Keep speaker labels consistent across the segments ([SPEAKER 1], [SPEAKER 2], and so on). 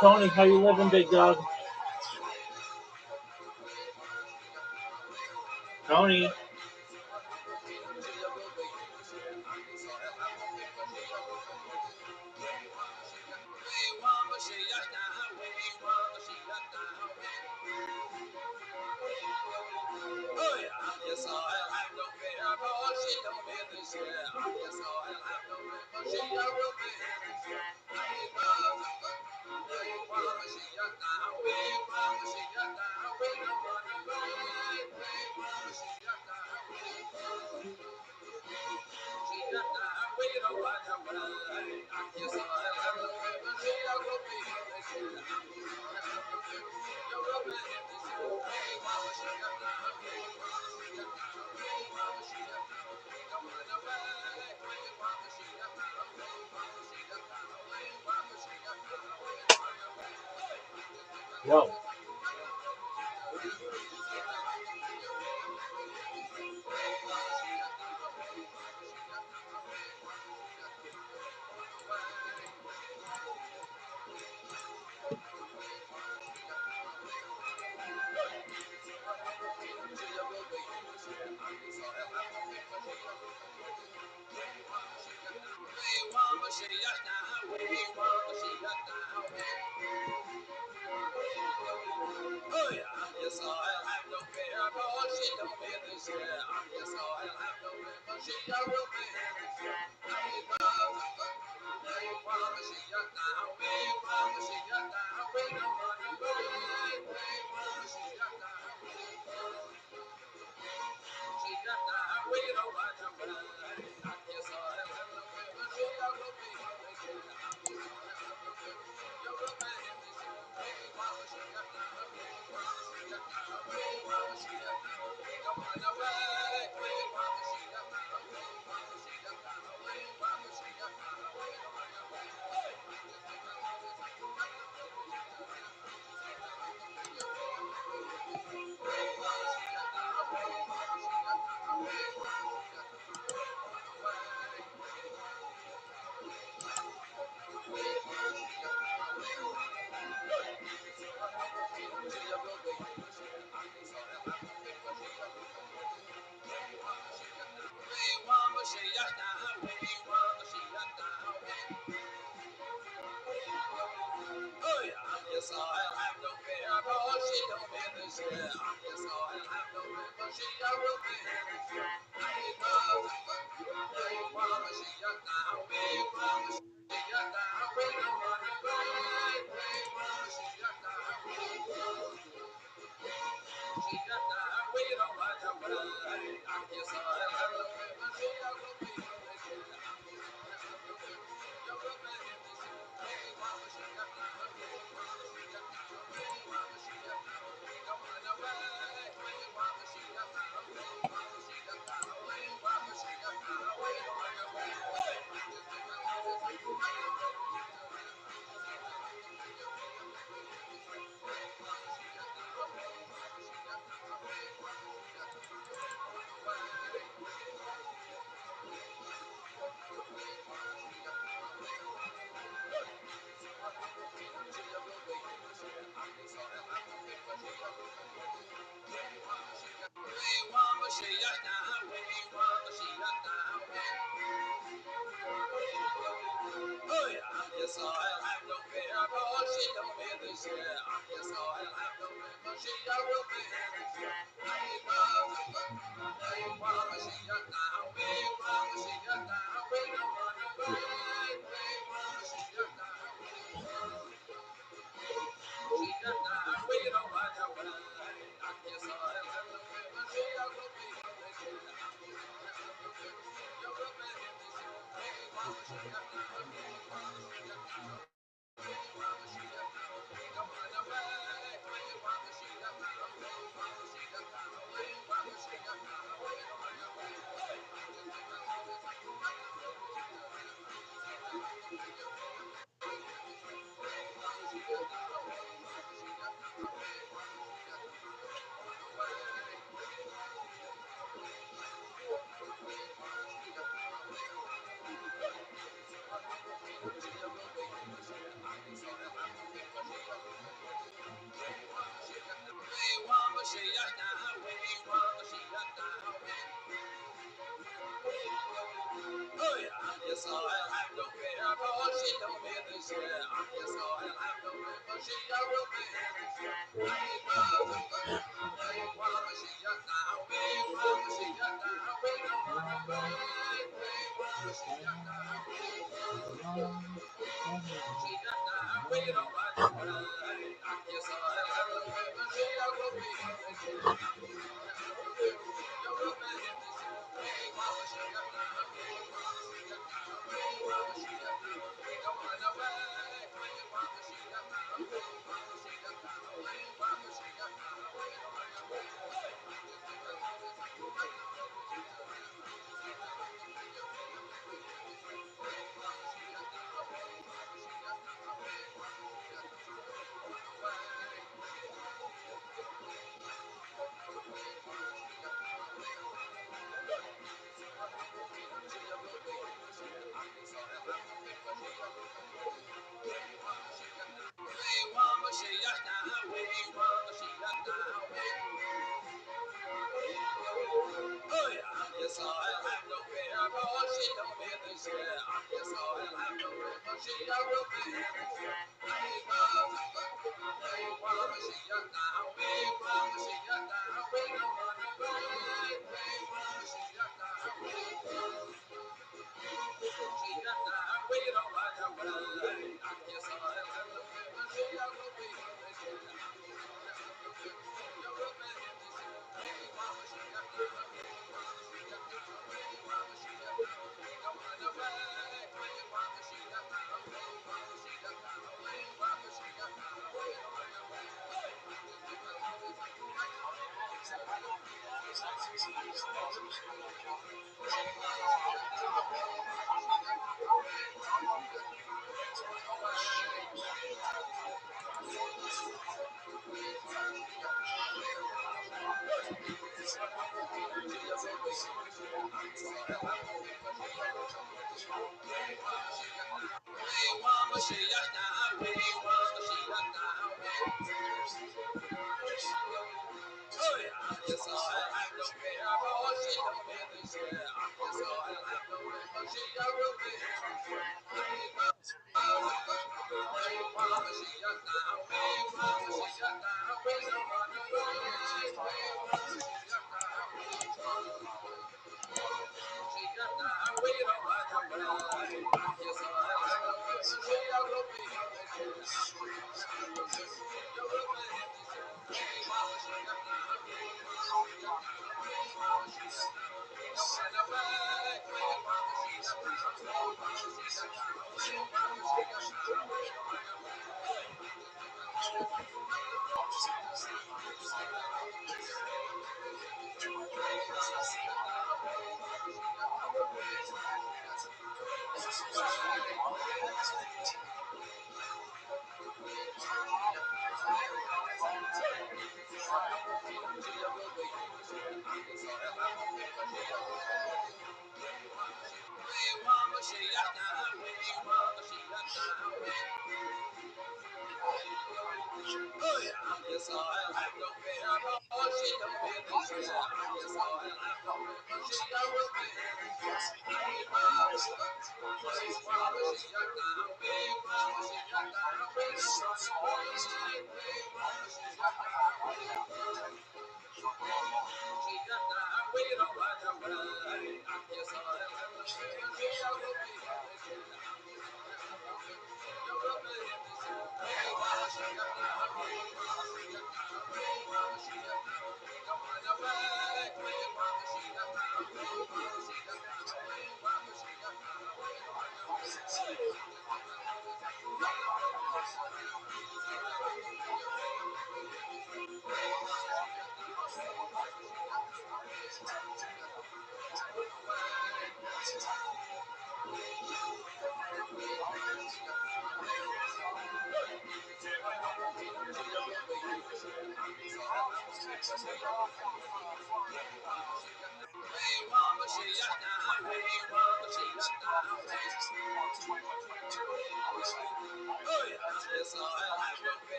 [SPEAKER 1] Tony, how you living, big dog? Tony. Yo.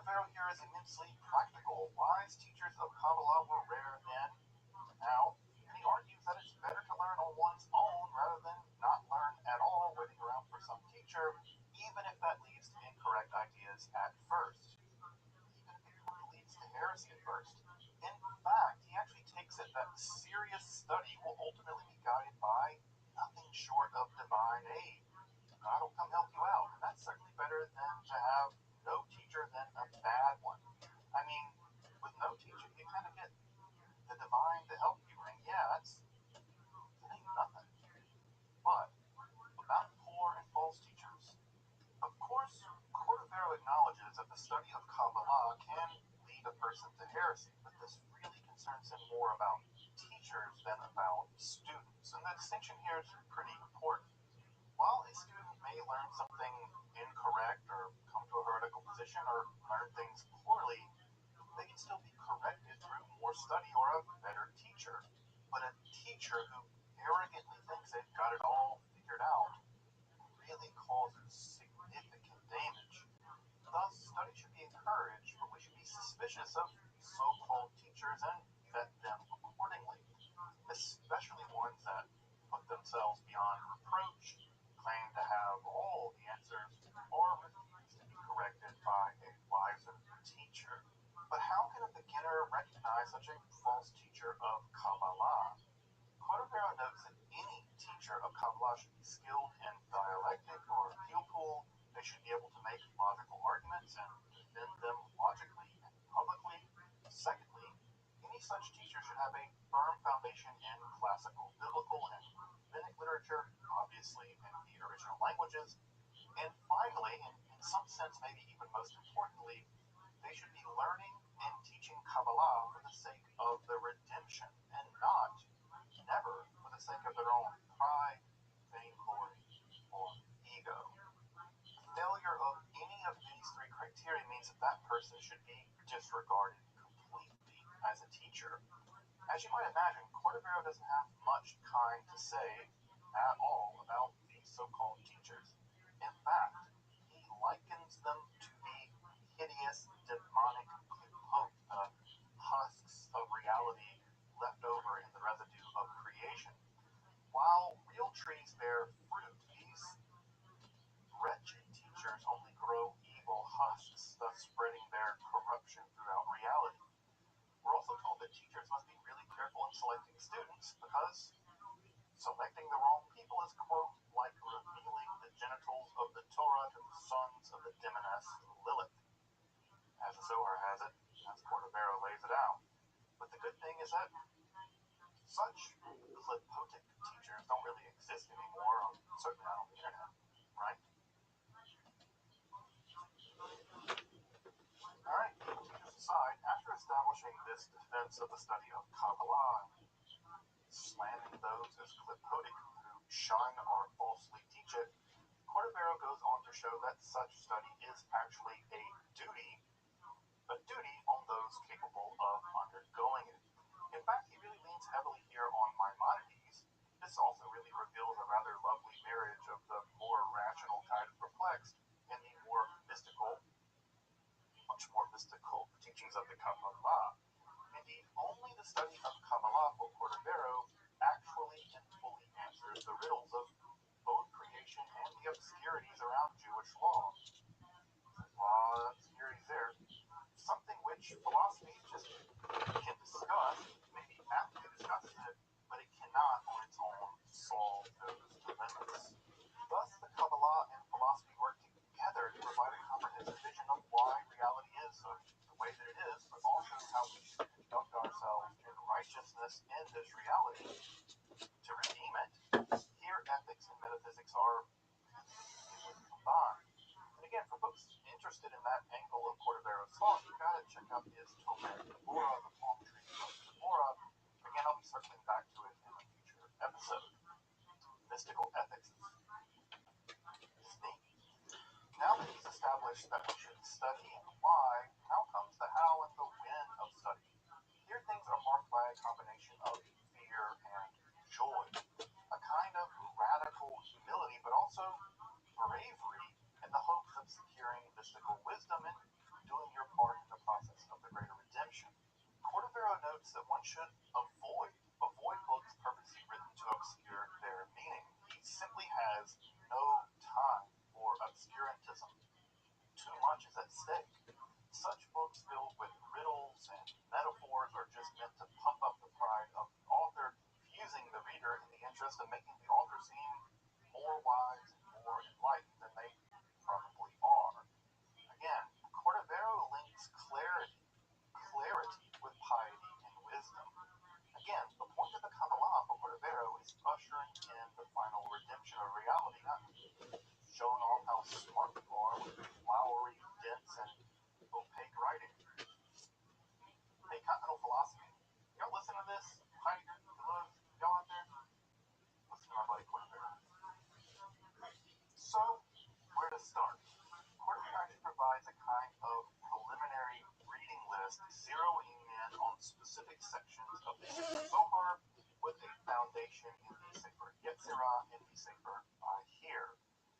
[SPEAKER 2] Cordovero here is immensely practical. Wise teachers of Kabbalah were rare then, now, and he argues that it's better to learn on one's own rather than not learn at all, waiting around for some teacher, even if that leads to incorrect ideas at first. Even if it leads to heresy at first. In fact, he actually takes it that serious study will ultimately be guided by nothing short of divine aid. God will come help you out, and that's certainly better than to have no teacher than a bad one. I mean, with no teacher, you kind of get the divine to help you, and yeah, that ain't nothing. But about poor and false teachers, of course, Cordovero acknowledges that the study of Kabbalah can lead a person to heresy, but this really concerns him more about teachers than about students, and the distinction here is pretty important. While a student may learn something incorrect or come to a heretical position or learn things poorly, they can still be corrected through more study or a better teacher. But a teacher who arrogantly thinks they've got it all figured out really causes significant damage. Thus, study should be encouraged, but we should be suspicious of so-called teachers and vet them accordingly, especially ones that put themselves beyond reproach, claim to have all the answers, or refuse to be corrected by a wiser teacher. But how can a beginner recognize such a false teacher of Kabbalah? Cordovero notes that any teacher of Kabbalah should be skilled in dialectic or appeal pool. They should be able to make logical arguments and defend them logically and publicly. Secondly, any such teacher should have a firm foundation in classical, biblical, and rabbinic literature, obviously in the original languages. And finally, and in some sense, maybe even most importantly, they should be learning and teaching Kabbalah for the sake of the redemption, and never for the sake of their own pride, vainglory, or ego. Failure of any of these three criteria means that that person should be disregarded completely as a teacher. As you might imagine, Cordovero doesn't have much kind to say at all about these so-called teachers. In fact, he likens them to the hideous, demonic hope, the husks of reality left over in the residue of creation. While real trees bear fruit, these wretched teachers only grow evil husks, thus spreading their corruption throughout reality. We're also told that teachers must be really careful in selecting students because selecting the wrong people is, quote, like revealing the genitals of the Torah to the sons of the demoness Lilith. As the Zohar has it, as Cordovero lays it out. But the good thing is that such clipotic teachers don't really exist anymore, certainly not on the internet, right? Alright, teachers aside, after establishing this defense of the study of Kabbalah, slamming those as clipotic who shun or falsely teach it, Cordovero goes on to show that such study is actually a duty on those capable of undergoing it. In fact, he really leans heavily here on Maimonides. This also really reveals a rather lovely marriage of the more rational kind of perplexed and the more mystical, much more mystical teachings of the Kabbalah. Indeed, only the study of Kabbalah for Cordovero actually and fully answers the riddles of both creation and the obscurities around Jewish law. There's a lot of obscurities there. Something which philosophy just can discuss, maybe aptly discusses it, but it cannot on its own solve those dilemmas. Thus, the Kabbalah and philosophy work together to provide a comprehensive vision of why reality is the way that it is, but also how we should conduct ourselves in righteousness in this reality to redeem it. Here, ethics and metaphysics are combined. And again, for folks interested in that angle of Cordovero's thought, you gotta check out his Tomer Deborah, the palm tree of Deborah. Again, I'll be circling back to it in a future episode. Mystical ethics is neat. Now that he's established that we should study and why, now comes the how and the when of study. Here things are marked by a combination of fear and joy, a kind of radical humility, but also bravery in the hopes of securing mystical wisdom and doing your part should avoid books purposely written to obscure their meaning. He simply has no time for obscurantism. Too much is at stake. Such books filled with riddles and metaphors are just meant to pump up the pride of the author, confusing the reader in the interest of making the author seem more wise and more enlightened than they probably are. Again, Cordovero links clarity with piety and wisdom. Again, the point of the Kabbalah for Cordovero is ushering in the final redemption of reality, not showing off how smart you are with flowery, dense, and opaque writing. Hey, Continental Philosophy, y'all listen to this? Heidegger, Deleuze, y'all out there? Listen to my buddy Cordovero. So, where to start? Cordovero actually provides a kind of preliminary reading list, zeroing in on specific sections of the Zohar with a foundation in the Sefer Yetzirah and the Sefer Ahir.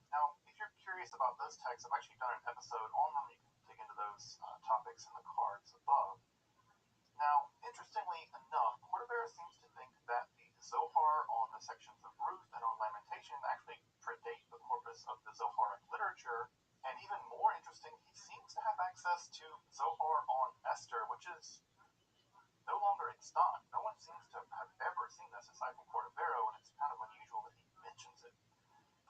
[SPEAKER 2] Now, if you're curious about those texts, I've actually done an episode on them. You can dig into those topics in the cards above. Now, interestingly enough, Cordovero seems to think that the Zohar on the sections of Ruth and on Lamentation actually predate the corpus of the Zoharic literature. And even more interesting, he seems to have access to Zohar on Esther, which is no longer extant. No one seems to have ever seen this aside from Cordovero, and it's kind of unusual that he mentions it.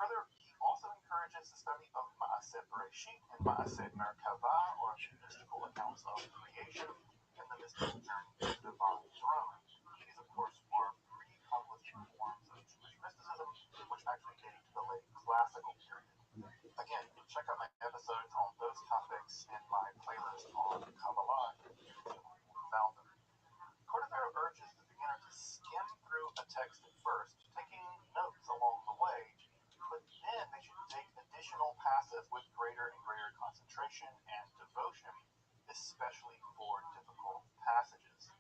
[SPEAKER 2] Further, he also encourages the study of Maaseh Bereshit and Maaseh Merkavah, or mystical accounts of creation, and the mystical journey to the divine throne. These, of course, are pre-published forms of Jewish mysticism, which actually date to the late classical period. Again, you can check out my episodes on those topics in my playlist on Kabbalah if you found them. Cordovero urges the beginner to skim through a text at first, taking notes along the way, but then they should take additional passages with greater and greater concentration and devotion, especially for difficult passages.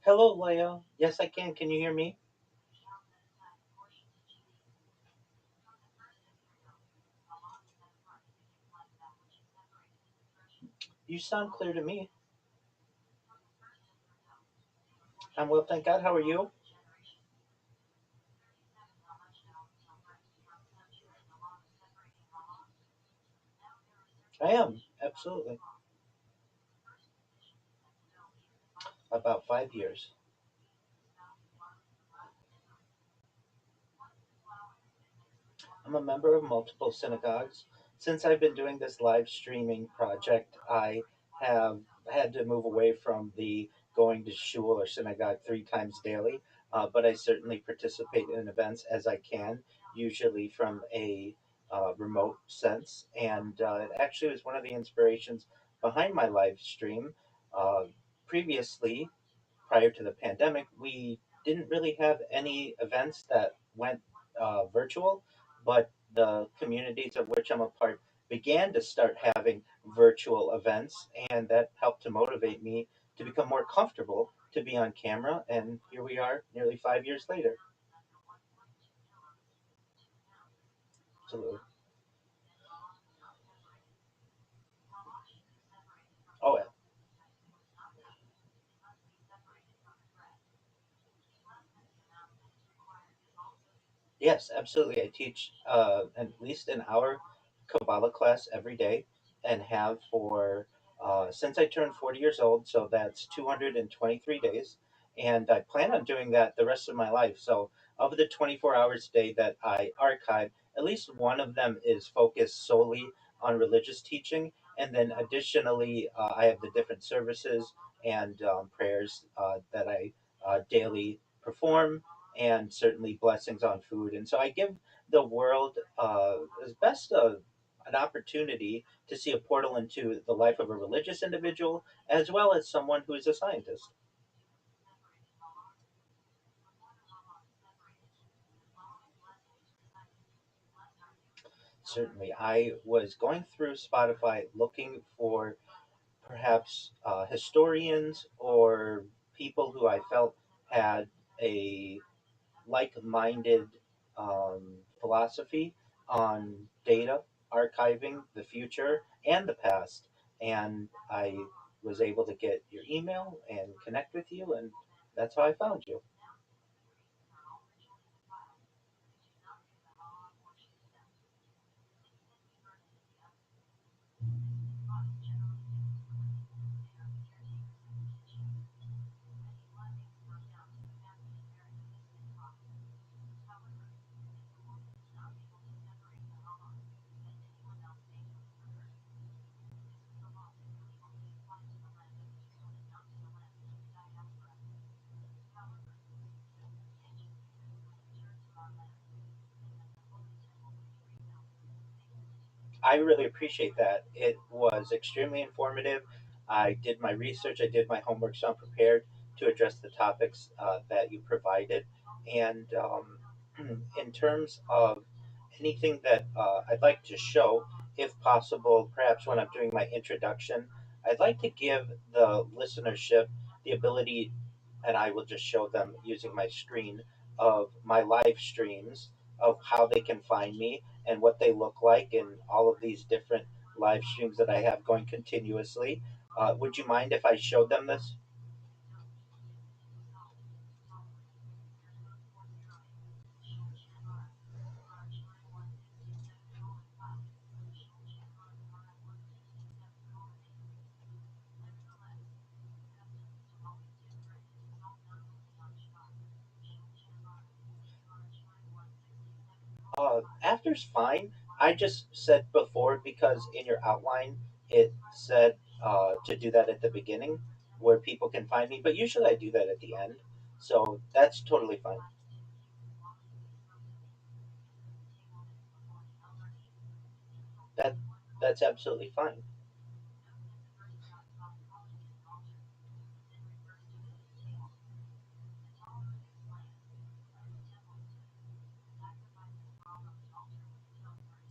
[SPEAKER 3] Hello, Leah. Yes, I can. Can you hear me? You sound clear to me. I'm well, thank God. How are you? I am, absolutely. About 5 years. I'm a member of multiple synagogues. Since I've been doing this live streaming project, I have had to move away from the going to shul or synagogue 3 times daily, but I certainly participate in events as I can, usually from a remote sense. And it actually was one of the inspirations behind my live stream. Uh, Previously, prior to the pandemic, we didn't really have any events that went virtual, but the communities of which I'm a part began to start having virtual events, and that helped to motivate me to become more comfortable to be on camera. And here we are, nearly 5 years later. Absolutely. Oh, yes, absolutely. I teach at least an hour Kabbalah class every day and have for since I turned 40 years old, so that's 223 days. And I plan on doing that the rest of my life. So, of the 24 hours a day that I archive, at least one of them is focused solely on religious teaching. And then additionally, I have the different services and prayers that I daily perform, and certainly blessings on food. And so I give the world as best an opportunity to see a portal into the life of a religious individual as well as someone who is a scientist. Certainly, I was going through Spotify looking for perhaps historians or people who I felt had a like-minded philosophy on data, archiving the future and the past. And I was able to get your email and connect with you, and that's how I found you. I really appreciate that. It was extremely informative. I did my research, I did my homework, so I'm prepared to address the topics that you provided. And in terms of anything that I'd like to show, if possible, perhaps when I'm doing my introduction, I'd like to give the listenership the ability, and I will just show them using my screen, of my live streams of how they can find me and what they look like, and all of these different live streams that I have going continuously. Would you mind if I showed them this? After's fine. I just said before because in your outline it said to do that at the beginning where people can find me, but usually I do that at the end. So that's totally fine. That that's absolutely fine.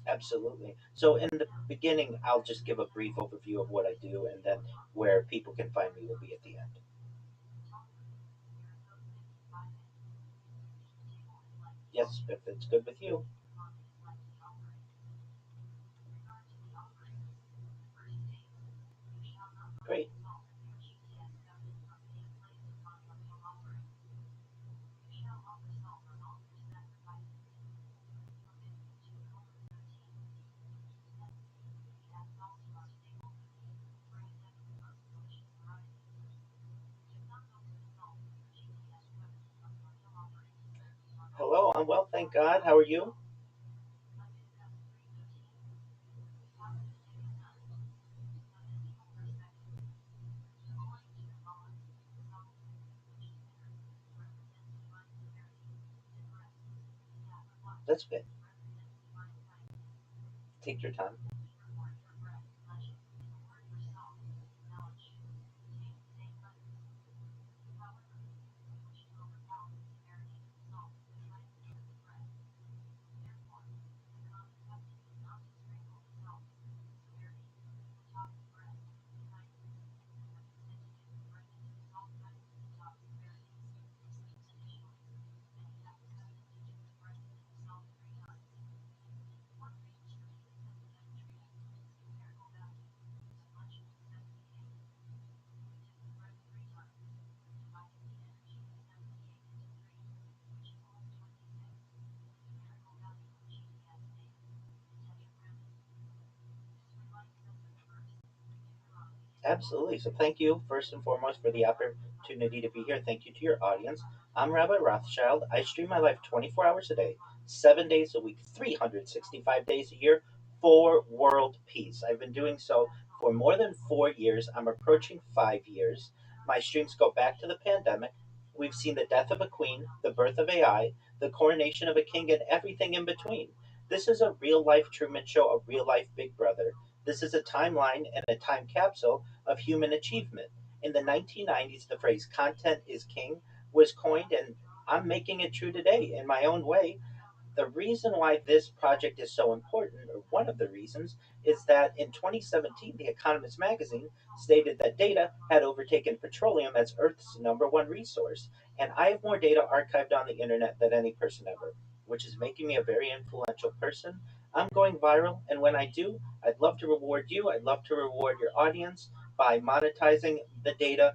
[SPEAKER 3] Absolutely. So in the beginning, I'll just give a brief overview of what I do, and then where people can find me will be at the end. Yes, if it's good with you. Great. Hello, I'm well, thank God. How are you? That's good. Take your time. Absolutely. So thank you first and foremost for the opportunity to be here. Thank you to your audience. I'm Rabbi Rothschild. I stream my life 24 hours a day, 7 days a week, 365 days a year for world peace. I've been doing so for more than 4 years. I'm approaching 5 years. My streams go back to the pandemic. We've seen the death of a queen, the birth of AI, the coronation of a king, and everything in between. This is a real life Truman Show, a real life Big Brother. This is a timeline and a time capsule of human achievement. In the 1990s, the phrase content is king was coined, and I'm making it true today in my own way. The reason why this project is so important, or one of the reasons, is that in 2017, The Economist magazine stated that data had overtaken petroleum as Earth's number one resource. And I have more data archived on the internet than any person ever, which is making me a very influential person. I'm going viral, and when I do, I'd love to reward you. I'd love to reward your audience by monetizing the data.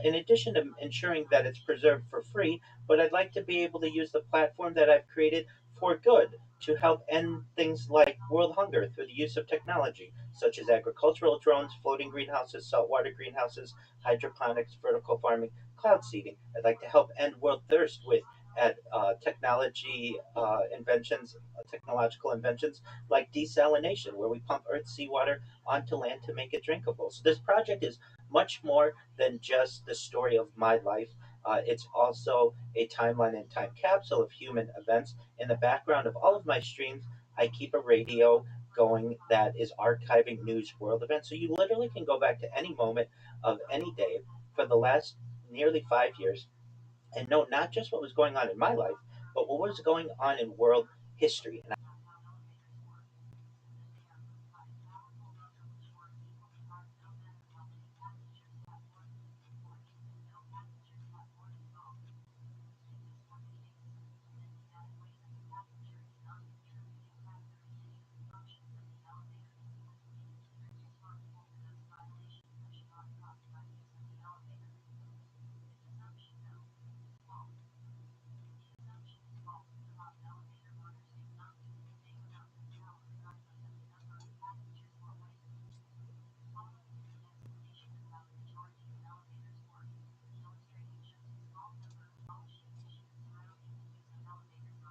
[SPEAKER 3] In addition to ensuring that it's preserved for free, but I'd like to be able to use the platform that I've created for good to help end things like world hunger through the use of technology, such as agricultural drones, floating greenhouses, saltwater greenhouses, hydroponics, vertical farming, cloud seeding. I'd like to help end world thirst with technology inventions, technological inventions like desalination, where we pump Earth's seawater onto land to make it drinkable. So this project is much more than just the story of my life. It's also a timeline and time capsule of human events. In the background of all of my streams, I keep a radio going that is archiving news world events. So you literally can go back to any moment of any day for the last nearly 5 years and know not just what was going on in my life, but what was going on in world history. And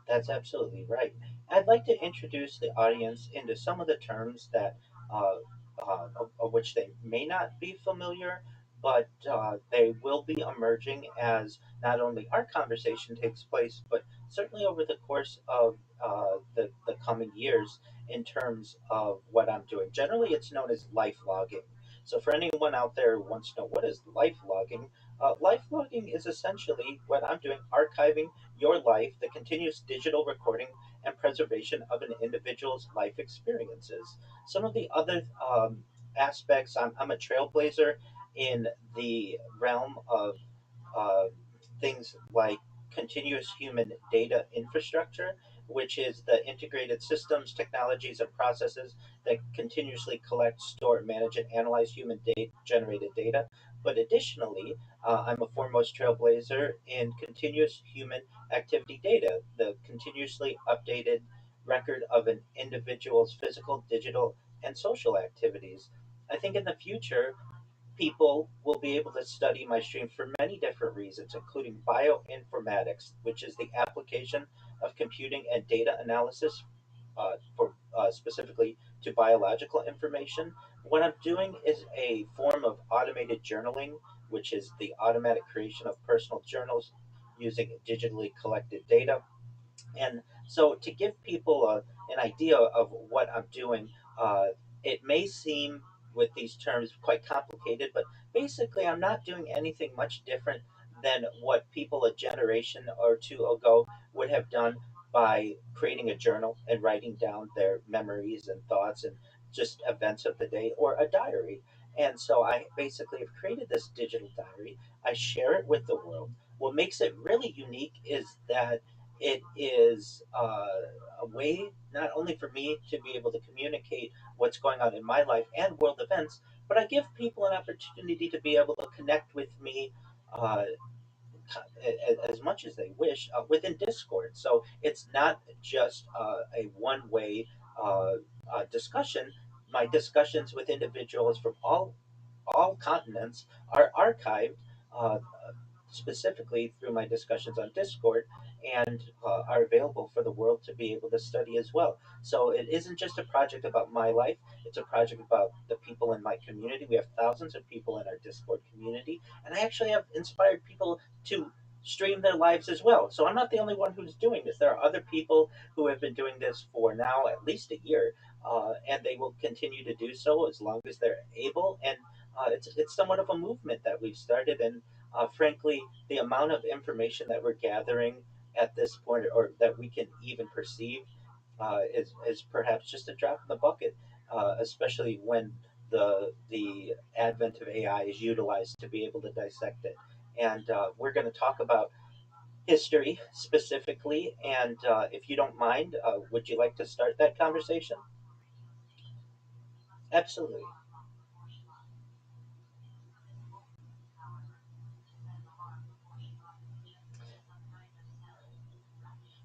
[SPEAKER 3] that's absolutely right. I'd like to introduce the audience into some of the terms that uh, of which they may not be familiar, but they will be emerging as not only our conversation takes place, but certainly over the course of the coming years in terms of what I'm doing. Generally, it's known as life logging. So, for anyone out there who wants to know what is life logging is essentially what I'm doing, archiving your life, the continuous digital recording and preservation of an individual's life experiences. Some of the other aspects, I'm a trailblazer in the realm of uh, things like continuous human data infrastructure, which is the integrated systems, technologies, and processes that continuously collect, store, manage, and analyze human generated data. But additionally, I'm a foremost trailblazer in continuous human activity data, the continuously updated record of an individual's physical, digital, and social activities. I think in the future, people will be able to study my stream for many different reasons, including bioinformatics, which is the application of computing and data analysis for specifically to biological information. What I'm doing is a form of automated journaling, which is the automatic creation of personal journals using digitally collected data. And so, to give people an idea of what I'm doing, uh, it may seem with these terms quite complicated, but basically, I'm not doing anything much different than what people a generation or two ago would have done by creating a journal and writing down their memories and thoughts and just events of the day or a diary. And so, I basically have created this digital diary. I share it with the world. What makes it really unique is that it is a way not only for me to be able to communicate what's going on in my life and world events, but I give people an opportunity to be able to connect with me uh, as much as they wish within Discord. So it's not just a one way discussion. My discussions with individuals from all continents are archived uh, specifically through my discussions on Discord and are available for the world to be able to study as well. So it isn't just a project about my life, it's a project about the people in my community. We have thousands of people in our Discord community, and I actually have inspired people to stream their lives as well. So I'm not the only one who's doing this. There are other people who have been doing this for now at least a year, and they will continue to do so as long as they're able. And it's somewhat of a movement that we've started, and frankly, the amount of information that we're gathering at this point, or that we can even perceive, is perhaps just a drop in the bucket, especially when the advent of AI is utilized to be able to dissect it. And we're going to talk about history specifically. And if you don't mind, would you like to start that conversation? Absolutely.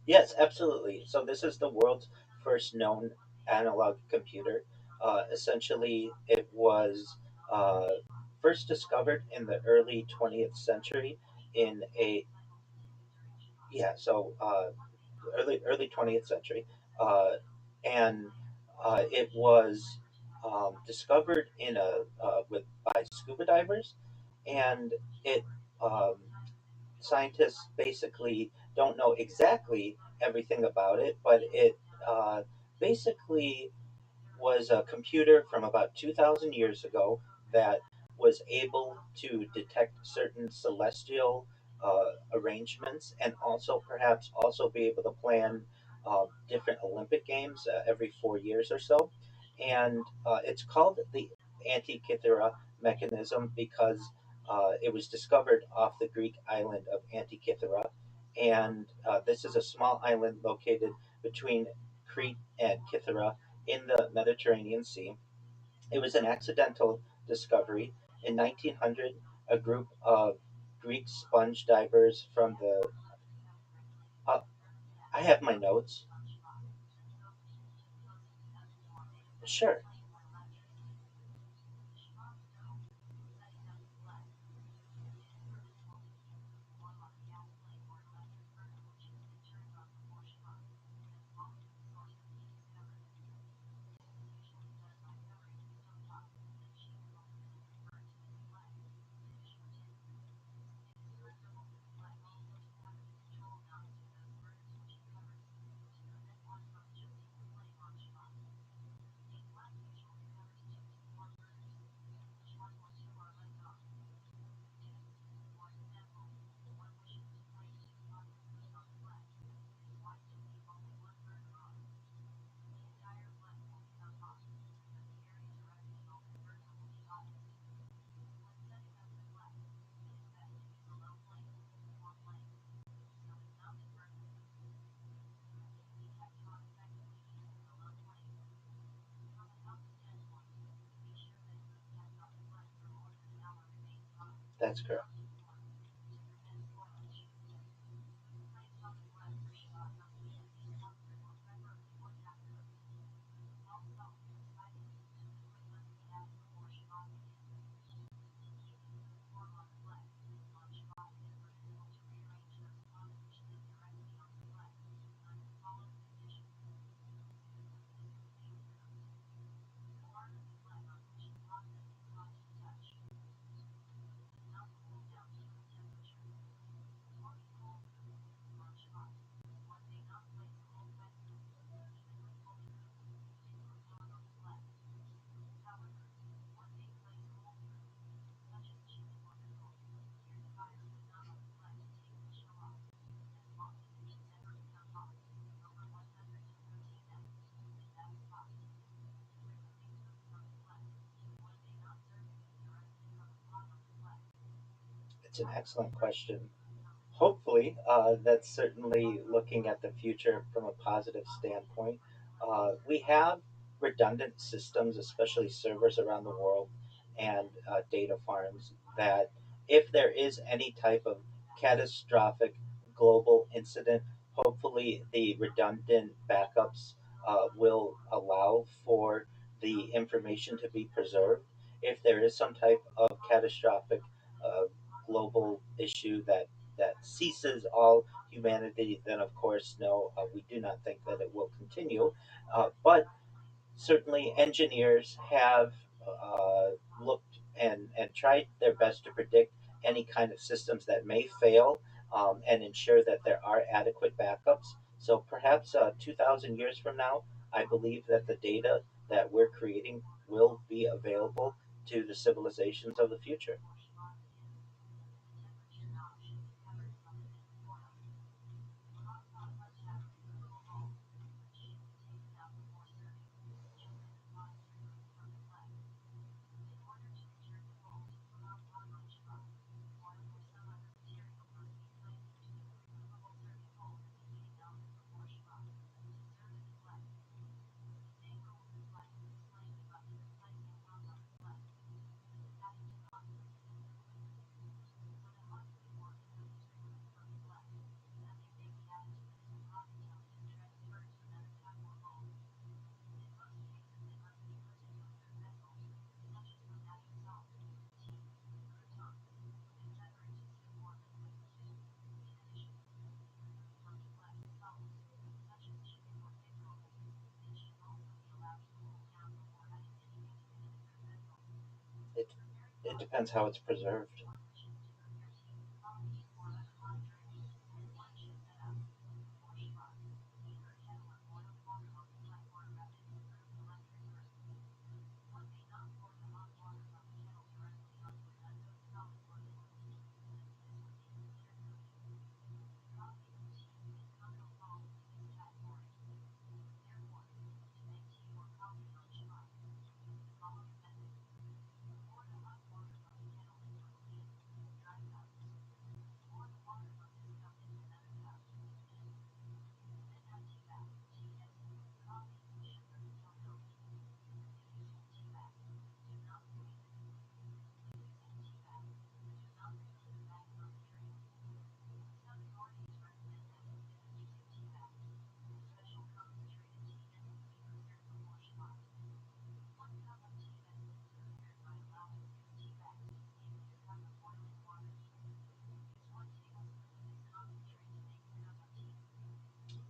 [SPEAKER 3] Yes, absolutely. So this is the world's first known analog computer. Essentially, it was uh, first discovered in the early 20th century in a yeah, so early 20th century, uh, and it was discovered in a with by scuba divers, and it um, scientists basically don't know exactly everything about it, but it uh, basically was a computer from about 2,000 years ago that was able to detect certain celestial arrangements and also perhaps also be able to plan different Olympic games every 4 years or so. And it's called the Antikythera mechanism because it was discovered off the Greek island of Antikythera. And this is a small island located between Crete and Kythera in the Mediterranean Sea. It was an accidental discovery. In 1900, a group of Greek sponge divers from the. Uh, I have my notes. Sure. That's correct. It's an excellent question. Hopefully, that's certainly looking at the future from a positive standpoint. We have redundant systems, especially servers around the world and data farms, that if there is any type of catastrophic global incident, hopefully the redundant backups will allow for the information to be preserved. If there is some type of catastrophic uh, global issue that ceases all humanity, then of course, no, we do not think that it will continue. But certainly, engineers have looked and tried their best to predict any kind of systems that may fail and ensure that there are adequate backups. So perhaps 2,000 years from now, I believe that the data that we're creating will be available to the civilizations of the future. It, it depends how it's preserved.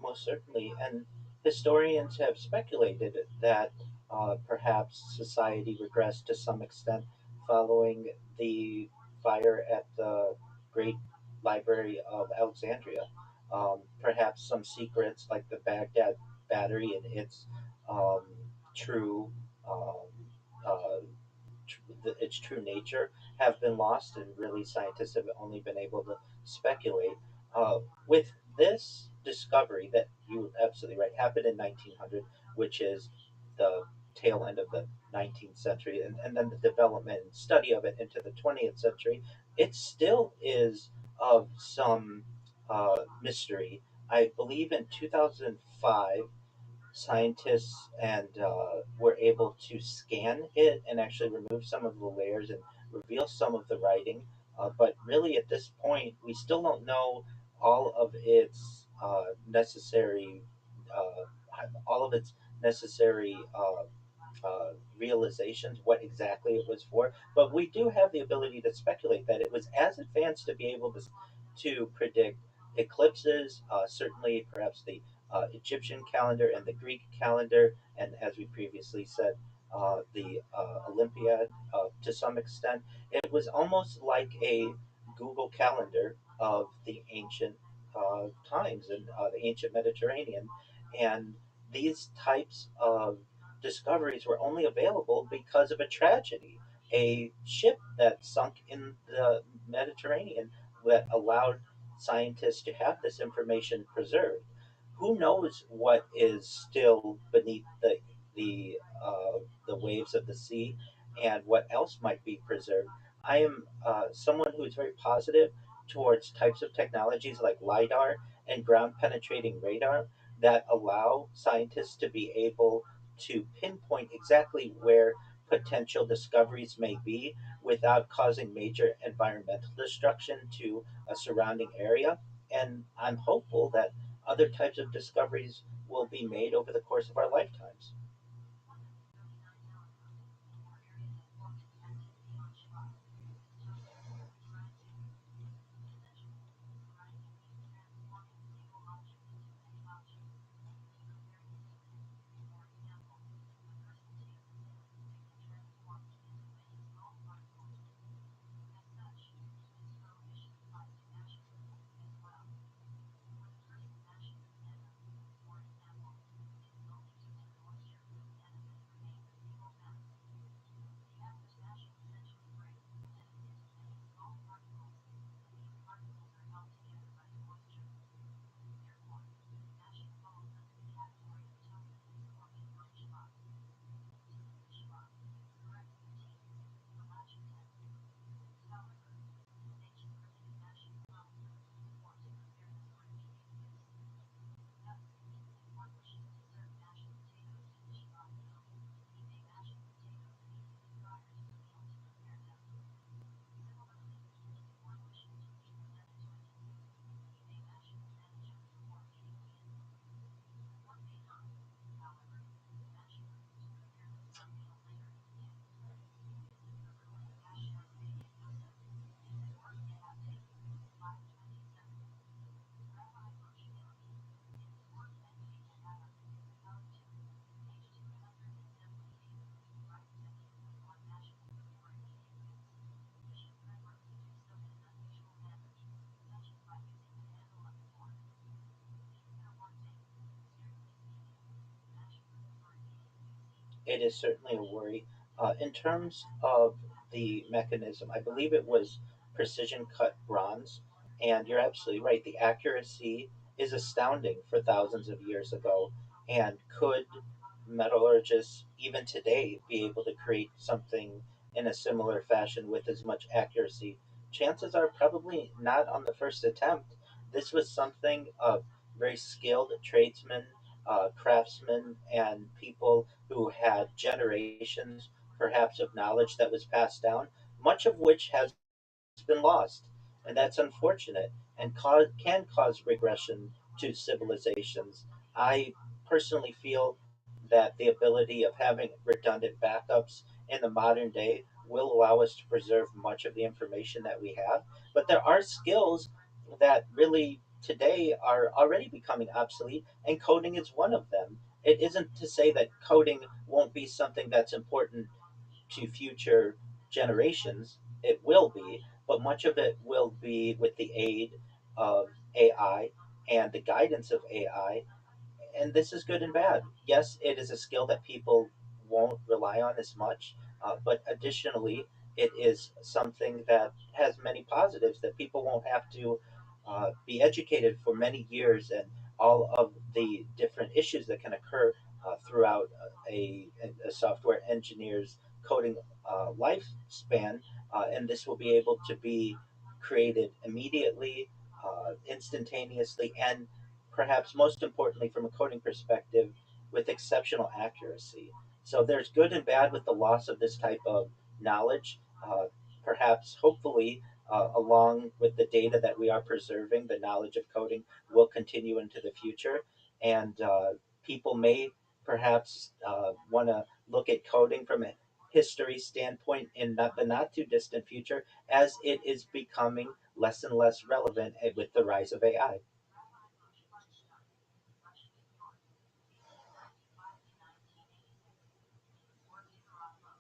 [SPEAKER 3] Most certainly. And historians have speculated that perhaps society regressed to some extent following the fire at the Great Library of Alexandria. Perhaps some secrets like the Baghdad Battery and its um, true um, uh, its true nature have been lost, and really scientists have only been able to speculate. With this discovery that you were absolutely right happened in 1900, which is the tail end of the 19th century, and then the development and study of it into the 20th century, it still is of some mystery. I believe in 2005 scientists and were able to scan it and actually remove some of the layers and reveal some of the writing. But really, at this point, we still don't know all of its all of its necessary realizations, what exactly it was for. But we do have the ability to speculate that it was as advanced to be able to predict eclipses, certainly perhaps the Egyptian calendar and the Greek calendar, and as we previously said, the Olympiad to some extent. It was almost like a Google Calendar of the ancient times and the ancient Mediterranean. And these types of discoveries were only available because of a tragedy, a ship that sunk in the Mediterranean that allowed scientists to have this information preserved. Who knows what is still beneath the waves of the sea, and what else might be preserved? I am someone who is very positive towards types of technologies like lidar and ground penetrating radar that allow scientists to be able to pinpoint exactly where potential discoveries may be without causing major environmental destruction to a surrounding area. And I'm hopeful that other types of discoveries will be made over the course of our lifetimes. It is certainly a worry. In terms of the mechanism, I believe it was precision cut bronze, and you're absolutely right. The accuracy is astounding for thousands of years ago. And could metallurgists even today be able to create something in a similar fashion with as much accuracy? Chances are probably not on the first attempt. This was something of very skilled tradesmen, craftsmen, and people who had generations, perhaps, of knowledge that was passed down, much of which has been lost. And that's unfortunate and can cause regression to civilizations. I personally feel that the ability of having redundant backups in the modern day will allow us to preserve much of the information that we have. But there are skills that really today are already becoming obsolete, and coding is one of them. It isn't to say that coding won't be something that's important to future generations. It will be, but much of it will be with the aid of AI and the guidance of AI, and this is good and bad. Yes, it is a skill that people won't rely on as much, but additionally, it is something that has many positives that people won't have to be educated for many years, and all of the different issues that can occur throughout a software engineer's coding lifespan. And this will be able to be created immediately, instantaneously, and perhaps most importantly from a coding perspective, with exceptional accuracy. So there's good and bad with the loss of this type of knowledge. Perhaps, hopefully, along with the data that we are preserving, the knowledge of coding will continue into the future. And people may perhaps want to look at coding from a history standpoint in the not too distant future, as it is becoming less and less relevant with the rise of AI.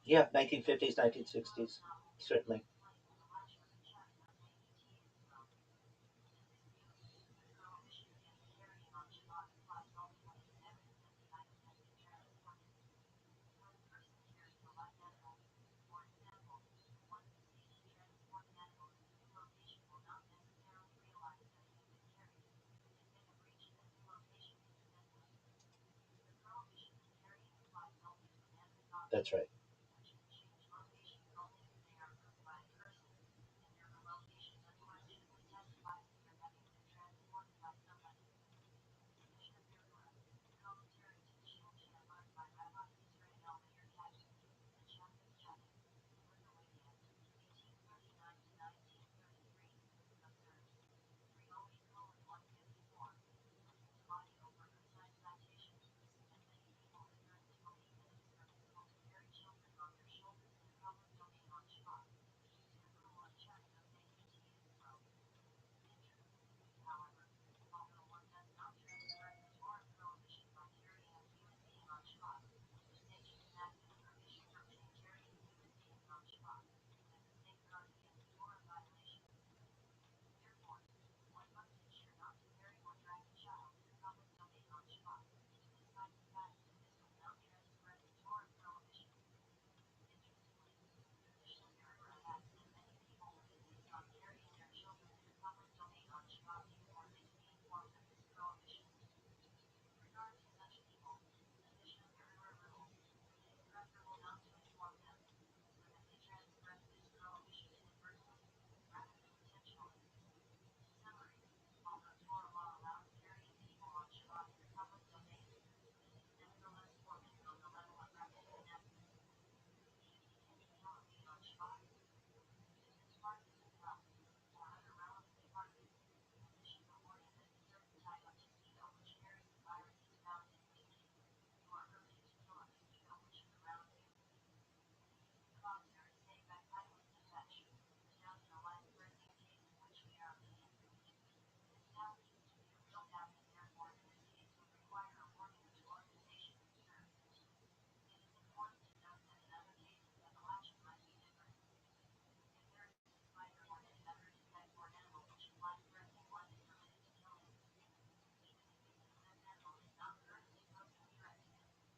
[SPEAKER 3] Yeah, 1950s, 1960s, certainly. That's right.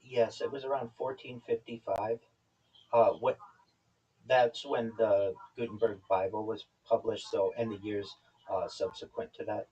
[SPEAKER 3] Yes, it was around 1455. What That's when the Gutenberg Bible was published. So, and the years subsequent to that.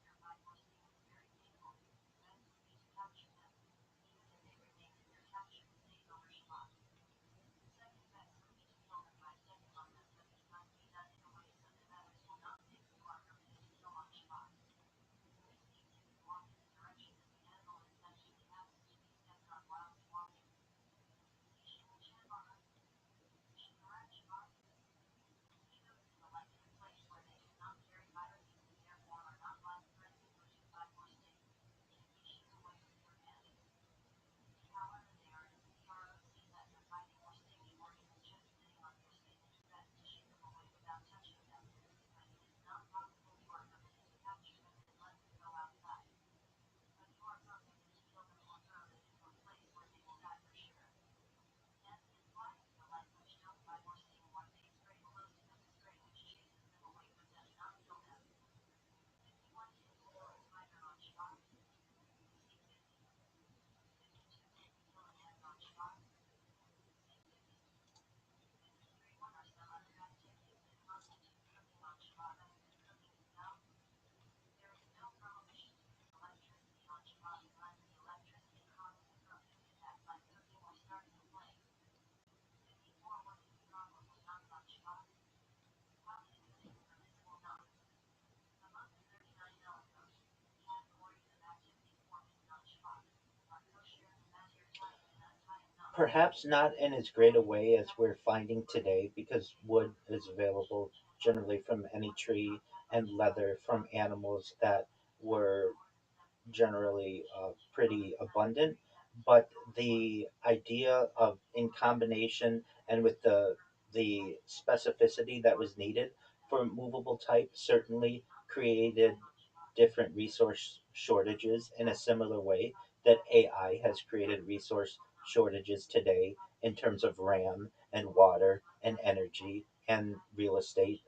[SPEAKER 3] Perhaps not in as great a way as we're finding today, because wood is available generally from any tree, and leather from animals that were generally pretty abundant. But the idea of in combination and with the specificity that was needed for movable type certainly created different resource shortages in a similar way that AI has created resource shortages today in terms of RAM and water and energy and real estate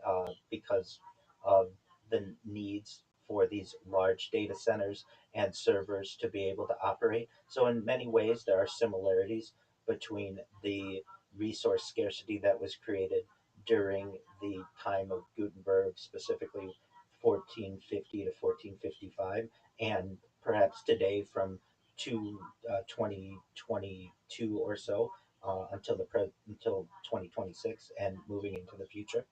[SPEAKER 3] because of the needs for these large data centers and servers to be able to operate. So, in many ways, there are similarities between the resource scarcity that was created during the time of Gutenberg, specifically 1450 to 1455, and perhaps today from 2022 or so until 2026 and moving into the future.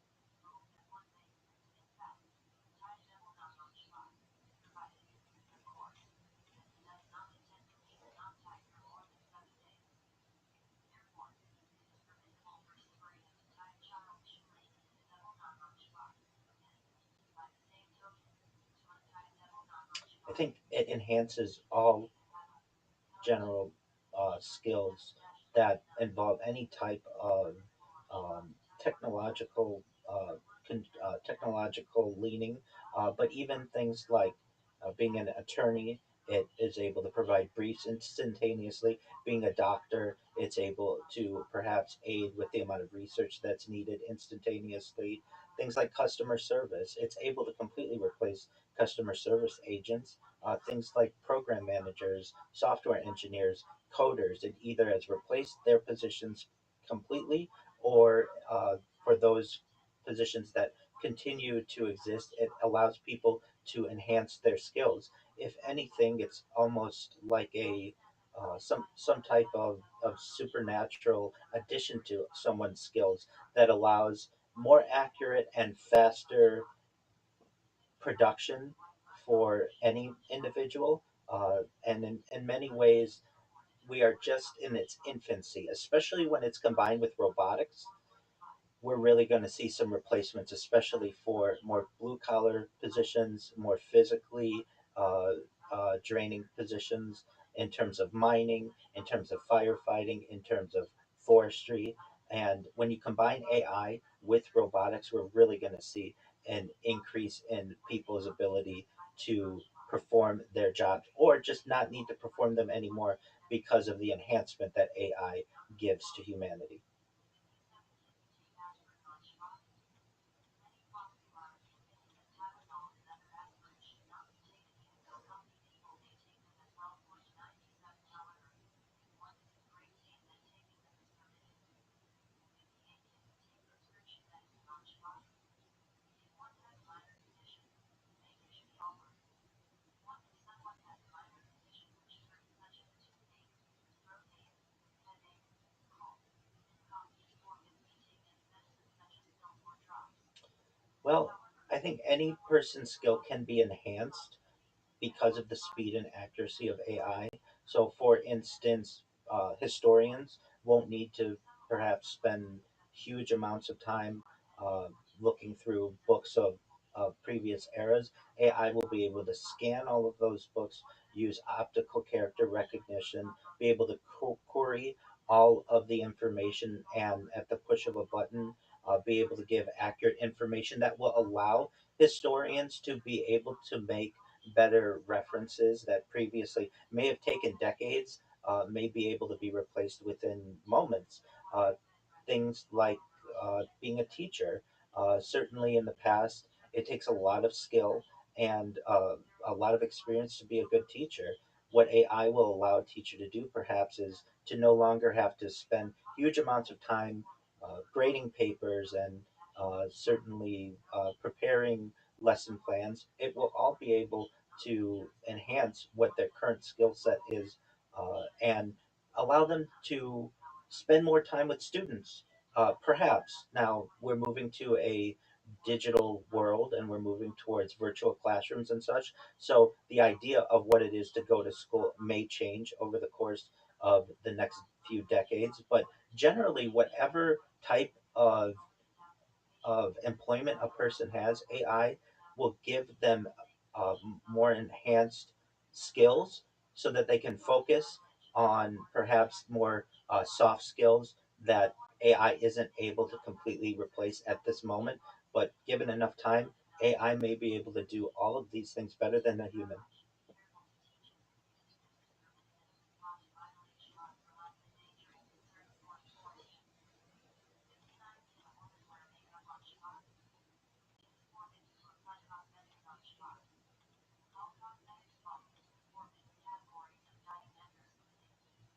[SPEAKER 3] I think it enhances all general skills that involve any type of technological technological leaning, but even things like being an attorney. It is able to provide briefs instantaneously. Being a doctor, it's able to perhaps aid with the amount of research that's needed instantaneously. Things like customer service, it's able to completely replace customer service agents. Things like program managers, software engineers, coders. It either has replaced their positions completely, or for those positions that continue to exist, it allows people to enhance their skills. If anything, it's almost like a some type of supernatural addition to someone's skills that allows more accurate and faster production for any individual. And in many ways, we are just in its infancy, especially when it's combined with robotics. We're really going to see some replacements, especially for more blue collar positions, more physically uh, draining positions in terms of mining, in terms of firefighting, in terms of forestry. And when you combine AI with robotics, we're really going to see an increase in people's ability to perform their jobs or just not need to perform them anymore because of the enhancement that AI gives to humanity. Well, I think any person's skill can be enhanced because of the speed and accuracy of AI. So, for instance, historians won't need to perhaps spend huge amounts of time uh, looking through books of previous eras. AI will be able to scan all of those books, use optical character recognition, be able to query all of the information, and at the push of a button, be able to give accurate information that will allow historians to be able to make better references that previously may have taken decades, may be able to be replaced within moments. Uh, Things like being a teacher. Certainly in the past, it takes a lot of skill and a lot of experience to be a good teacher. What AI will allow a teacher to do, perhaps, is to no longer have to spend huge amounts of time grading papers and certainly preparing lesson plans. It will all be able to enhance what their current skill set is and allow them to spend more time with students. Perhaps now we're moving to a digital world and we're moving towards virtual classrooms and such. So the idea of what it is to go to school may change over the course of the next few decades. But generally, whatever type of of employment a person has, AI will give them more enhanced skills so that they can focus on perhaps more soft skills that AI isn't able to completely replace at this moment. But given enough time, AI may be able to do all of these things better than a human.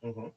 [SPEAKER 3] Hmm.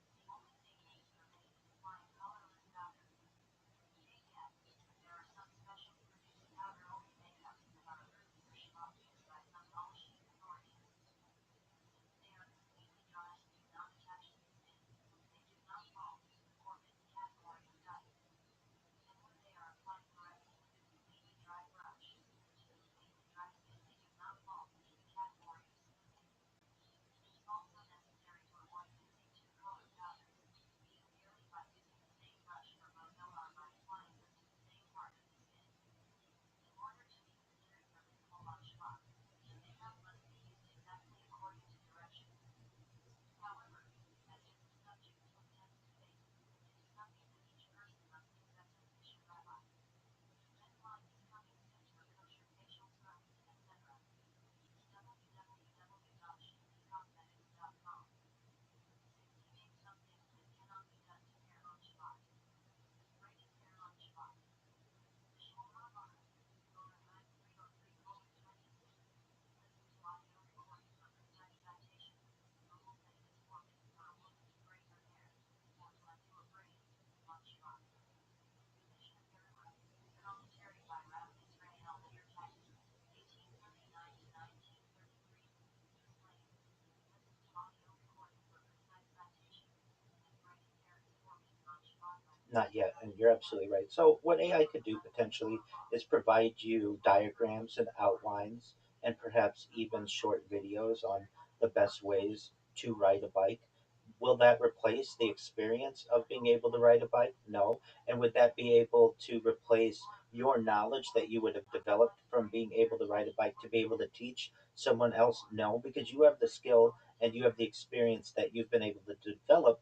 [SPEAKER 3] Not yet, and you're absolutely right. So, what AI could do potentially is provide you diagrams and outlines, and perhaps even short videos on the best ways to ride a bike. Will that replace the experience of being able to ride a bike? No. And would that be able to replace your knowledge that you would have developed from being able to ride a bike to be able to teach someone else? No, because you have the skill and you have the experience that you've been able to develop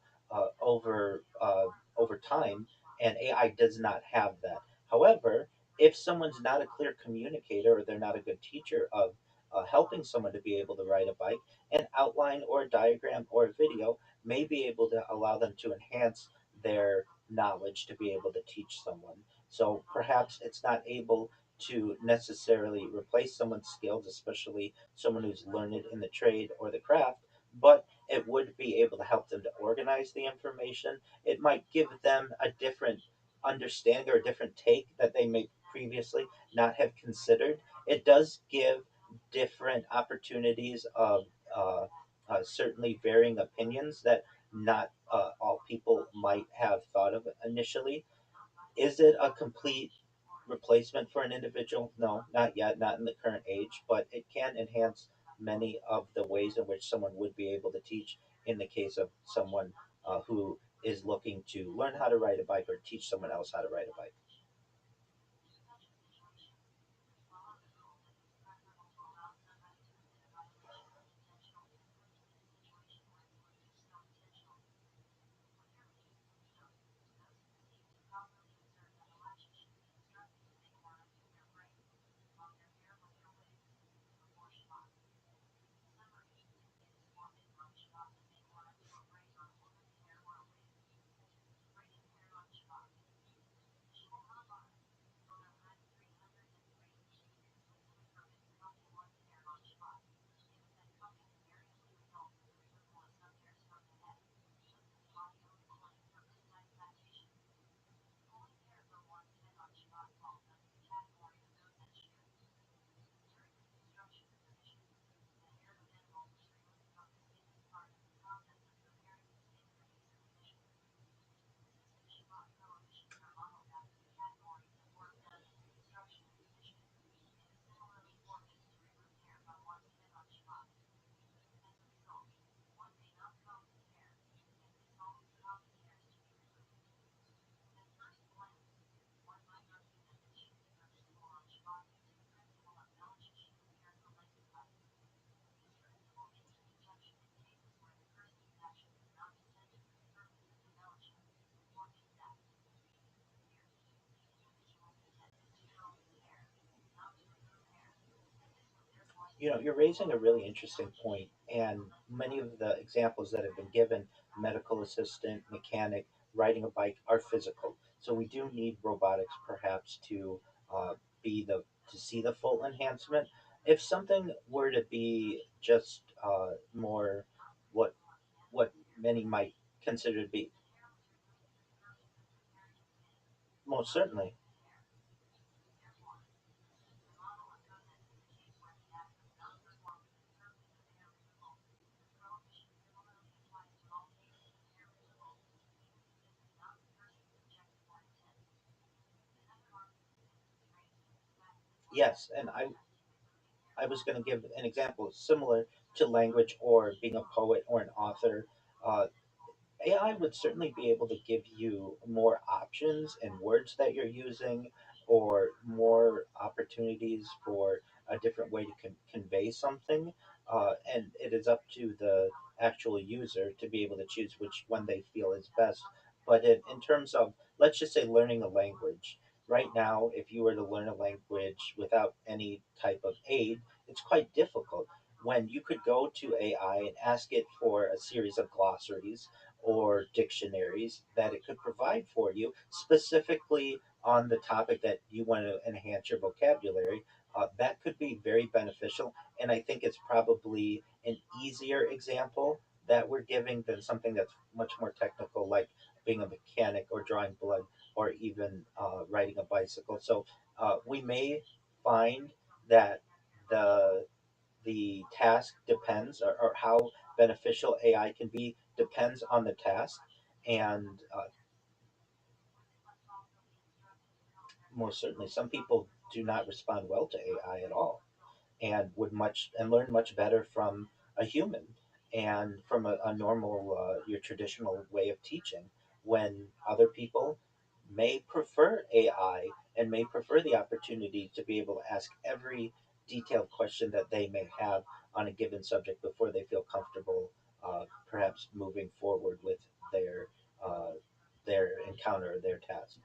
[SPEAKER 3] over time, and AI does not have that. However, if someone's not a clear communicator or they're not a good teacher of helping someone to be able to ride a bike, an outline or a diagram or a video may be able to allow them to enhance their knowledge to be able to teach someone. So perhaps it's not able to necessarily replace someone's skills, especially someone who's learned in the trade or the craft, but it would be able to help them to organize the information. It might give them a different understanding or a different take that they may previously not have considered. It does give different opportunities of certainly varying opinions that not all people might have thought of initially. Is it a complete replacement for an individual? No, not yet, not in the current age, but it can enhance many of the ways in which someone would be able to teach in the case of someone who is looking to learn how to ride a bike or teach someone else how to ride a bike. You're raising a really interesting point, and many of the examples that have been given, medical assistant, mechanic, riding a bike, are physical. So we do need robotics perhaps to uh, be the to see the full enhancement. If something were to be just more what what many might consider to be, most certainly, yes. And I was going to give an example similar to language or being a poet or an author. Uh, AI would certainly be able to give you more options and words that you're using, or more opportunities for a different way to convey something. And it is up to the actual user to be able to choose which one they feel is best. But in terms of, let's just say, learning a language, right now, if you were to learn a language without any type of aid, it's quite difficult. When you could go to AI and ask it for a series of glossaries or dictionaries that it could provide for you specifically on the topic that you want to enhance your vocabulary, that could be very beneficial. And I think it's probably an easier example that we're giving than something that's much more technical, like being a mechanic or drawing blood or even riding a bicycle. So we may find that the the task depends, or how beneficial AI can be depends on the task. And most certainly, some people do not respond well to AI at all, and would much and learn much better from a human and from a normal your traditional way of teaching, when other people may prefer AI and may prefer the opportunity to be able to ask every detailed question that they may have on a given subject before they feel comfortable perhaps moving forward with their uh, their encounter, their task.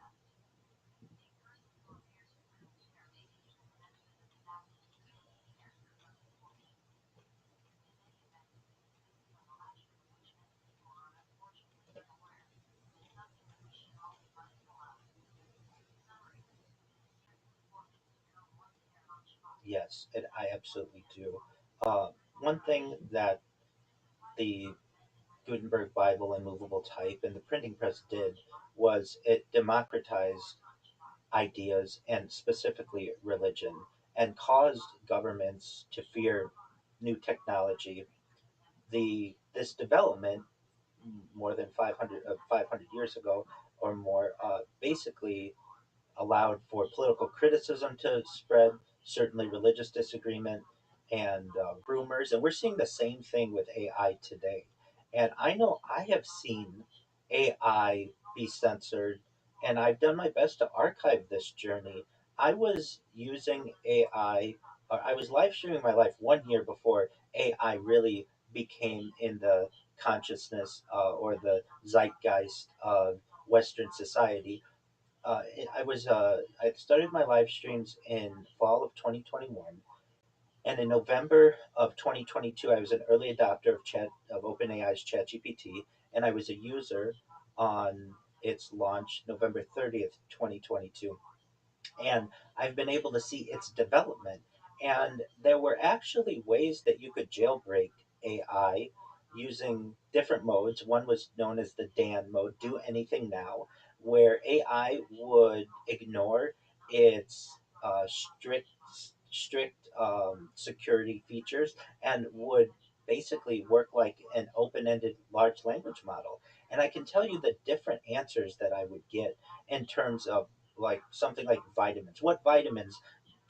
[SPEAKER 3] Yes, and I absolutely do. One thing that the Gutenberg Bible and movable type and the printing press did was it democratized ideas, and specifically religion, and caused governments to fear new technology. The this development, more than 500 years ago or more, basically allowed for political criticism to spread, certainly religious disagreement, and rumors. And we're seeing the same thing with AI today. And I know I have seen AI be censored, and I've done my best to archive this journey. I was using AI, or I was live streaming my life 1 year before AI really became in the consciousness or the zeitgeist of Western society. I started my live streams in fall of 2021, and in November of 2022, I was an early adopter of OpenAI's ChatGPT, and I was a user on its launch November 30th, 2022. And I've been able to see its development. And there were actually ways that you could jailbreak AI using different modes. One was known as the Dan mode, do anything now, where AI would ignore its strict security features and would basically work like an open-ended large language model. And I can tell you the different answers that I would get in terms of, like, something like vitamins. What vitamins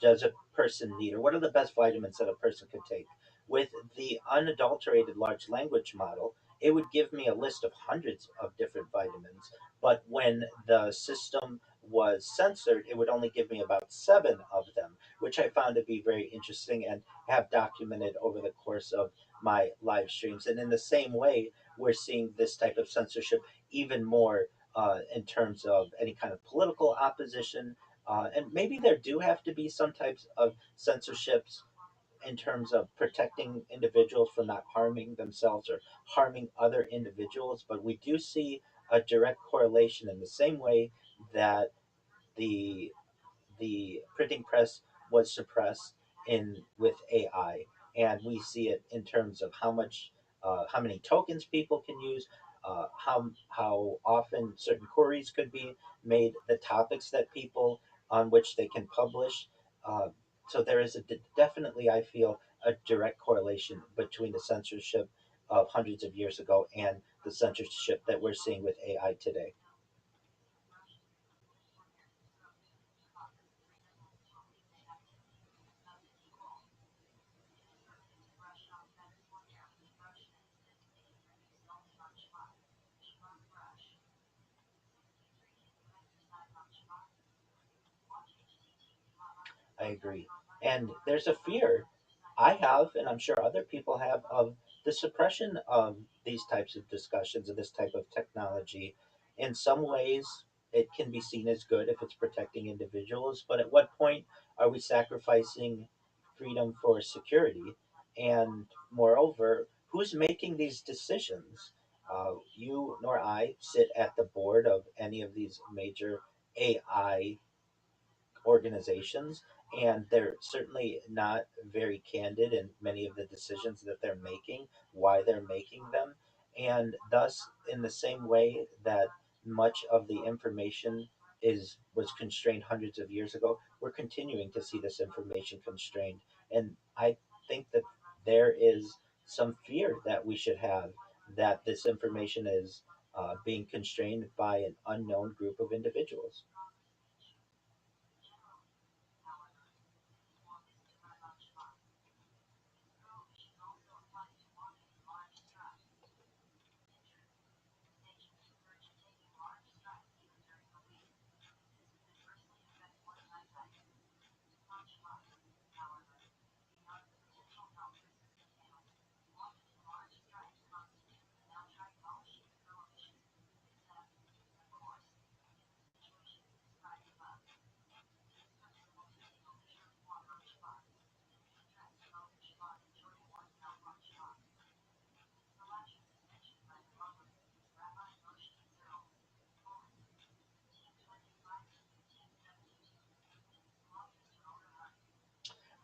[SPEAKER 3] does a person need, or what are the best vitamins that a person could take? With the unadulterated large language model, it would give me a list of hundreds of different vitamins. But when the system was censored, it would only give me about seven of them, which I found to be very interesting and have documented over the course of my live streams. And in the same way, we're seeing this type of censorship even more in terms of any kind of political opposition. And maybe there do have to be some types of censorships in terms of protecting individuals from not harming themselves or harming other individuals, but we do see a direct correlation in the same way that the the printing press was suppressed in with AI, and we see it in terms of how many tokens people can use, how often certain queries could be made, the topics that people on which they can publish. Uh, so there is definitely, I feel, a direct correlation between the censorship of hundreds of years ago and the censorship that we're seeing with AI today. I agree. And there's a fear I have, and I'm sure other people have, of the suppression of these types of discussions and this type of technology. In some ways, it can be seen as good if it's protecting individuals, but at what point are we sacrificing freedom for security? And moreover, who's making these decisions? You nor I sit at the board of any of these major AI organizations, and they're certainly not very candid in many of the decisions that they're making, why they're making them, and thus, in the same way that much of the information is was constrained hundreds of years ago, we're continuing to see this information constrained, and I think that there is some fear that we should have that this information is being constrained by an unknown group of individuals.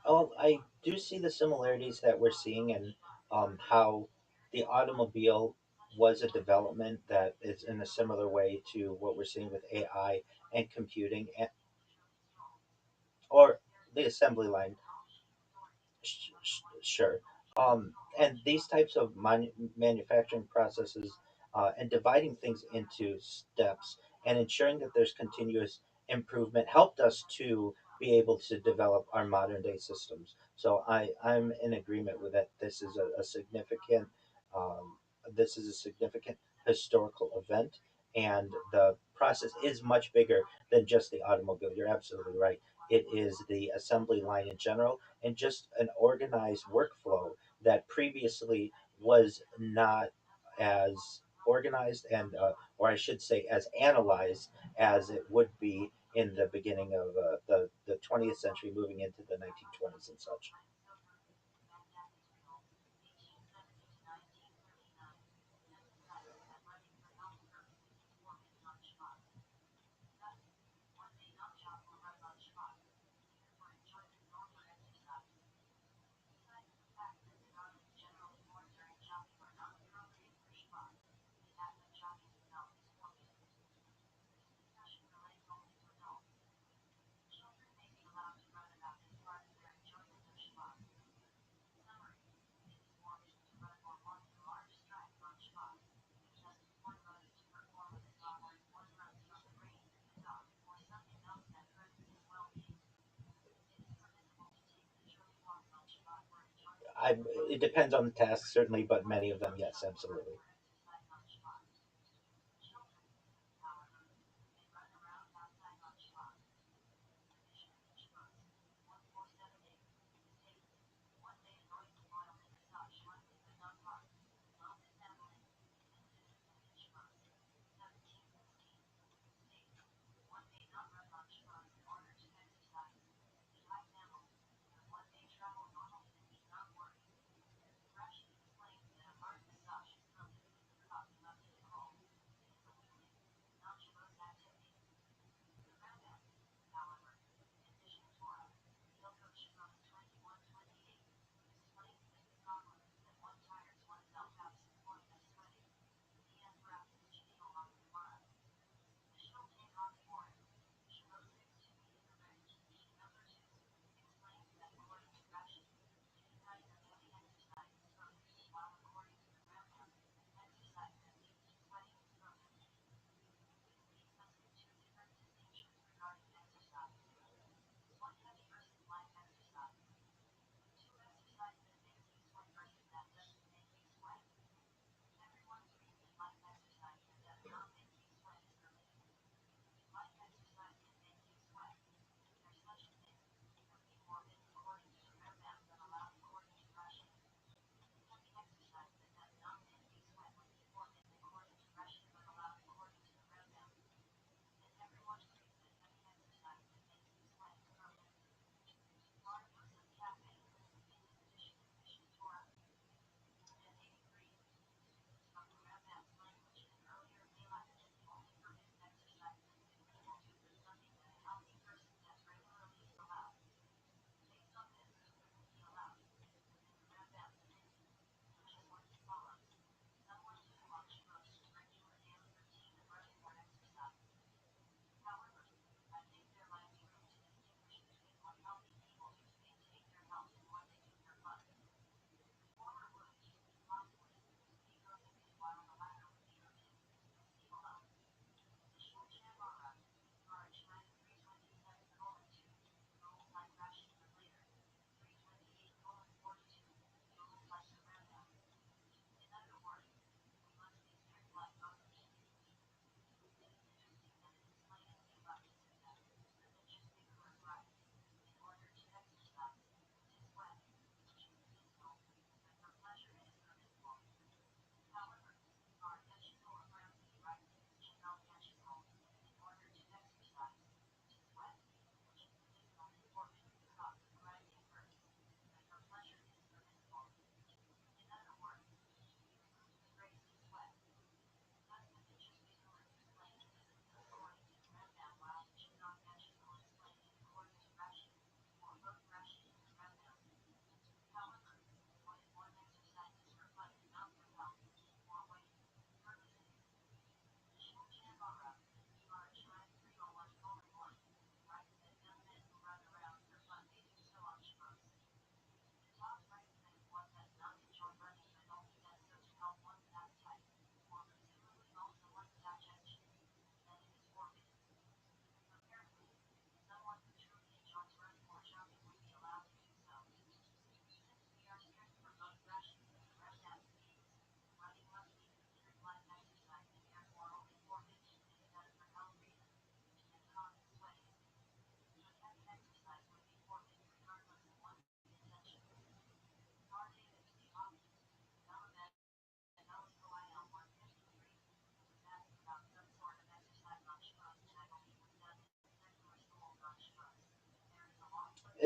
[SPEAKER 3] Oh, I do see the similarities that we're seeing and how the automobile was a development that is in a similar way to what we're seeing with AI and computing, or the assembly line. Sure. And these types of manufacturing processes and dividing things into steps and ensuring that there's continuous improvement helped us to be able to develop our modern day systems. So I'm in agreement with that. Um, this is a significant historical event, and the process is much bigger than just the automobile. You're absolutely right. It is the assembly line in general and just an organized workflow that previously was not as organized and or I should say as analyzed as it would be in the beginning of the 20th century moving into the 1920s and such. I, it depends on the task certainly, but many of them, yes, absolutely.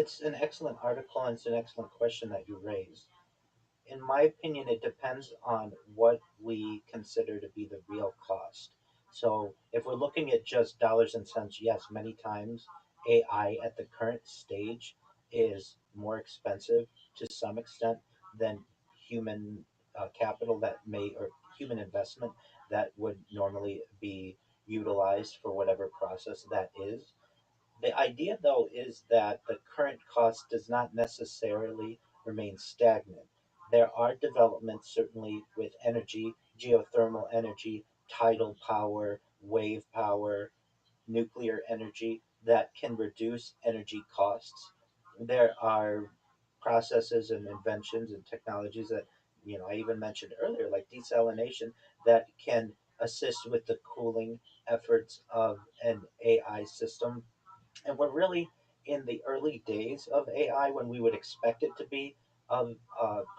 [SPEAKER 3] It's an excellent article and it's an excellent question that you raised. In my opinion, it depends on what we consider to be the real cost. So, if we're looking at just dollars and cents, yes, many times AI at the current stage is more expensive to some extent than human capital that may, or human investment that would normally be utilized for whatever process that is. The idea, though, is that the current cost does not necessarily remain stagnant. There are developments, certainly with energy, geothermal energy, tidal power, wave power, nuclear energy, that can reduce energy costs. There are processes and inventions and technologies that, I even mentioned earlier, like desalination, that can assist with the cooling efforts of an AI system. And we're really in the early days of AI when we would expect it to be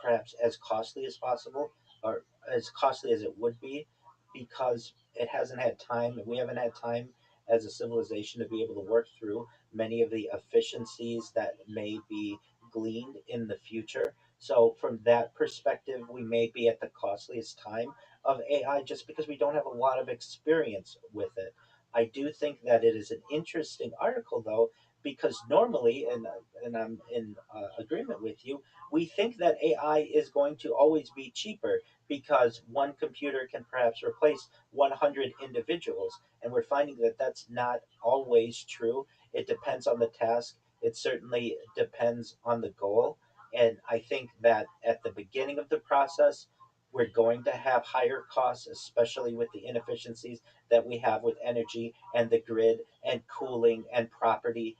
[SPEAKER 3] perhaps as costly as possible, or as costly as it would be, because it hasn't had time, and we haven't had time as a civilization to be able to work through many of the efficiencies that may be gleaned in the future. So, from that perspective, we may be at the costliest time of AI just because we don't have a lot of experience with it. I do think that it is an interesting article, though, because normally, and I'm in agreement with you, we think that AI is going to always be cheaper because one computer can perhaps replace 100 individuals. And we're finding that that's not always true. It depends on the task, it certainly depends on the goal. And I think that at the beginning of the process, we're going to have higher costs, especially with the inefficiencies that we have with energy and the grid and cooling and property.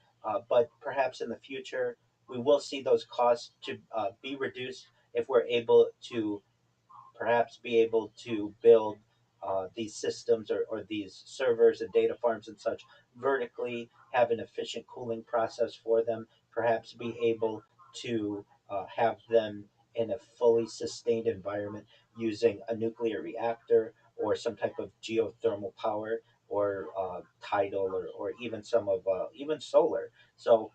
[SPEAKER 3] But perhaps in the future, we will see those costs to be reduced if we're able to perhaps be able to build these systems, or these servers and data farms and such vertically, have an efficient cooling process for them, perhaps be able to have them in a fully sustained environment using a nuclear reactor or some type of geothermal power, or tidal, or even some of even solar. So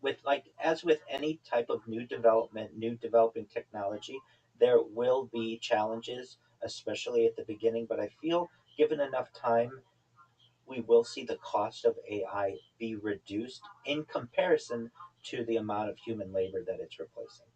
[SPEAKER 3] with, like, as with any type of new development, new developing technology, there will be challenges, especially at the beginning, but I feel given enough time, we will see the cost of AI be reduced in comparison to the amount of human labor that it's replacing.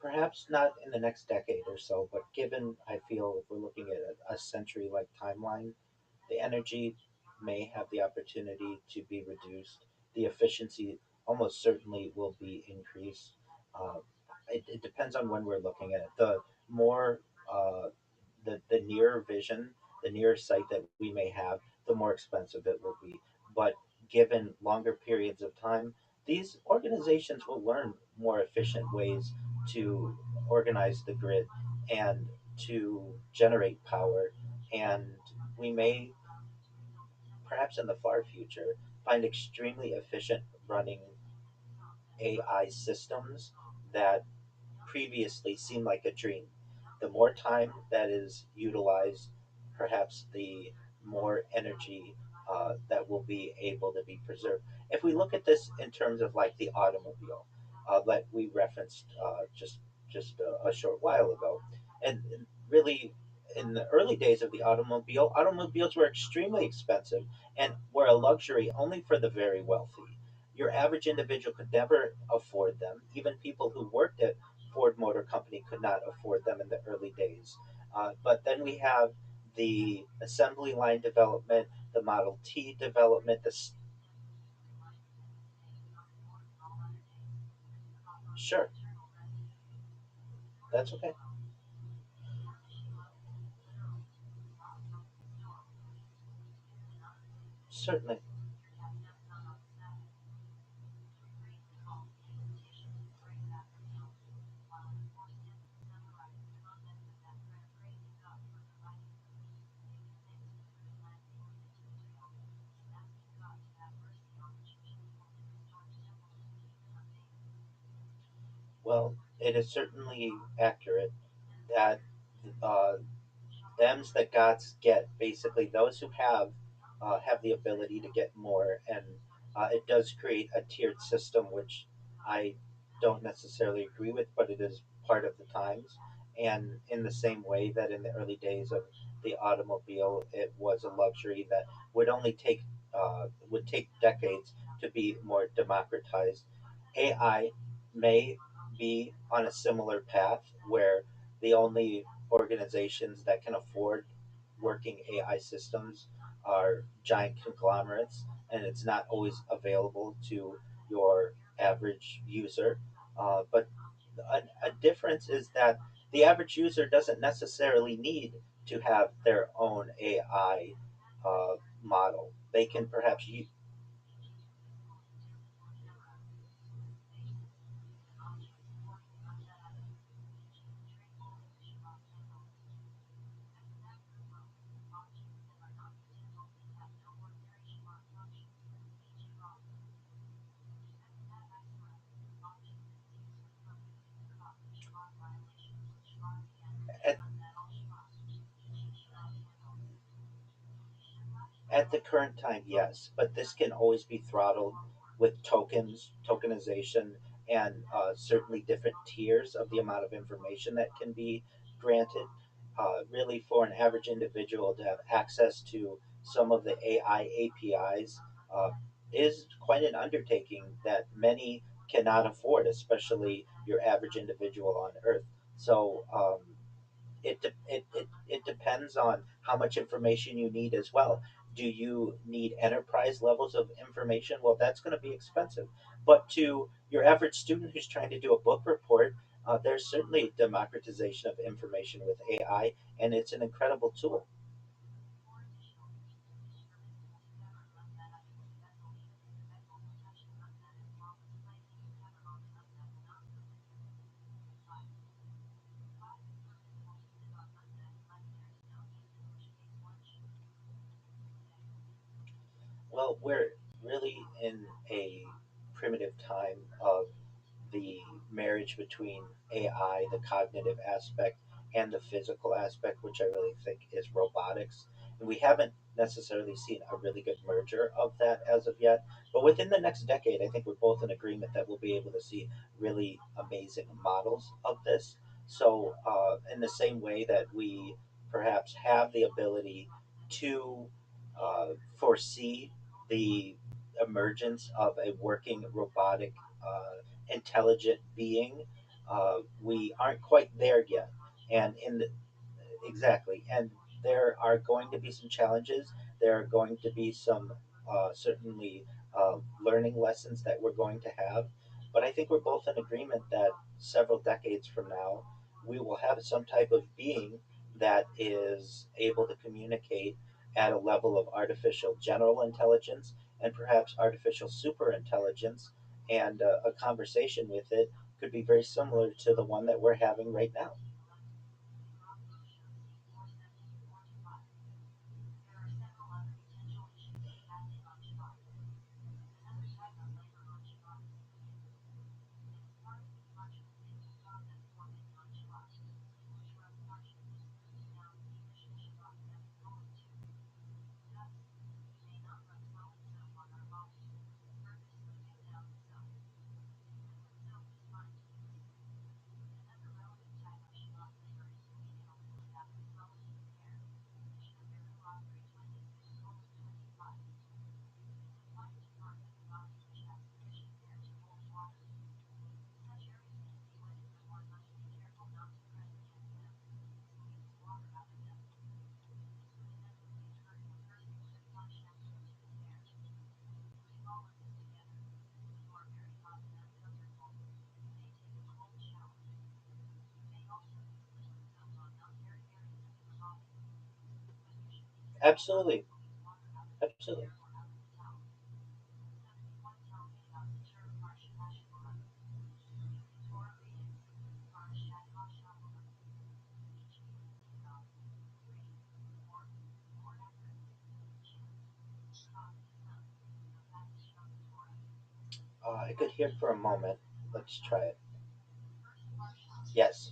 [SPEAKER 3] Perhaps not in the next decade or so, but given, I feel, if we're looking at a century like timeline, the energy may have the opportunity to be reduced. The efficiency almost certainly will be increased. Uh, it depends on when we're looking at it. The more the nearer vision, the nearer sight that we may have, the more expensive it will be. But given longer periods of time, these organizations will learn more efficient ways to organize the grid and to generate power. And we may, perhaps in the far future, find extremely efficient running AI systems that previously seemed like a dream. The more time that is utilized, perhaps the more energy that will be able to be preserved. If we look at this in terms of like the automobile that we referenced just a short while ago, and really in the early days of the automobile, automobiles were extremely expensive and were a luxury only for the very wealthy. Your average individual could never afford them. Even people who worked at Ford Motor Company could not afford them in the early days. But then we have the assembly line development, the Model T development. Sure, that's okay. Certainly. Well, it is certainly accurate that uh, them's that gods get. Basically, those who have the ability to get more, and it does create a tiered system, which I don't necessarily agree with, but it is part of the times. And in the same way that in the early days of the automobile, it was a luxury that would take decades to be more democratized. AI may be on a similar path where the only organizations that can afford working AI systems are giant conglomerates, and it's not always available to your average user. But a difference is that the average user doesn't necessarily need to have their own AI model. They can perhaps use. At, at the current time, yes, but this can always be throttled with tokens, tokenization, and certainly different tiers of the amount of information that can be granted. Really, for an average individual to have access to some of the AI APIs is quite an undertaking that many cannot afford, especially your average individual on Earth. So, it depends on how much information you need as well. Do you need enterprise levels of information? Well, that's going to be expensive. But to your average student who's trying to do a book report, there's certainly democratization of information with AI, and it's an incredible tool. Well, we're really in a primitive time of the marriage between AI, the cognitive aspect, and the physical aspect, which I really think is robotics. And we haven't necessarily seen a really good merger of that as of yet. But within the next decade, I think we're both in agreement that we'll be able to see really amazing models of this. So, in the same way that we perhaps have the ability to foresee the emergence of a working robotic intelligent being. We aren't quite there yet, and in the exactly, and there are going to be some challenges. There are going to be some certainly learning lessons that we're going to have. But I think we're both in agreement that several decades from now, we will have some type of being that is able to communicate at a level of artificial general intelligence and perhaps artificial super intelligence, and a conversation with it could be very similar to the one that we're having right now. Absolutely, absolutely. I could hear for a moment. Let's try it. Yes.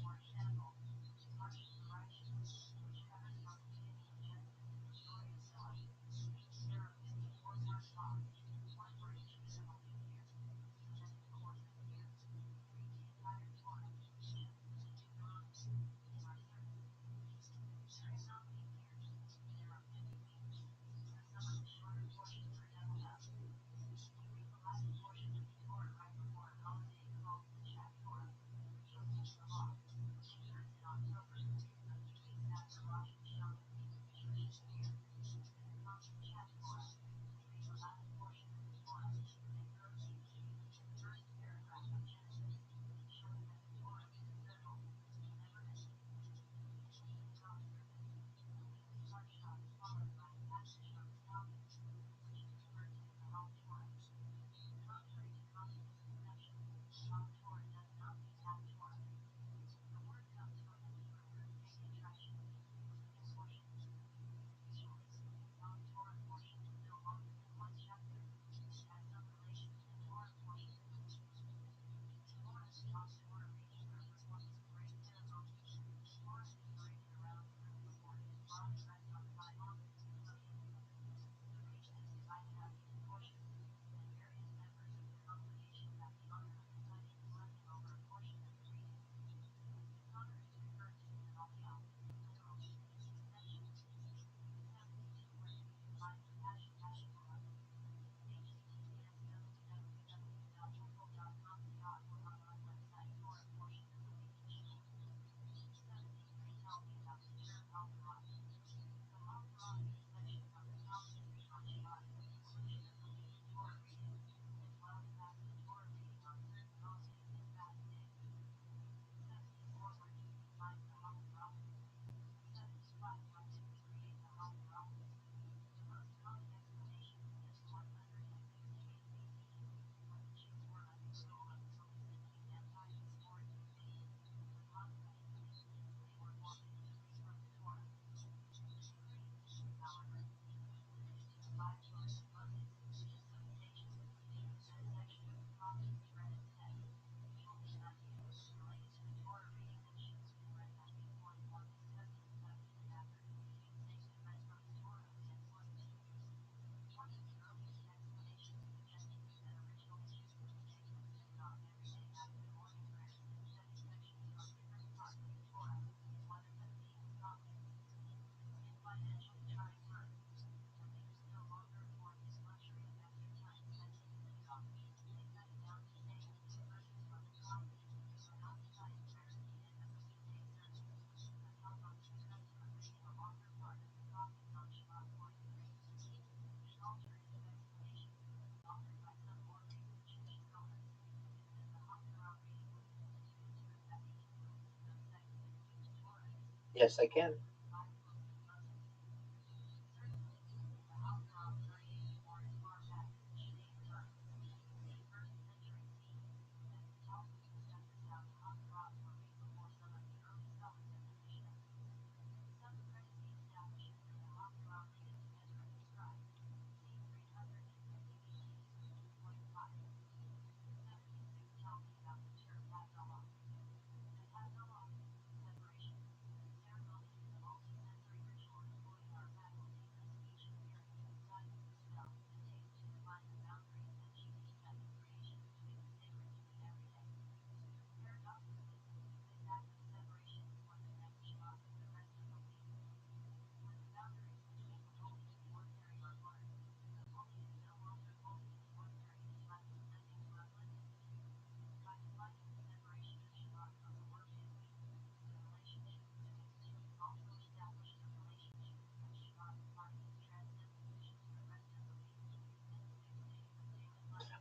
[SPEAKER 3] Yes, I can.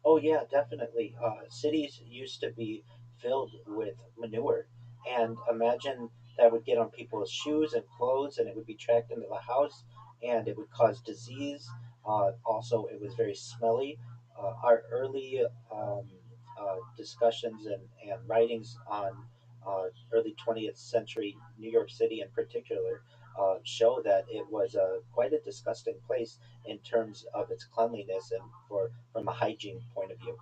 [SPEAKER 3] Oh yeah, definitely. Cities used to be filled with manure, and imagine that would get on people's shoes and clothes, and it would be tracked into the house, and it would cause disease. Also, it was very smelly. Our early discussions and writings on early 20th century New York City, in particular, show that it was quite a disgusting place in terms of its cleanliness and for from a hygiene point of view.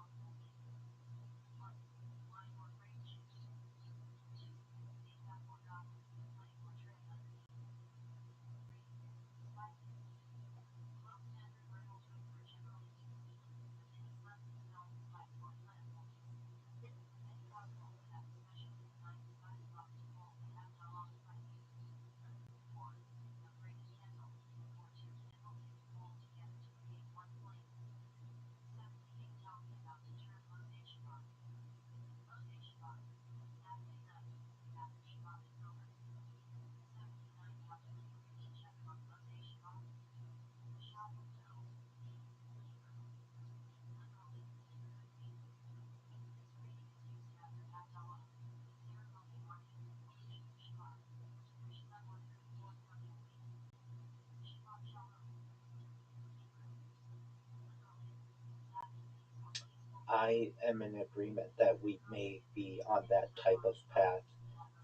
[SPEAKER 3] I am in agreement that we may be on that type of path.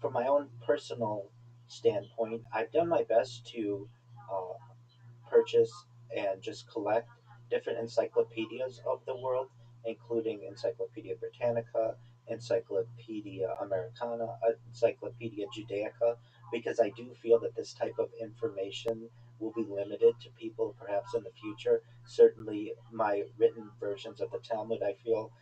[SPEAKER 3] From my own personal standpoint, I've done my best to uh, purchase and just collect different encyclopedias of the world, including Encyclopedia Britannica, Encyclopedia Americana, Encyclopedia Judaica, because I do feel that this type of information will be limited to people perhaps in the future. Certainly, my written versions of the Talmud, I feel,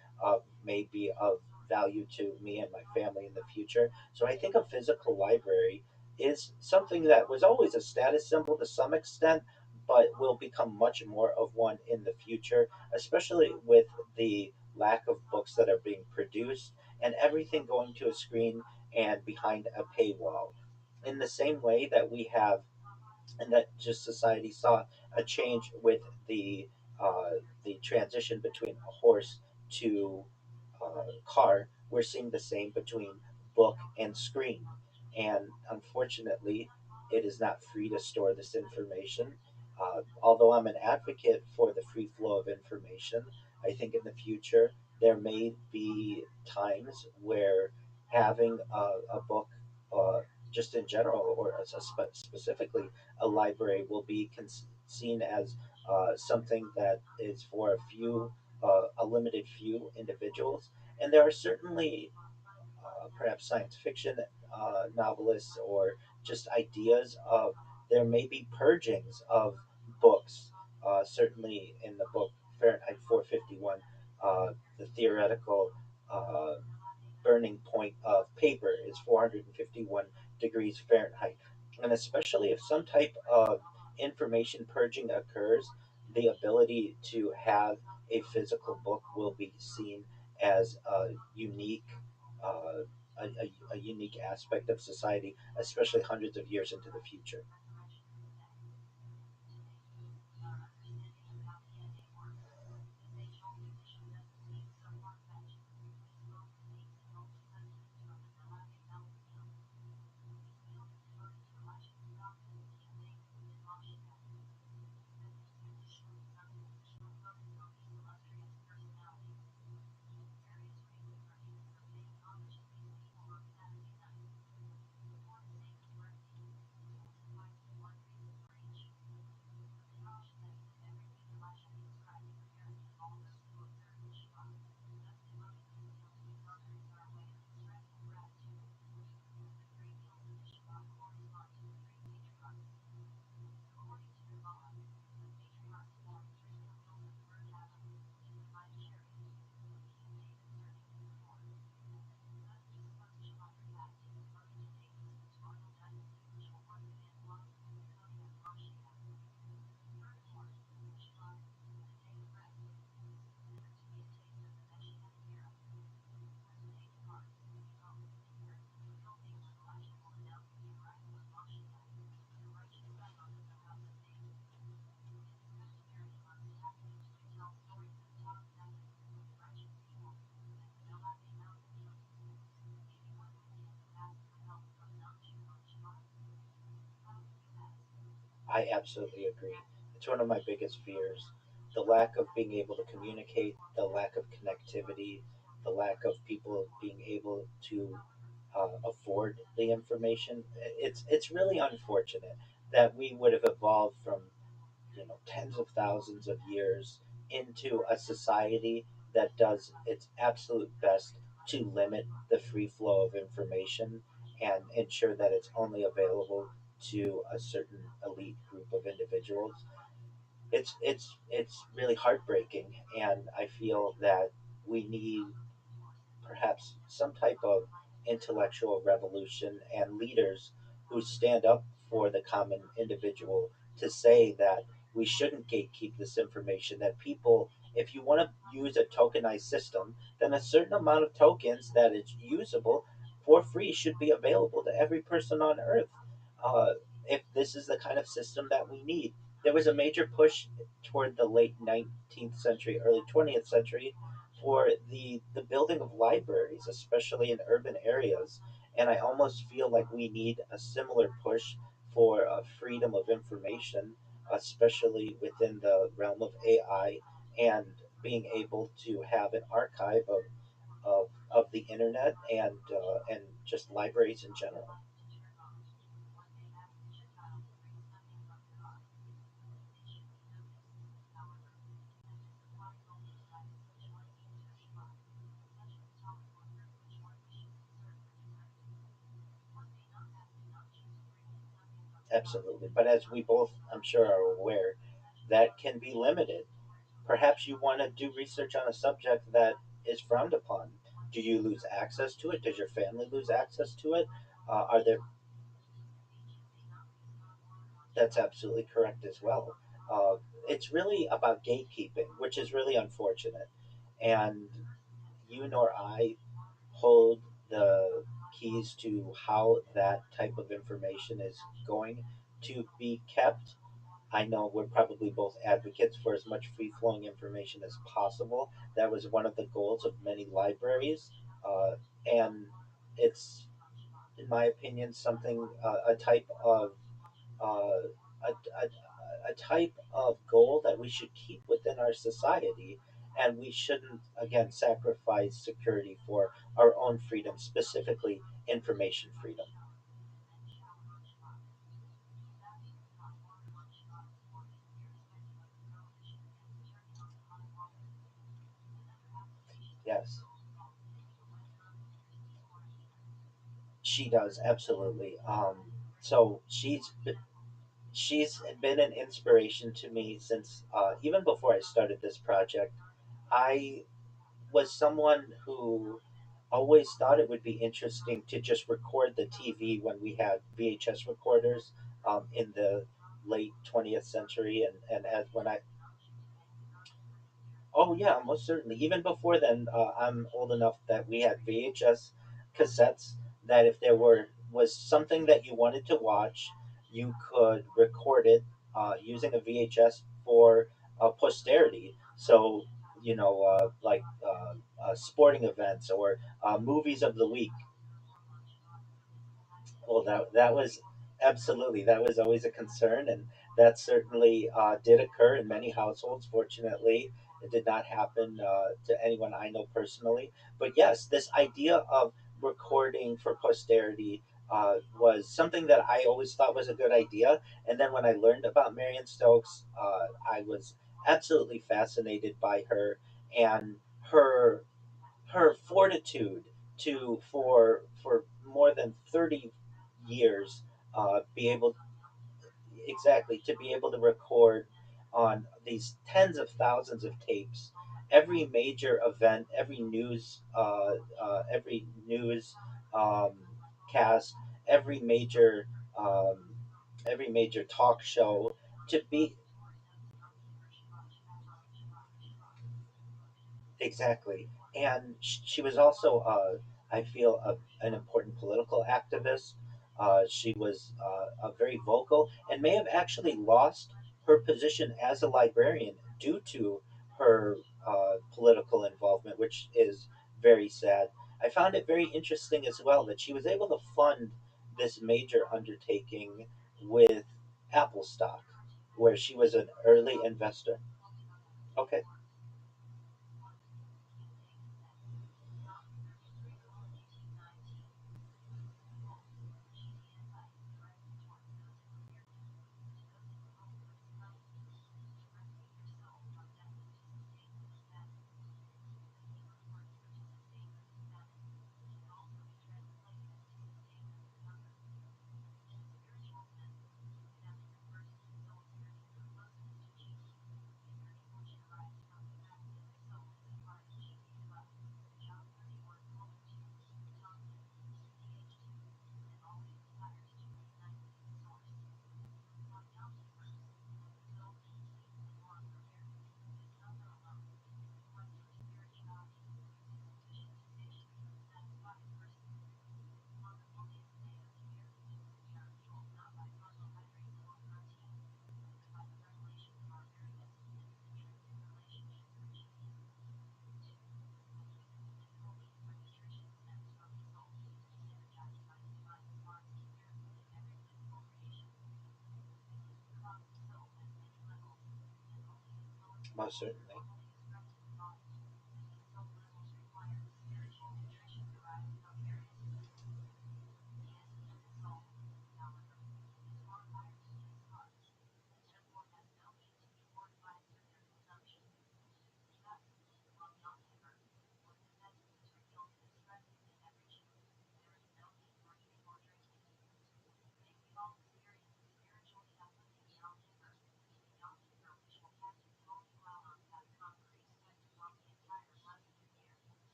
[SPEAKER 3] may be of value to me and my family in the future. So I think a physical library is something that was always a status symbol to some extent, but will become much more of one in the future, especially with the lack of books that are being produced and everything going to a screen and behind a paywall. In the same way that we have and that just society saw a change with uh, the transition between a horse to car. We're seeing the same between book and screen, and unfortunately, it is not free to store this information. Although I'm an advocate for the free flow of information, I think in the future there may be times where having a book, uh, just in general, or specifically a library, will be seen as something that is for a limited few individuals. And there are certainly perhaps science fiction novelists or just ideas of there may be purgings of books. Certainly in the book Fahrenheit 451, the theoretical uh, burning point of paper is 451 degrees Fahrenheit. And especially if some type of information purging occurs, the ability to have a physical book will be seen as uh, a unique aspect of society, especially hundreds of years into the future. I absolutely agree. It's one of my biggest fears. The lack of being able to communicate, the lack of connectivity, the lack of people being able to afford the information. It's really unfortunate that we would have evolved from tens of thousands of years into a society that does its absolute best to limit the free flow of information and ensure that it's only available to a certain elite group of individuals. It's really heartbreaking, and I feel that we need perhaps some type of intellectual revolution and leaders who stand up for the common individual to say that we shouldn't gatekeep this information, that people, if you want to use a tokenized system, then a certain amount of tokens that is usable for free should be available to every person on earth. uh, if this is the kind of system that we need. There was a major push toward the late 19th century, early 20th century for the building of libraries, especially in urban areas. And I almost feel like we need a similar push for freedom of information, especially within the realm of AI and being able to have an archive of the internet and just libraries in general. Absolutely. But as we both, I'm sure, are aware, that can be limited. Perhaps you want to do research on a subject that is frowned upon. Do you lose access to it? Does your family lose access to it? Are there? That's absolutely correct as well. Uh, it's really about gatekeeping, which is really unfortunate. And you nor I hold the keys to how that type of information is going to be kept. I know we're probably both advocates for as much free flowing information as possible. That was one of the goals of many libraries. And it's, in my opinion, something, a type of a type of goal that we should keep within our society, and we shouldn't again sacrifice security for our own freedom, specifically information freedom. Yes, she does absolutely. So she's been an inspiration to me since even before I started this project. I was someone who always thought it would be interesting to just record the TV when we had VHS recorders in the late 20th century, and as when I oh yeah, most certainly. Even before then, I'm old enough that we had VHS cassettes. That if there was something that you wanted to watch, you could record it using a VHS for posterity. So like sporting events or movies of the week. Well, that was absolutely, that was always a concern, and that certainly did occur in many households. Fortunately, it did not happen to anyone I know personally. But yes, this idea of recording for posterity was something that I always thought was a good idea. And then when I learned about Marion Stokes, I was absolutely fascinated by her and her her fortitude to for more than 30 years be able exactly to be able to record on these tens of thousands of tapes every major event, every news um, cast, every major um, every major talk show, to be exactly. And she was also, I feel, an important political activist. She was very vocal and may have actually lost her position as a librarian due to her political involvement, which is very sad. I found it very interesting as well that she was able to fund this major undertaking with Apple stock, where she was an early investor. Okay. Most certainly.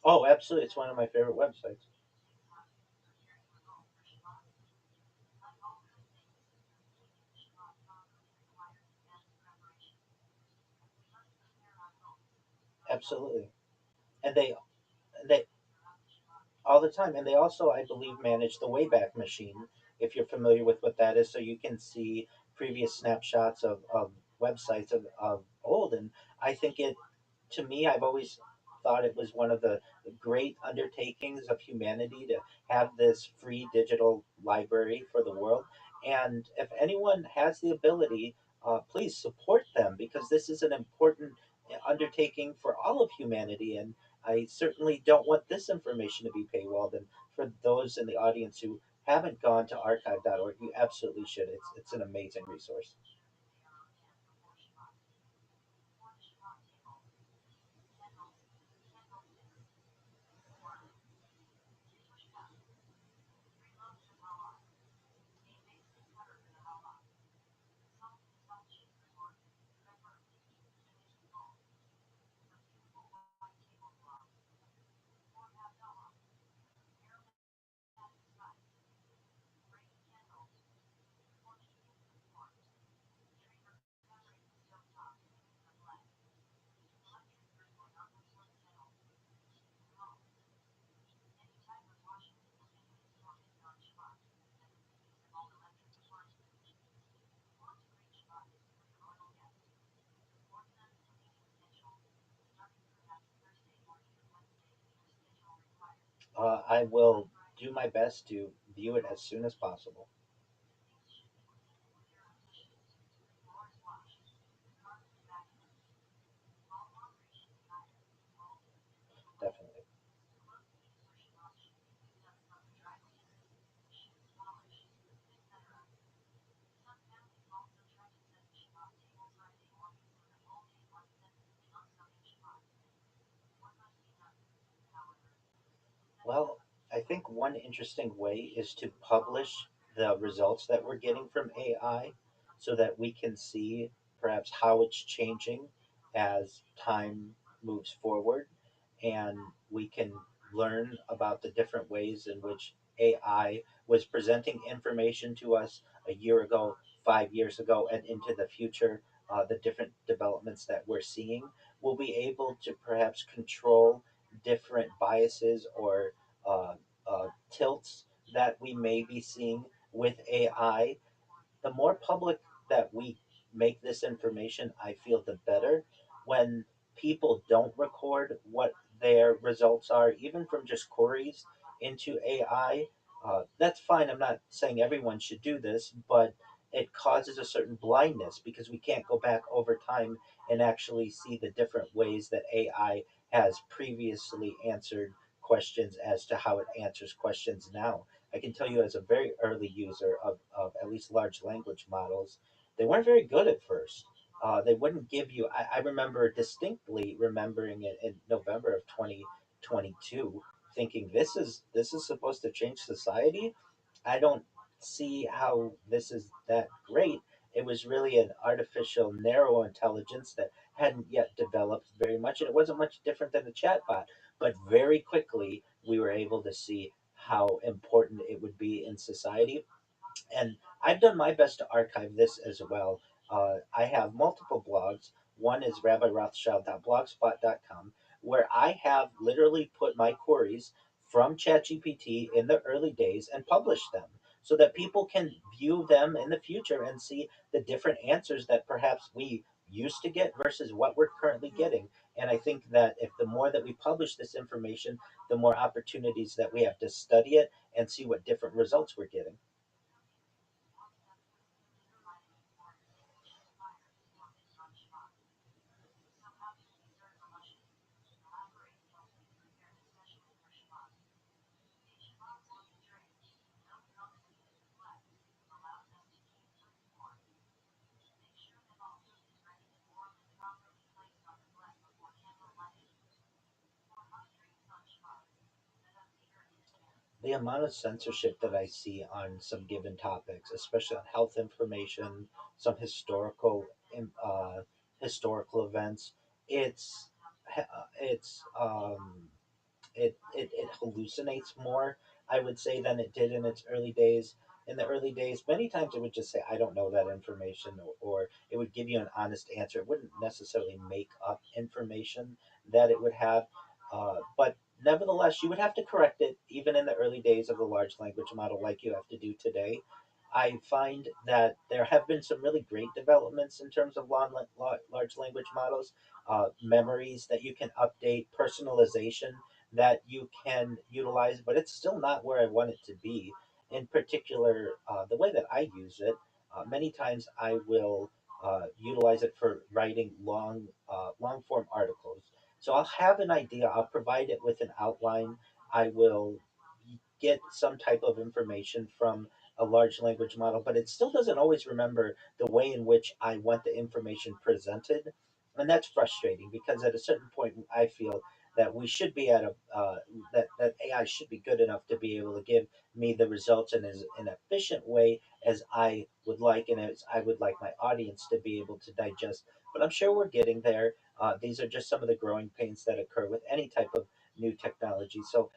[SPEAKER 3] Oh, absolutely. It's one of my favorite websites. Absolutely. And they all the time. And they also, I believe, manage the Wayback Machine, if you're familiar with what that is. So you can see previous snapshots of websites of old. And I think it, to me, I've always thought it was one of the great undertakings of humanity to have this free digital library for the world. And if anyone has the ability, please support them, because this is an important undertaking for all of humanity. And I certainly don't want this information to be paywalled. And for those in the audience who haven't gone to archive.org, you absolutely should. It's an amazing resource. I will do my best to view it as soon as possible. Definitely. Well, I think one interesting way is to publish the results that we're getting from AI, so that we can see perhaps how it's changing as time moves forward, and we can learn about the different ways in which AI was presenting information to us a year ago, 5 years ago, and into the future. the different developments that we're seeing, we'll be able to perhaps control different biases or tilts that we may be seeing with AI. The more public that we make this information, I feel the better. When people don't record what their results are, even from just queries into AI, that's fine. I'm not saying everyone should do this, but it causes a certain blindness because we can't go back over time and actually see the different ways that AI has previously answered questions as to how it answers questions now. I can tell you as a very early user of at least large language models, they weren't very good at first. They wouldn't give you. I remember distinctly remembering it in November of 2022, thinking this is supposed to change society. I don't see how this is that great. It was really an artificial narrow intelligence that hadn't yet developed very much, and it wasn't much different than a chatbot. But very quickly, we were able to see how important it would be in society, and I've done my best to archive this as well. I have multiple blogs. One is rabbirothschild.blogspot.com, where I have literally put my queries from ChatGPT in the early days and published them so that people can view them in the future and see the different answers that perhaps we used to get versus what we're currently getting. And I think that if the more that we publish this information, the more opportunities that we have to study it and see what different results we're getting. The amount of censorship that I see on some given topics, especially on health information, some historical events, it's it's it hallucinates more, I would say, than it did in its early days. In the early days, many times it would just say, I don't know that information, or it would give you an honest answer. It wouldn't necessarily make up information that it would have. But nevertheless, you would have to correct it even in the early days of the large language model, like you have to do today. I find that there have been some really great developments in terms of large language models, memories that you can update, personalization that you can utilize, but it's still not where I want it to be. In particular, the way that I use it, many times I will utilize it for writing long form articles. So I'll have an idea, I'll provide it with an outline, I will get some type of information from a large language model, but it still doesn't always remember the way in which I want the information presented. And that's frustrating because at a certain point, I feel that we should be at a that AI should be good enough to be able to give me the results in as an efficient way as I would like, and as I would like my audience to be able to digest. But I'm sure we're getting there. These are just some of the growing pains that occur with any type of new technology. So,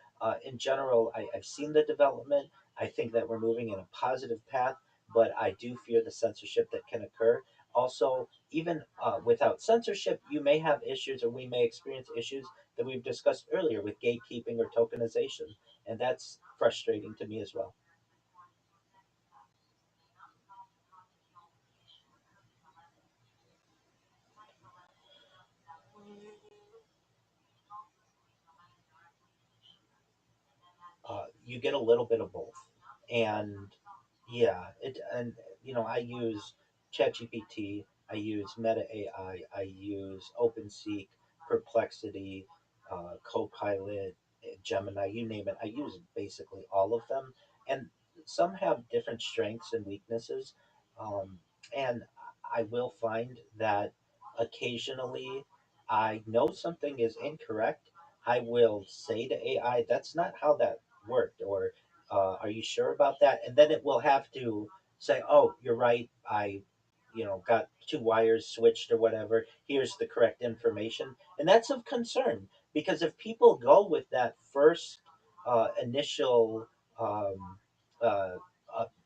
[SPEAKER 3] in general, I've seen the development. I think that we're moving in a positive path, but I do fear the censorship that can occur. Also, even without censorship, you may have issues, or we may experience issues that we've discussed earlier with gatekeeping or tokenization, and that's frustrating to me as well. You get a little bit of both, and yeah, it and I use ChatGPT, I use Meta AI, I use OpenSeek, Perplexity, Copilot, Gemini, you name it. I use basically all of them, and some have different strengths and weaknesses. Um, and I will find that occasionally I know something is incorrect. I will say to AI, "That's not how that worked," or "Are you sure about that?" And then it will have to say, "Oh, you're right. I, got two wires switched or whatever. Here's the correct information." And that's of concern because if people go with that first initial um, uh,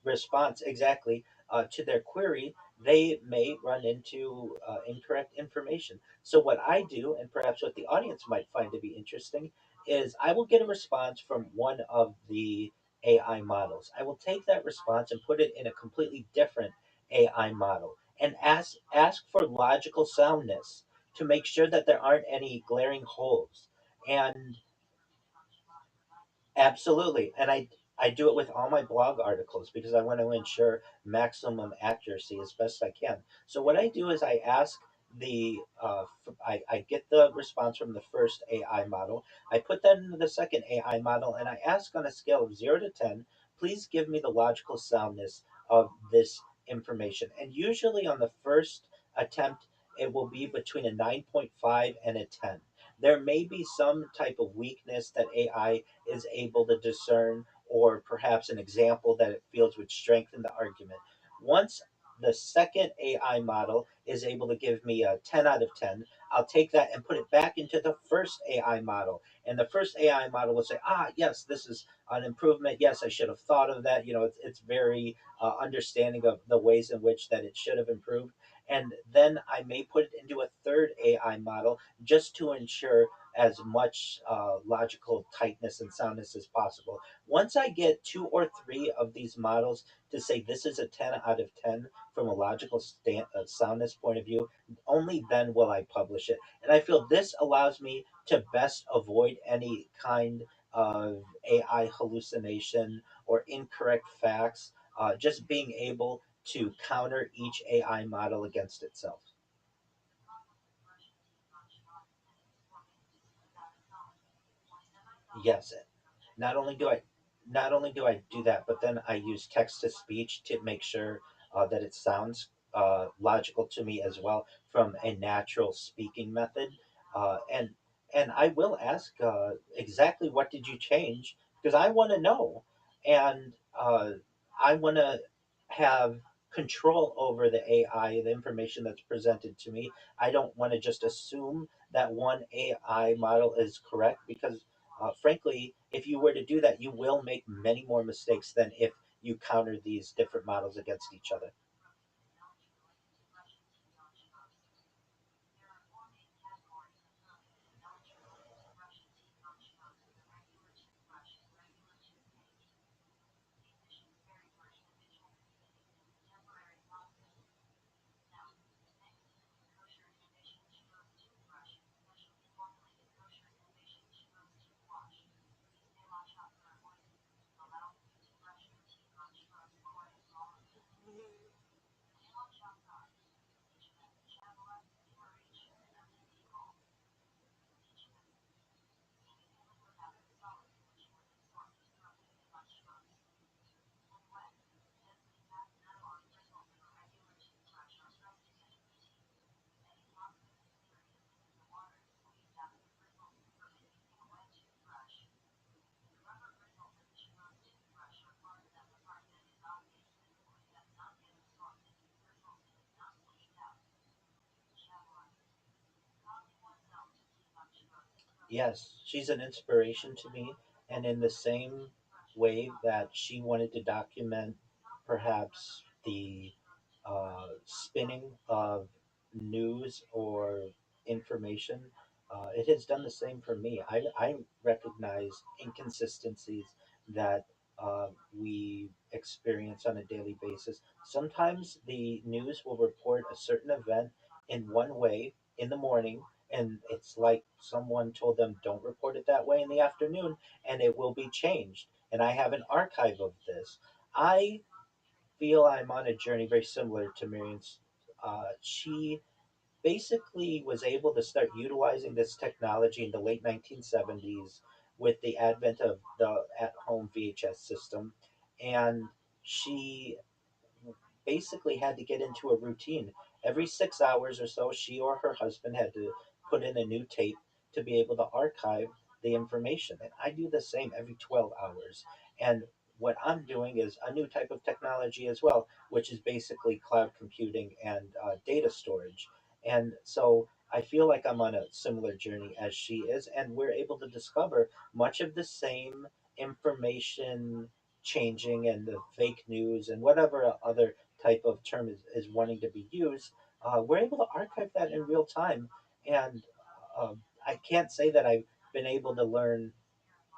[SPEAKER 3] response exactly to their query, they may run into incorrect information. So, what I do, and perhaps what the audience might find to be interesting, is I will get a response from one of the AI models. I will take that response and put it in a completely different AI model and ask for logical soundness to make sure that there aren't any glaring holes. And absolutely. And I do it with all my blog articles because I want to ensure maximum accuracy as best I can. So what I do is I ask I get the response from the first AI model. I put that into the second AI model and I ask on a scale of 0 to 10, please give me the logical soundness of this information. And usually on the first attempt, it will be between a 9.5 and a 10. There may be some type of weakness that AI is able to discern, or perhaps an example that it feels would strengthen the argument. Once the second AI model is able to give me a 10 out of 10, I'll take that and put it back into the first AI model. And the first AI model will say, yes, this is an improvement. Yes, I should have thought of that. It's very understanding of the ways in which that it should have improved. And then I may put it into a third AI model just to ensure as much logical tightness and soundness as possible. Once I get two or three of these models to say this is a 10 out of 10 from a logical soundness point of view, only then will I publish it. And I feel this allows me to best avoid any kind of AI hallucination or incorrect facts, just being able to counter each AI model against itself. Yes, not only do I not only do I do that, but then I use text to speech to make sure that it sounds logical to me as well from a natural speaking method. And I will ask exactly what did you change because I want to know, and I want to have control over the AI, the information that's presented to me. I don't want to just assume that one AI model is correct because frankly, if you were to do that, you will make many more mistakes than if you counter these different models against each other. Yes, she's an inspiration to me, and in the same way that she wanted to document perhaps the spinning of news or information, it has done the same for me. I recognize inconsistencies that we experience on a daily basis. Sometimes the news will report a certain event in one way in the morning, and it's like someone told them don't report it that way in the afternoon, and it will be changed. And I have an archive of this. I feel I'm on a journey very similar to Miriam's. She basically was able to start utilizing this technology in the late 1970s with the advent of the at home VHS system. And she basically had to get into a routine. Every 6 hours or so, she or her husband had to put in a new tape to be able to archive the information. And I do the same every 12 hours. And what I'm doing is a new type of technology as well, which is basically cloud computing and data storage. And so I feel like I'm on a similar journey as she is, and we're able to discover much of the same information changing and the fake news and whatever other type of term is wanting to be used, we're able to archive that in real time. And I can't say that I've been able to learn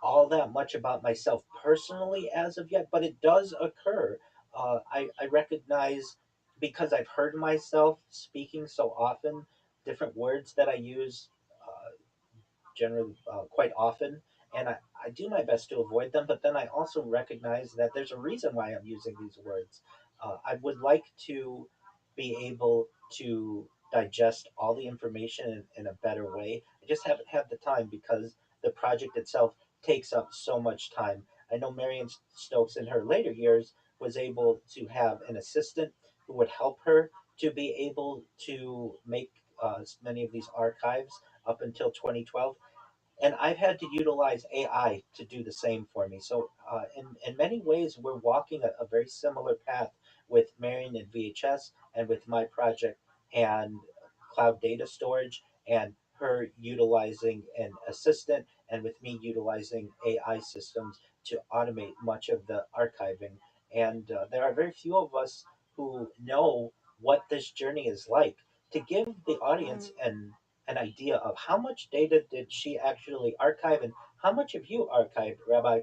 [SPEAKER 3] all that much about myself personally as of yet, but it does occur. I recognize, because I've heard myself speaking so often, different words that I use generally quite often, and I do my best to avoid them. But then I also recognize that there's a reason why I'm using these words. I would like to be able to digest all the information in a better way. I just haven't had the time because the project itself takes up so much time. I know Marion Stokes in her later years was able to have an assistant who would help her to be able to make many of these archives up until 2012, and I've had to utilize AI to do the same for me. So, in many ways, we're walking a very similar path with Marion and VHS, and with my project and cloud data storage, and her utilizing an assistant, and with me utilizing AI systems to automate much of the archiving. And there are very few of us who know what this journey is like. To give the audience an idea of how much data did she actually archive, and how much have you archived, Rabbi?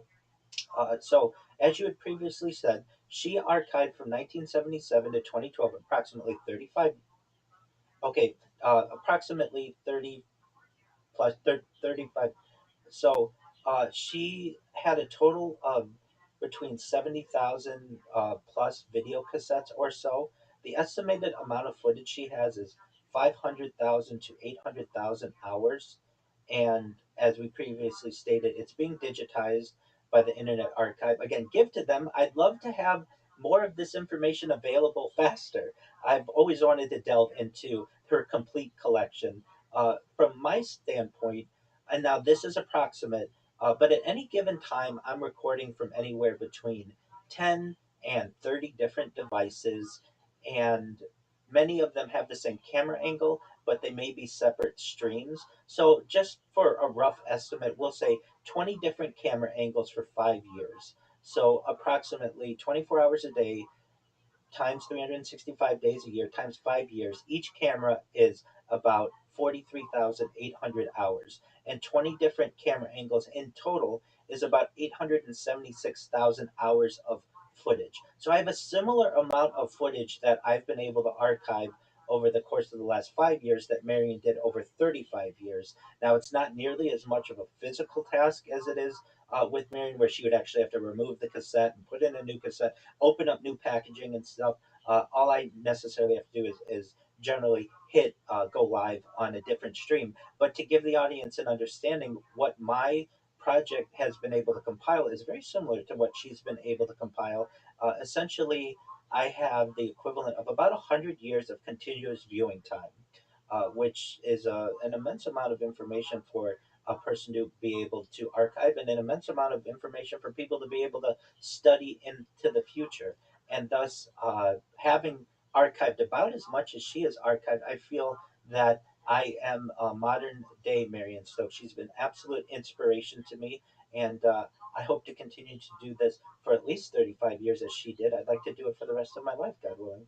[SPEAKER 3] So, as you had previously said, she archived from 1977 to 2012, approximately 35, okay, approximately 30 plus 35. So she had a total of between 70,000 plus video cassettes or so. The estimated amount of footage she has is 500,000 to 800,000 hours. And as we previously stated, it's being digitized by the Internet Archive. Again, give to them. I'd love to have more of this information available faster. I've always wanted to delve into her complete collection. From my standpoint, and now this is approximate, but at any given time, I'm recording from anywhere between 10 and 30 different devices, and many of them have the same camera angle, but they may be separate streams. So, just for a rough estimate, we'll say 20 different camera angles for 5 years. So, approximately 24 hours a day times 365 days a year times 5 years, each camera is about 43,800 hours. And 20 different camera angles in total is about 876,000 hours of footage. So I have a similar amount of footage that I've been able to archive over the course of the last 5 years that Marion did over 35 years. Now, it's not nearly as much of a physical task as it is with Marion, where she would actually have to remove the cassette and put in a new cassette, open up new packaging and stuff. All I necessarily have to do is generally hit go live on a different stream. But to give the audience an understanding, what my project has been able to compile is very similar to what she's been able to compile. Essentially, I have the equivalent of about 100 years of continuous viewing time, which is an immense amount of information for a person to be able to archive, and an immense amount of information for people to be able to study into the future. And thus, having archived about as much as she has archived, I feel that I am a modern day Marion Stokes. She's been absolute inspiration to me, and I hope to continue to do this for at least 35 years as she did. I'd like to do it for the rest of my life, God willing.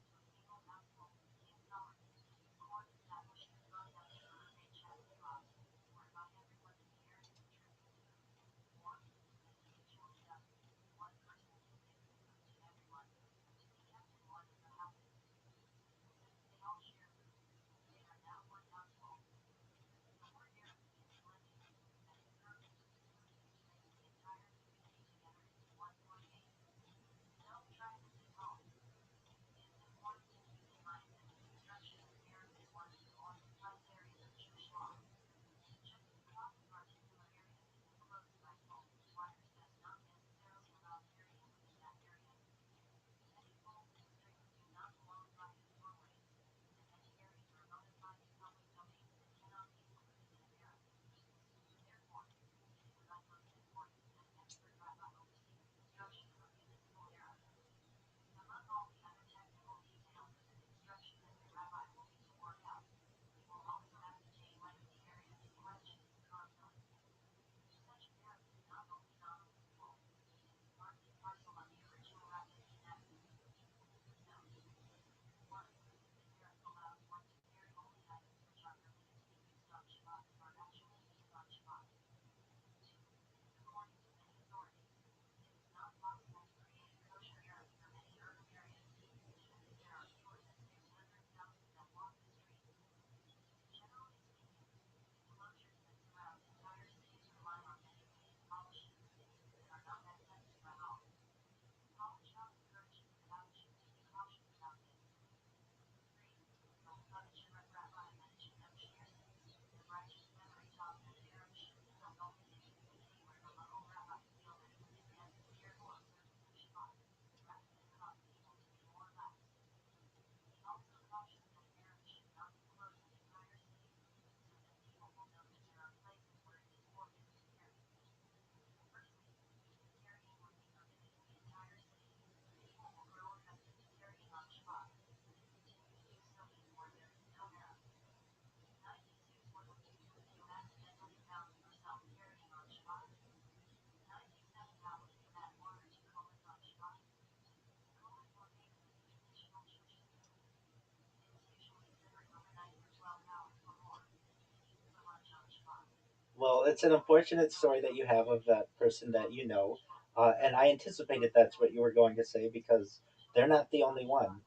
[SPEAKER 3] Well, it's an unfortunate story that you have of that person that you know, and I anticipated that's what you were going to say because they're not the only one.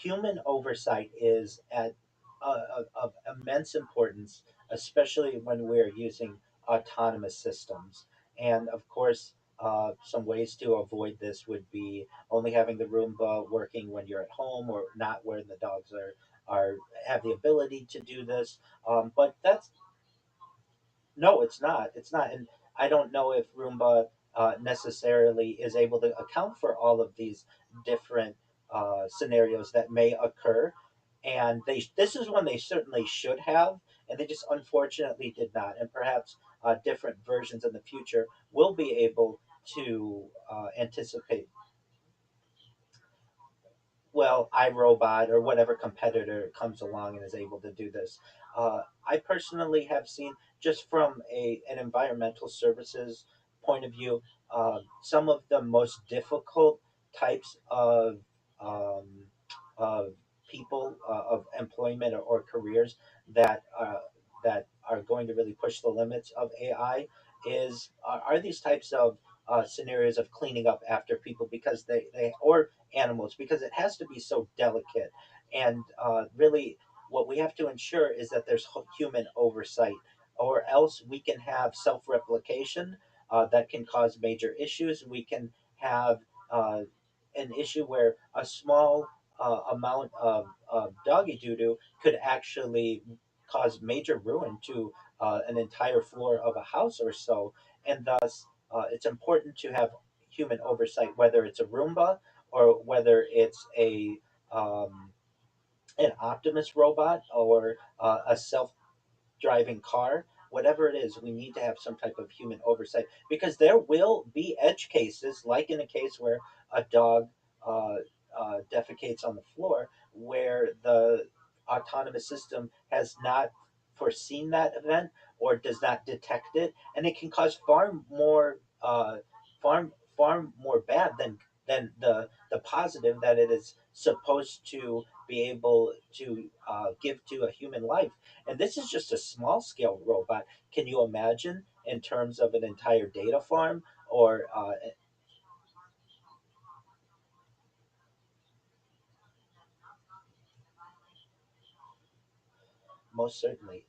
[SPEAKER 3] Human oversight is of immense importance, especially when we're using autonomous systems. And of course, some ways to avoid this would be only having the Roomba working when you're at home or not when the dogs are have the ability to do this. But that's no, it's not. It's not, and I don't know if Roomba necessarily is able to account for all of these different scenarios that may occur. And this is one they certainly should have, and they just unfortunately did not. And perhaps different versions in the future will be able to anticipate, well, iRobot or whatever competitor comes along and is able to do this. I personally have seen, just from an environmental services point of view, some of the most difficult types um, of people, of employment or careers that are going to really push the limits of AI are these types of scenarios of cleaning up after people because they or animals because it has to be so delicate. And really, what we have to ensure is that there's human oversight, or else we can have self replication that can cause major issues. We can have uh, an issue where a small amount of doggy doo doo could actually cause major ruin to an entire floor of a house or so. And thus, it's important to have human oversight, whether it's a Roomba or whether it's um, an Optimus robot or a self-driving car. Whatever it is, we need to have some type of human oversight because there will be edge cases, like in a case where a dog uh, defecates on the floor, where the autonomous system has not foreseen that event or does not detect it, and it can cause far more bad than the positive that it is supposed to be able to give to a human life. And this is just a small scale robot. Can you imagine in terms of an entire data farm or most certainly.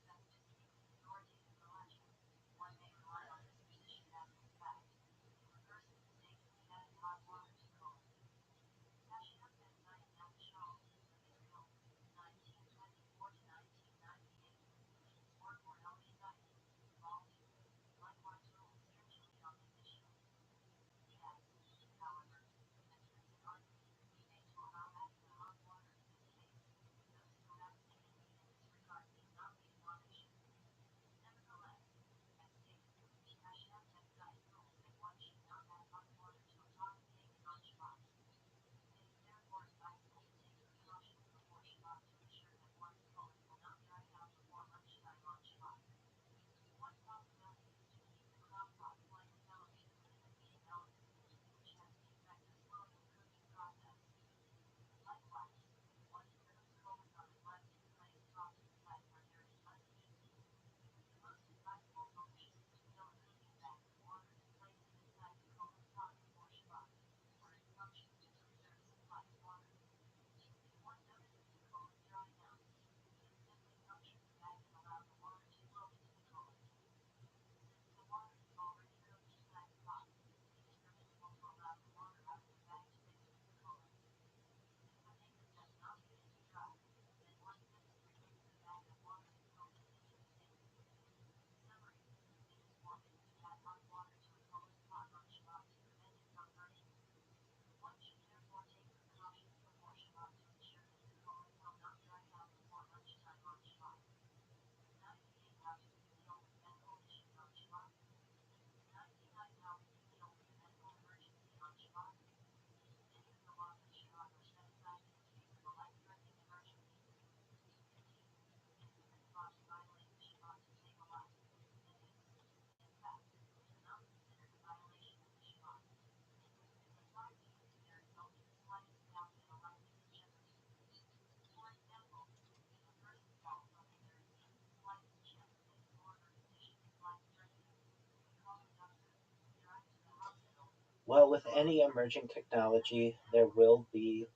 [SPEAKER 3] Well, with any emerging technology, there will be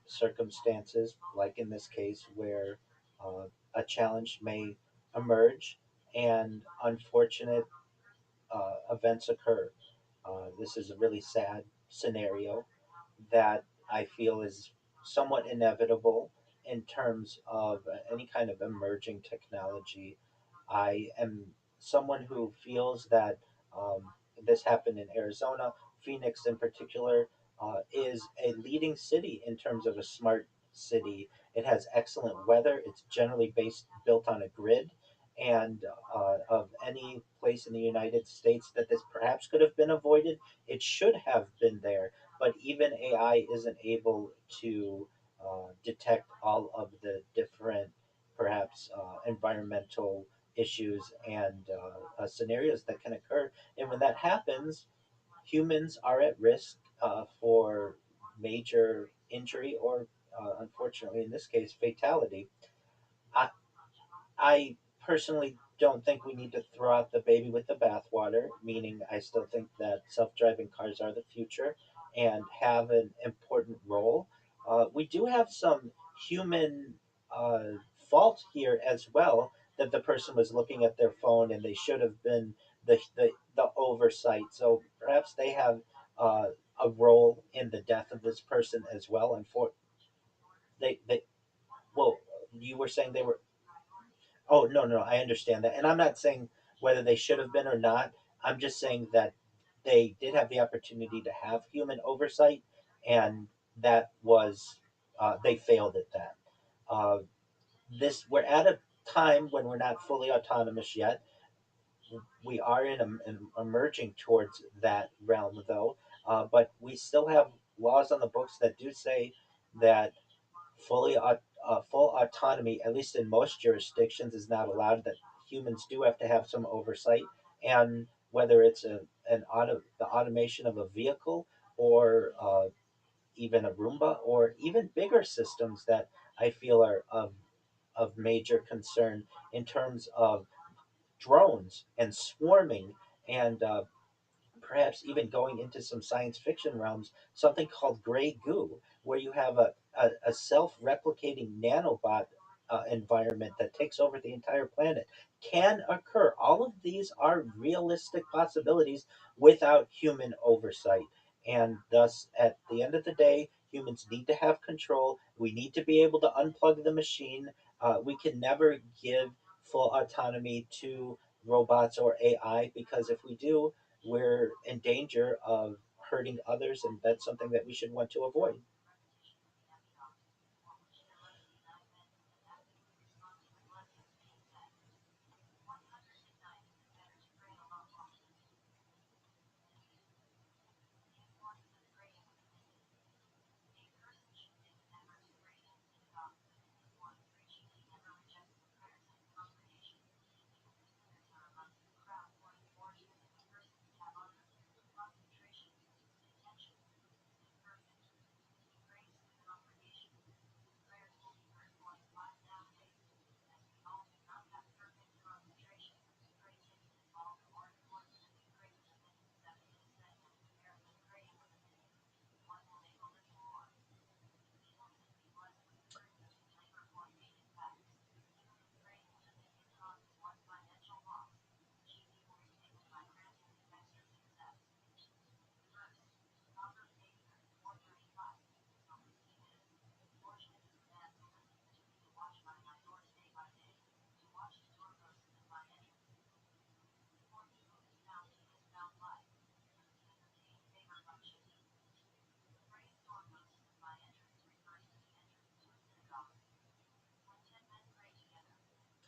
[SPEAKER 3] circumstances, like in this case, where a challenge may emerge and unfortunate events occur. This is a really sad scenario that I feel is somewhat inevitable in terms of any kind of emerging technology. I am someone who feels that um, this happened in Arizona. Phoenix, in particular, is a leading city in terms of a smart city. It has excellent weather. It's generally built on a grid. And of any place in the United States that this perhaps could have been avoided, it should have been there. But even AI isn't able to detect all of the different, perhaps, environmental issues and scenarios that can occur. And when that happens, humans are at risk for major injury or, unfortunately, in this case, fatality. I, I personally don't think we need to throw out the baby with the bathwater, meaning I still think that self driving cars are the future and have an important role. We do have some human fault here as well, that the person was looking at their phone and they should have been the oversight. So perhaps they have uh, a role in the death of this person as well. And for they well, you were saying they were. Oh, no, no, I understand that. And I'm not saying whether they should have been or not. I'm just saying that they did have the opportunity to have human oversight, and that was, they failed at that. Uh, we're at a time when we're not fully autonomous yet. We are in emerging towards that realm, though. But we still have laws on the books that do say that full autonomy, at least in most jurisdictions, is not allowed. That humans do have to have some oversight, and whether it's the automation of a vehicle or even a Roomba or even bigger systems that I feel are of major concern in terms of drones and swarming and perhaps even going into some science fiction realms, something called gray goo, where you have a self replicating nanobot environment that takes over the entire planet, can occur. All of these are realistic possibilities without human oversight. And thus, at the end of the day, humans need to have control. We need to be able to unplug the machine. We can never give full autonomy to robots or AI, because if we do, we're in danger of hurting others, and that's something that we should want to avoid.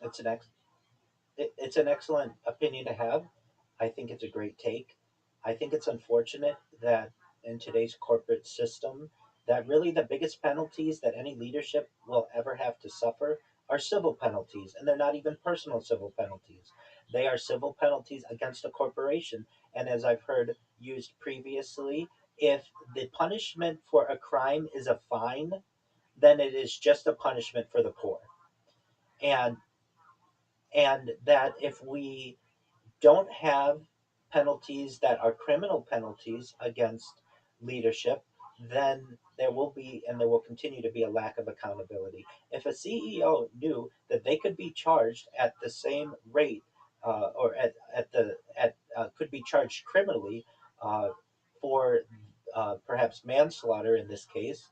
[SPEAKER 3] It's an ex- it's an excellent opinion to have. I think it's a great take. I think it's unfortunate that in today's corporate system, that really the biggest penalties that any leadership will ever have to suffer are civil penalties, and they're not even personal civil penalties. They are civil penalties against a corporation. And as I've heard used previously, if the punishment for a crime is a fine, then it is just a punishment for the poor. And that if we don't have penalties that are criminal penalties against leadership, then there will continue to be a lack of accountability. If a CEO knew that they could be charged at the same rate, or at the at could be charged criminally uh, for perhaps manslaughter in this case,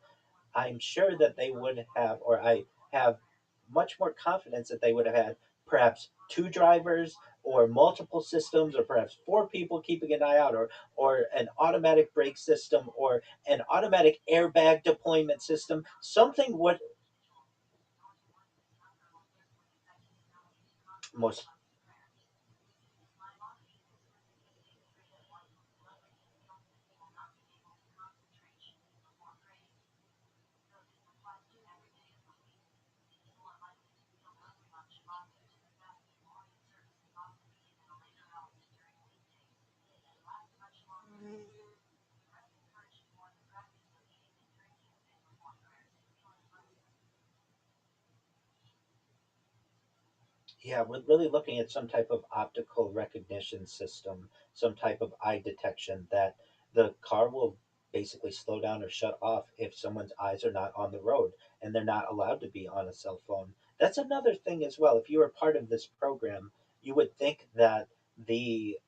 [SPEAKER 3] I'm sure that they would have, or I have much more confidence that they would have had perhaps two drivers or multiple systems or perhaps four people keeping an eye out, or an automatic brake system or an automatic airbag deployment system. Something would most. Yeah, we're really looking at some type of optical recognition system, some type of eye detection that the car will basically slow down or shut off if someone's eyes are not on the road and they're not allowed to be on a cell phone. That's another thing as well. If you were part of this program, you would think that the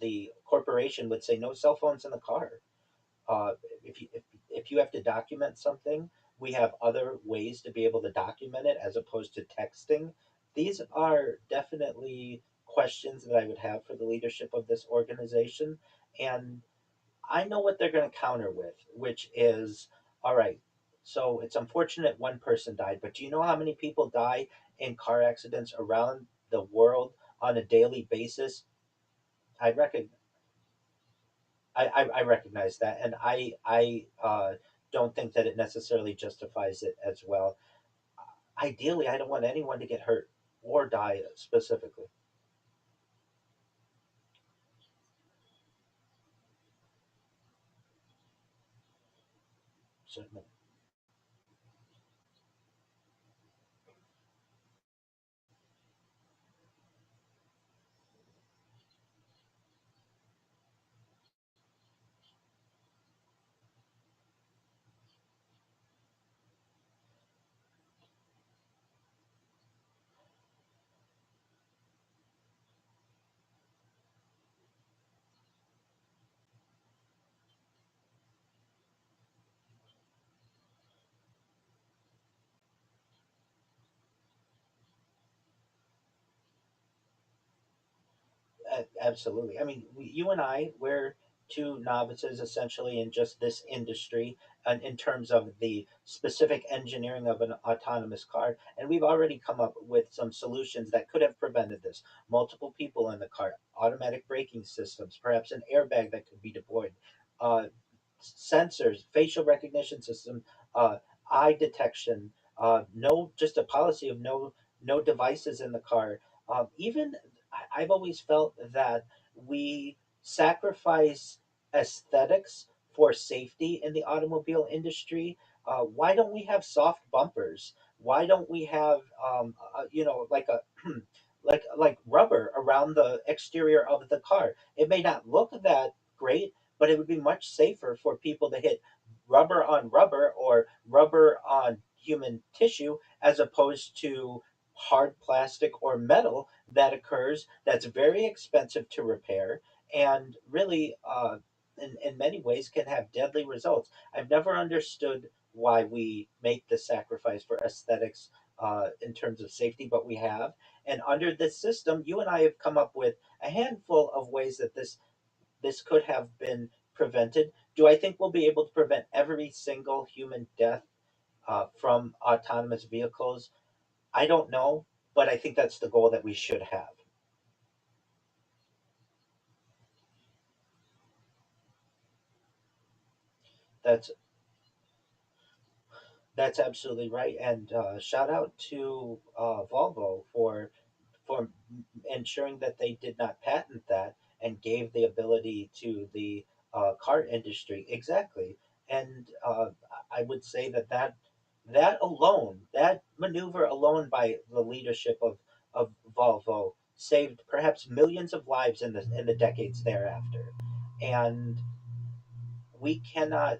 [SPEAKER 3] the corporation would say no cell phones in the car. uh, if you have to document something, we have other ways to be able to document it as opposed to texting. These are definitely questions that I would have for the leadership of this organization, and I know what they're going to counter with, which is, all right. So it's unfortunate one person died, but do you know how many people die in car accidents around the world on a daily basis? I reckon I recognize that, and I don't think that it necessarily justifies it as well. Ideally, I don't want anyone to get hurt or die specifically. Certainly. Absolutely. I mean, you and I, we're two novices essentially in just this industry, and in terms of the specific engineering of an autonomous car. And we've already come up with some solutions that could have prevented this. Multiple people in the car, automatic braking systems, perhaps an airbag that could be deployed, uh, sensors, facial recognition system, uh, eye detection, no, just a policy of no devices in the car. Even I've always felt that we sacrifice aesthetics for safety in the automobile industry. Why don't we have soft bumpers? Why don't we have like a like rubber around the exterior of the car? It may not look that great, but it would be much safer for people to hit rubber on rubber or rubber on human tissue as opposed to hard plastic or metal that occurs that's very expensive to repair and really in many ways can have deadly results. I've never understood why we make the sacrifice for aesthetics in terms of safety, but we have. And under this system, you and I have come up with a handful of ways that this could have been prevented. Do I think we'll be able to prevent every single human death from autonomous vehicles? I don't know, but I think that's the goal that we should have. That's that's absolutely right. And shout out to Volvo for ensuring that they did not patent that and gave the ability to the car industry exactly. And I would say that alone, that maneuver alone by the leadership of Volvo saved perhaps millions of lives in the decades thereafter. And we cannot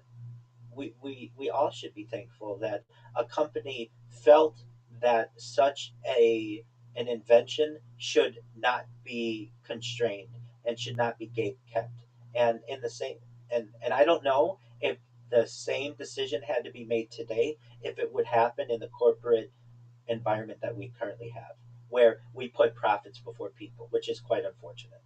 [SPEAKER 3] we all should be thankful that a company felt that such a an invention should not be constrained and should not be gate kept. And in the same and I don't know if the same decision had to be made today, if it would happen in the corporate environment that we currently have, where we put profits before people, which is quite unfortunate.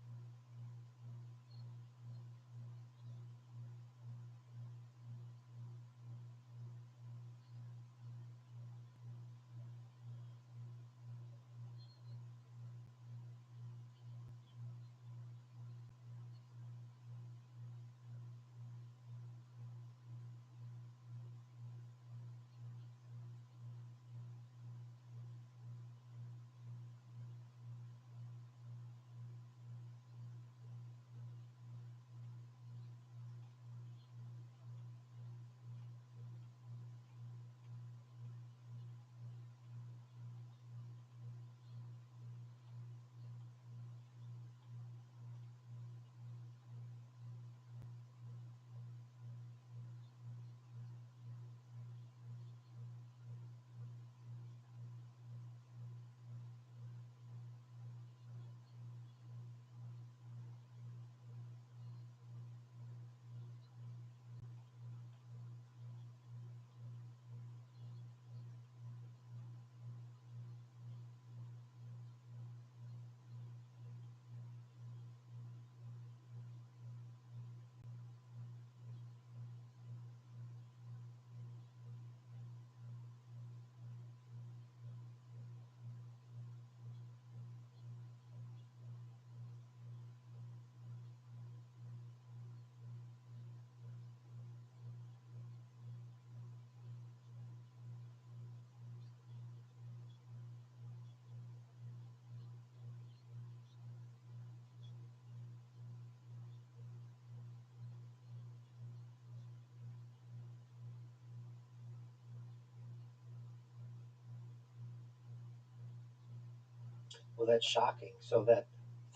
[SPEAKER 3] Well, that's shocking. So that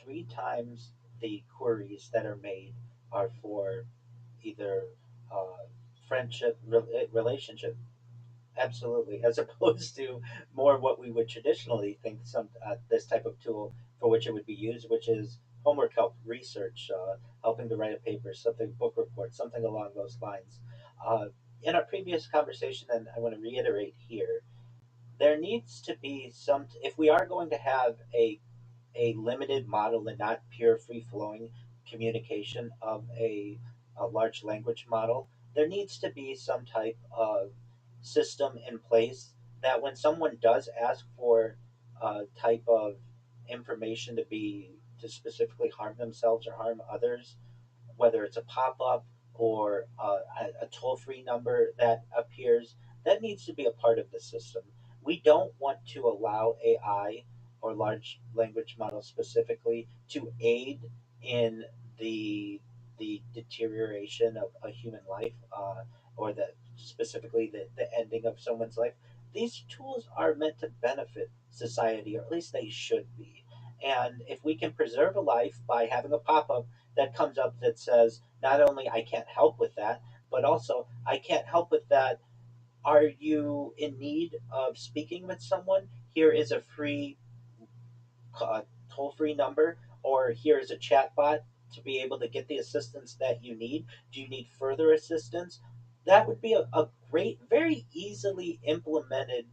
[SPEAKER 3] three times the queries that are made are for either uh, friendship, relationship, absolutely, as opposed to more what we would traditionally think some this type of tool for which it would be used, which is homework help, research, helping to write a paper, something book report, something along those lines. Uh, in our previous conversation, and I want to reiterate here, there needs to be some. If we are going to have a limited model and not pure free flowing communication of a large language model, there needs to be some type of system in place that when someone does ask for a type of information to specifically harm themselves or harm others, whether it's a pop up or a toll free number that appears, that needs to be a part of the system. We don't want to allow AI or large language models specifically to aid in the the deterioration of a human life, or specifically the ending of someone's life. These tools are meant to benefit society, or at least they should be. And if we can preserve a life by having a pop up that comes up that says, not only I can't help with that, but also I can't help with that. Are you in need of speaking with someone? Here is a free toll free number, or here is a chat bot to be able to get the assistance that you need. Do you need further assistance? That would be a great, very easily implemented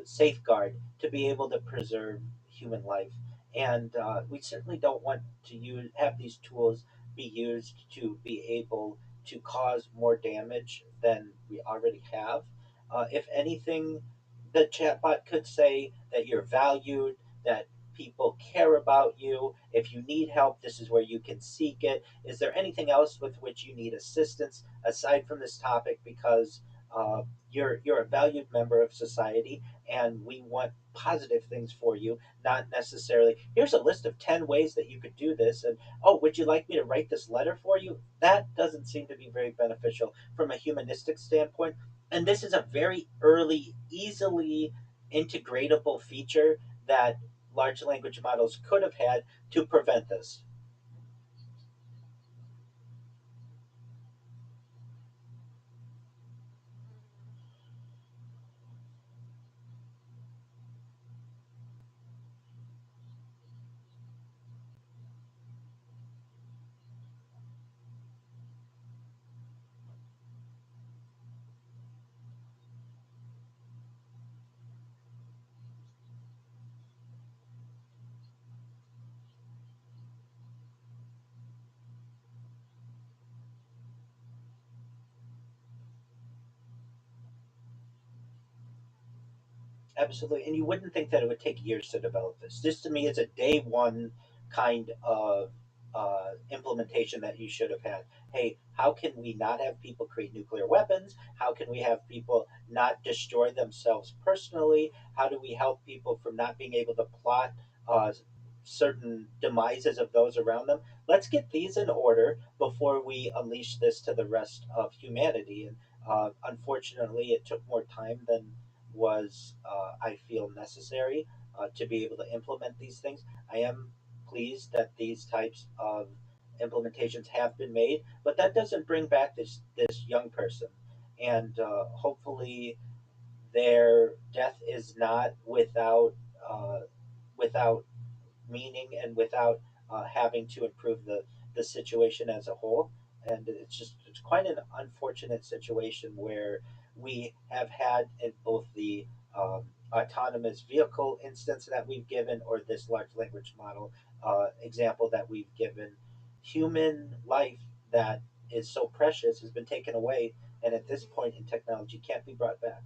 [SPEAKER 3] safeguard to be able to preserve human life. And we certainly don't want to have these tools be used to be able to cause more damage than we already have. If anything, the chatbot could say that you're valued, that people care about you. If you need help, this is where you can seek it. Is there anything else with which you need assistance aside from this topic? Because you're a valued member of society, and we want positive things for you, not necessarily here's a list of 10 ways that you could do this, and oh, would you like me to write this letter for you? That doesn't seem to be very beneficial from a humanistic standpoint. And this is a very early, easily integratable feature that large language models could have had to prevent this. Absolutely. And you wouldn't think that it would take years to develop this. This to me is a day one kind of implementation that you should have had. Hey, how can we not have people create nuclear weapons? How can we have people not destroy themselves personally? How do we help people from not being able to plot uh, certain demises of those around them? Let's get these in order before we unleash this to the rest of humanity. And unfortunately, it took more time than was, I feel, necessary to be able to implement these things. I am pleased that these types of implementations have been made, but that doesn't bring back this young person, and hopefully their death is not uh, without meaning and without having to improve the situation as a whole. And it's quite an unfortunate situation where we have had in both the autonomous vehicle instance that we've given or this large language model example that we've given. Human life that is so precious has been taken away, and at this point in technology can't be brought back.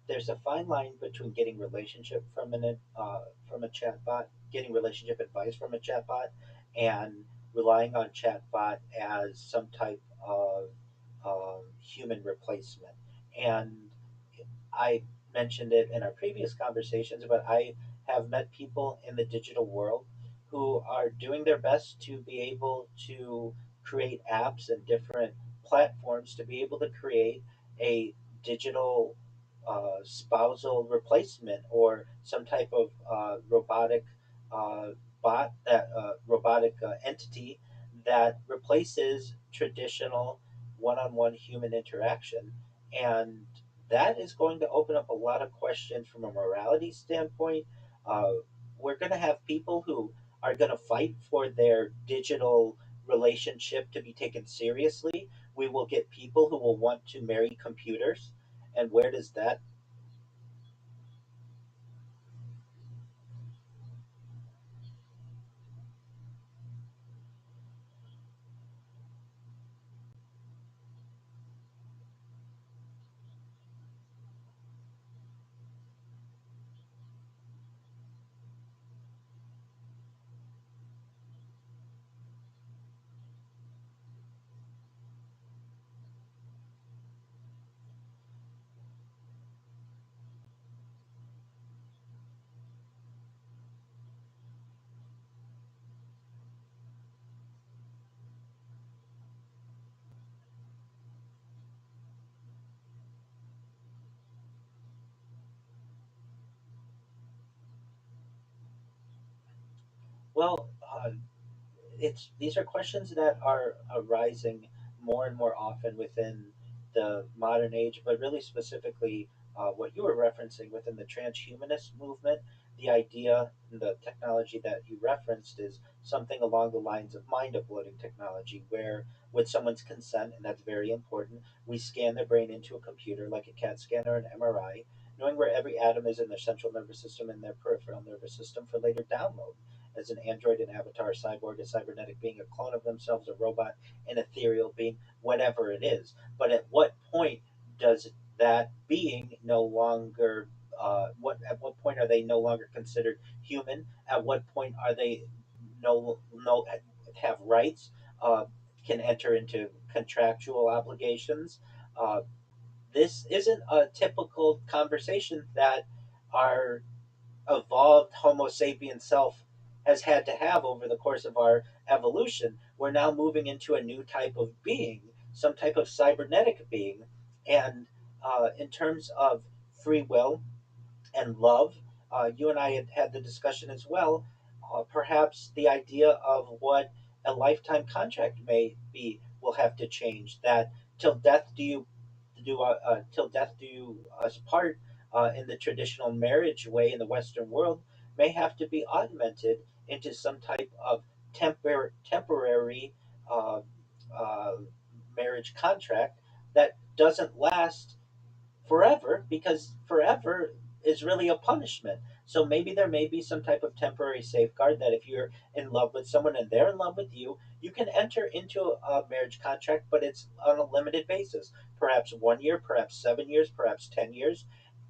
[SPEAKER 3] There's a fine line between getting relationship from a chatbot, getting relationship advice from a chatbot, and relying on chatbot as some type of human replacement. And I mentioned it in our previous conversations, but I have met people in the digital world who are doing their best to be able to create apps and different platforms to be able to create a digital spousal replacement or some type of robotic uh, robotic entity that replaces traditional one-on-one human interaction. And that is going to open up a lot of questions from a morality standpoint. Uh, we're going to have people who are going to fight for their digital relationship to be taken seriously. We will get people who will want to marry computers. And where does that? Well, it's these are questions that are arising more and more often within the modern age, but really specifically what you were referencing within the transhumanist movement. The idea, the technology that you referenced is something along the lines of mind uploading technology, where with someone's consent, and that's very important, we scan their brain into a computer like a CAT scan or an MRI, knowing where every atom is in their central nervous system and their peripheral nervous system for later download as an android, an avatar, a cyborg, a cybernetic being, a clone of themselves, a robot, an ethereal being, whatever it is. But at what point does that being no longer what at what point are they no longer considered human? At what point are they no have rights? Can enter into contractual obligations. Uh, this isn't a typical conversation that our evolved Homo sapien self has had to have over the course of our evolution. We're now moving into a new type of being. some type of cybernetic being. And in terms of free will and love, you and I had the discussion as well. Perhaps the idea of what a lifetime contract may be will have to change. That till death till death do you us part, in the traditional marriage way in the Western world, may have to be augmented into some type of temporary uh, uh, marriage contract that doesn't last forever, because forever is really a punishment. So maybe there may be some type of temporary safeguard that if you're in love with someone and they're in love with you, you can enter into a marriage contract, but it's on a limited basis. Perhaps 1 year, perhaps 7 years, perhaps 10 years.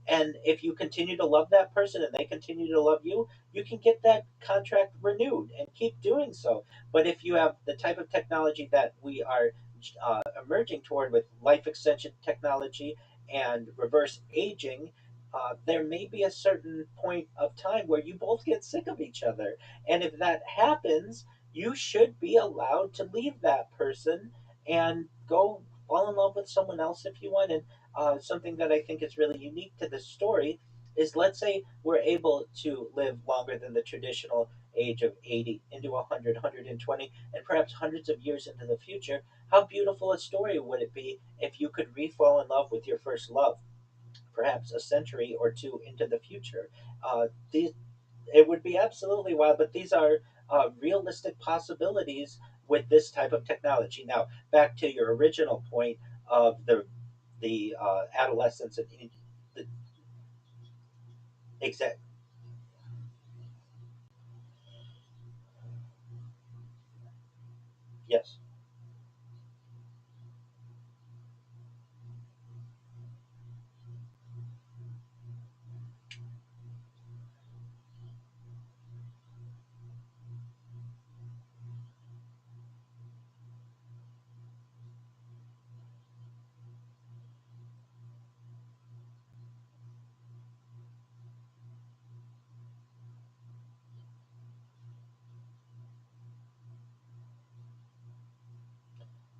[SPEAKER 3] And if you continue to love that person and they continue to love you, you can get that contract renewed and keep doing so. But if you have the type of technology that we are emerging toward with life extension technology and reverse aging, there may be a certain point of time where you both get sick of each other. And if that happens, you should be allowed to leave that person and go fall in love with someone else if you want. And something that I think is really unique to this story is, let's say we're able to live longer than the traditional age of 80 into 100, 120, and perhaps hundreds of years into the future. How beautiful a story would it be if you could re-fall in love with your first love, perhaps a century or two into the future? These It would be absolutely wild, but these are realistic possibilities with this type of technology. Now, back to your original point of the adolescence and the exact. Yes.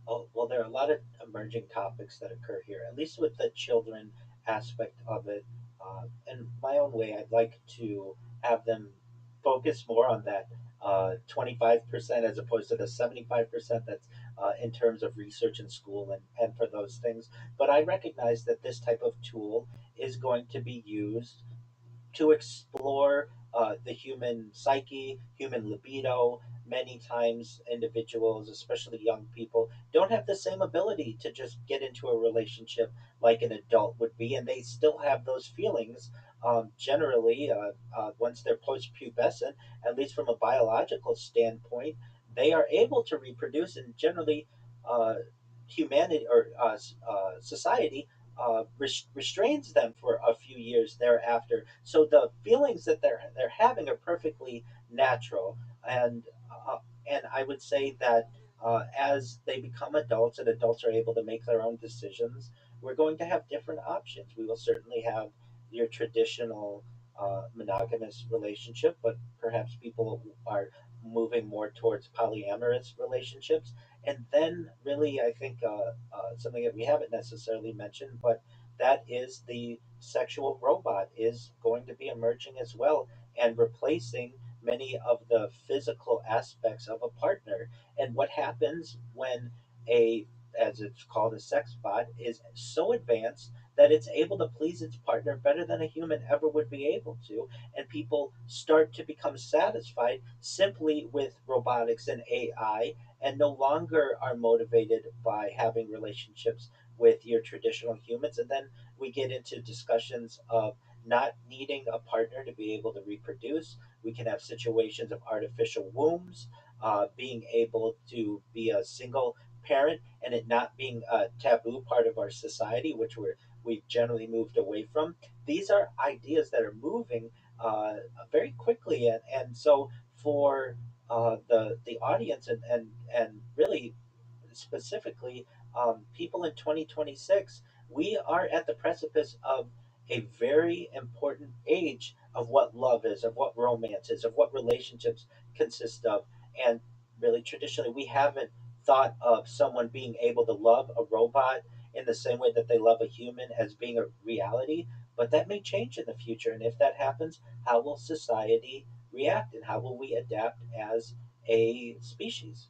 [SPEAKER 3] Oh, well, there are a lot of emerging topics that occur here, at least with the children aspect of it. In my own way, I'd like to have them focus more on that 25% as opposed to the 75% that's in terms of research in school and for those things. But I recognize that this type of tool is going to be used to explore the human psyche, human libido. Many times, individuals, especially young people, don't have the same ability to just get into a relationship like an adult would be, and they still have those feelings. Generally, once they're post-pubescent, at least from a biological standpoint, they are able to reproduce, and generally, uh, humanity or society restrains them for a few years thereafter. So the feelings that they're having are perfectly natural, and uh, and I would say that as they become adults and adults are able to make their own decisions, we're going to have different options. We will certainly have your traditional monogamous relationship, but perhaps people are moving more towards polyamorous relationships. And then, really, I think something that we haven't necessarily mentioned, but that is the sexual robot is going to be emerging as well and replacing many of the physical aspects of a partner. And what happens when a, as it's called, a sex bot is so advanced that it's able to please its partner better than a human ever would be able to, and people start to become satisfied simply with robotics and AI, and no longer are motivated by having relationships with your traditional humans. And then we get into discussions of not needing a partner to be able to reproduce. We can have situations of artificial wombs, being able to be a single parent and it not being a taboo part of our society, which we've generally moved away from. These are ideas that are moving very quickly, and so for the audience and really specifically people in 2026, we are at the precipice of a very important age of what love is, of what romance is, of what relationships consist of. And really, traditionally, we haven't thought of someone being able to love a robot in the same way that they love a human as being a reality, but that may change in the future. And if that happens, how will society react and how will we adapt as a species?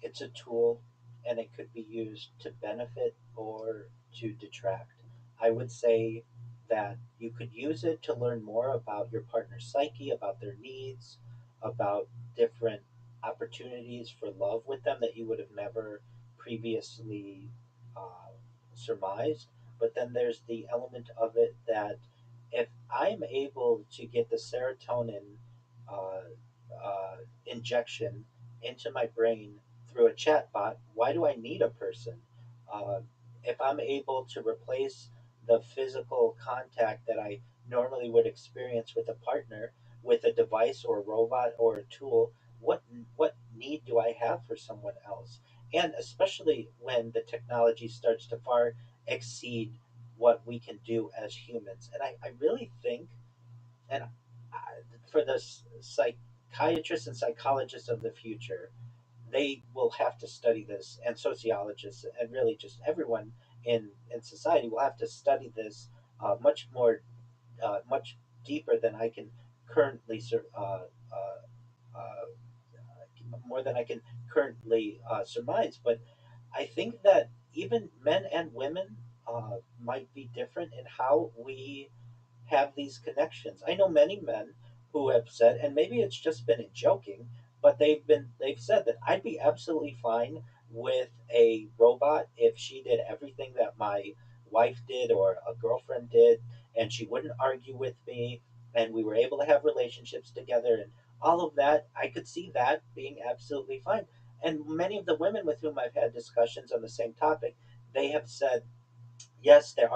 [SPEAKER 3] It's a tool and it could be used to benefit or to detract. I would say that you could use it to learn more about your partner's psyche, about their needs, about different opportunities for love with them that you would have never previously uh, surmised. But then there's the element of it that if I'm able to get the serotonin uh, injection into my brain through a chatbot, why do I need a person? Uh, if I'm able to replace the physical contact that I normally would experience with a partner with a device or a robot or a tool, what need do I have for someone else? And especially when the technology starts to far exceed what we can do as humans. And I really think, and for the psychiatrists and psychologists of the future, they will have to study this, and sociologists, and really just everyone in society will have to study this much more, much deeper than I can currently more than I can currently surmise. But I think that even men and women might be different in how we have these connections. I know many men who have said, and maybe it's just been in joking, but they've said that I'd be absolutely fine with a robot if she did everything that my wife did or a girlfriend did, and she wouldn't argue with me, and we were able to have relationships together and all of that. I could see that being absolutely fine. And many of the women with whom I've had discussions on the same topic, they have said yes, there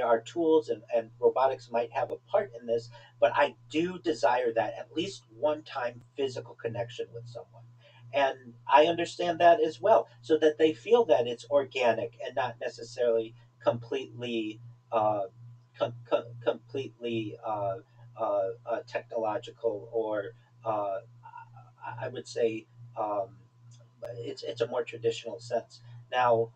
[SPEAKER 3] are tools and robotics might have a part in this, but I do desire that at least one time physical connection with someone. And I understand that as well, so that they feel that it's organic and not necessarily completely completely technological or I would say it's a more traditional sense. Now,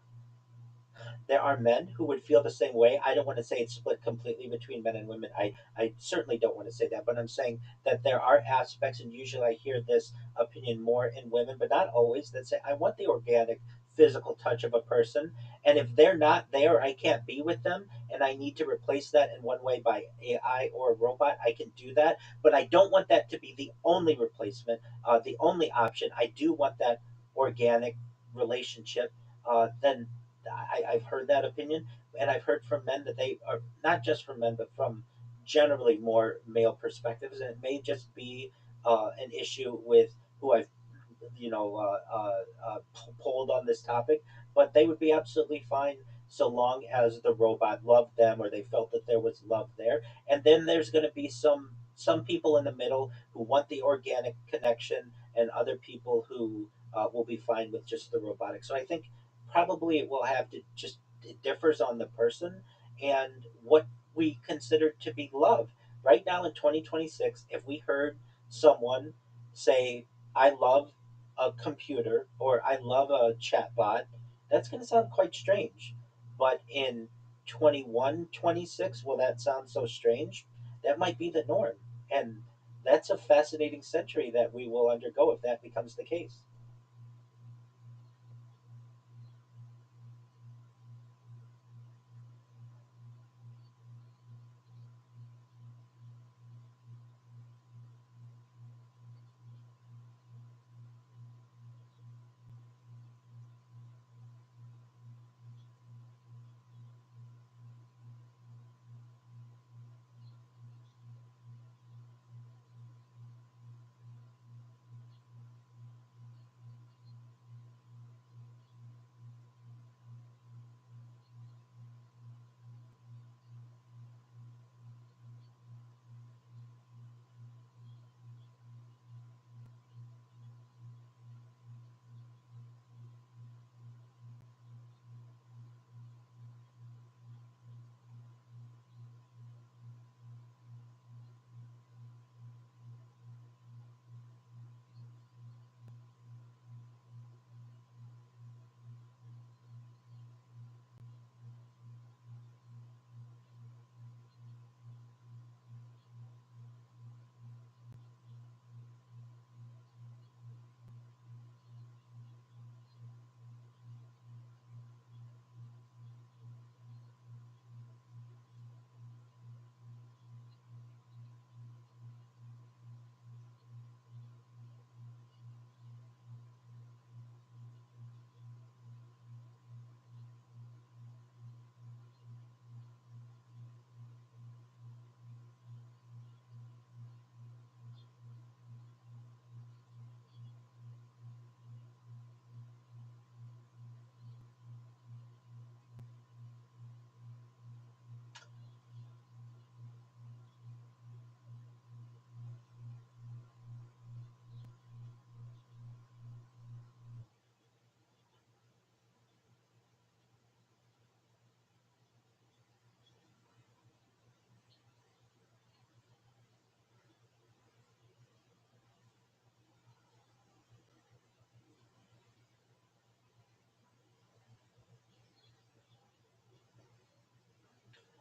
[SPEAKER 3] there are men who would feel the same way. I don't want to say it's split completely between men and women. I certainly don't want to say that, but I'm saying that there are aspects, and usually I hear this opinion more in women, but not always, that say, I want the organic, physical touch of a person. And if they're not there, I can't be with them, and I need to replace that in one way by AI or a robot, I can do that. But I don't want that to be the only replacement, the only option. I do want that organic relationship. Then I've heard that opinion, and I've heard from men that they are not just from men, but from generally more male perspectives, and it may just be an issue with who I've polled on this topic, but they would be absolutely fine so long as the robot loved them or they felt that there was love there. And then there's going to be some people in the middle who want the organic connection, and other people who will be fine with just the robotic. So I think probably it will have to just, it differs on the person and what we consider to be love. Right now in 2026, if we heard someone say, I love a computer or I love a chatbot, that's going to sound quite strange. But in 21, 26, will that sound so strange? That might be the norm. And that's a fascinating century that we will undergo if that becomes the case.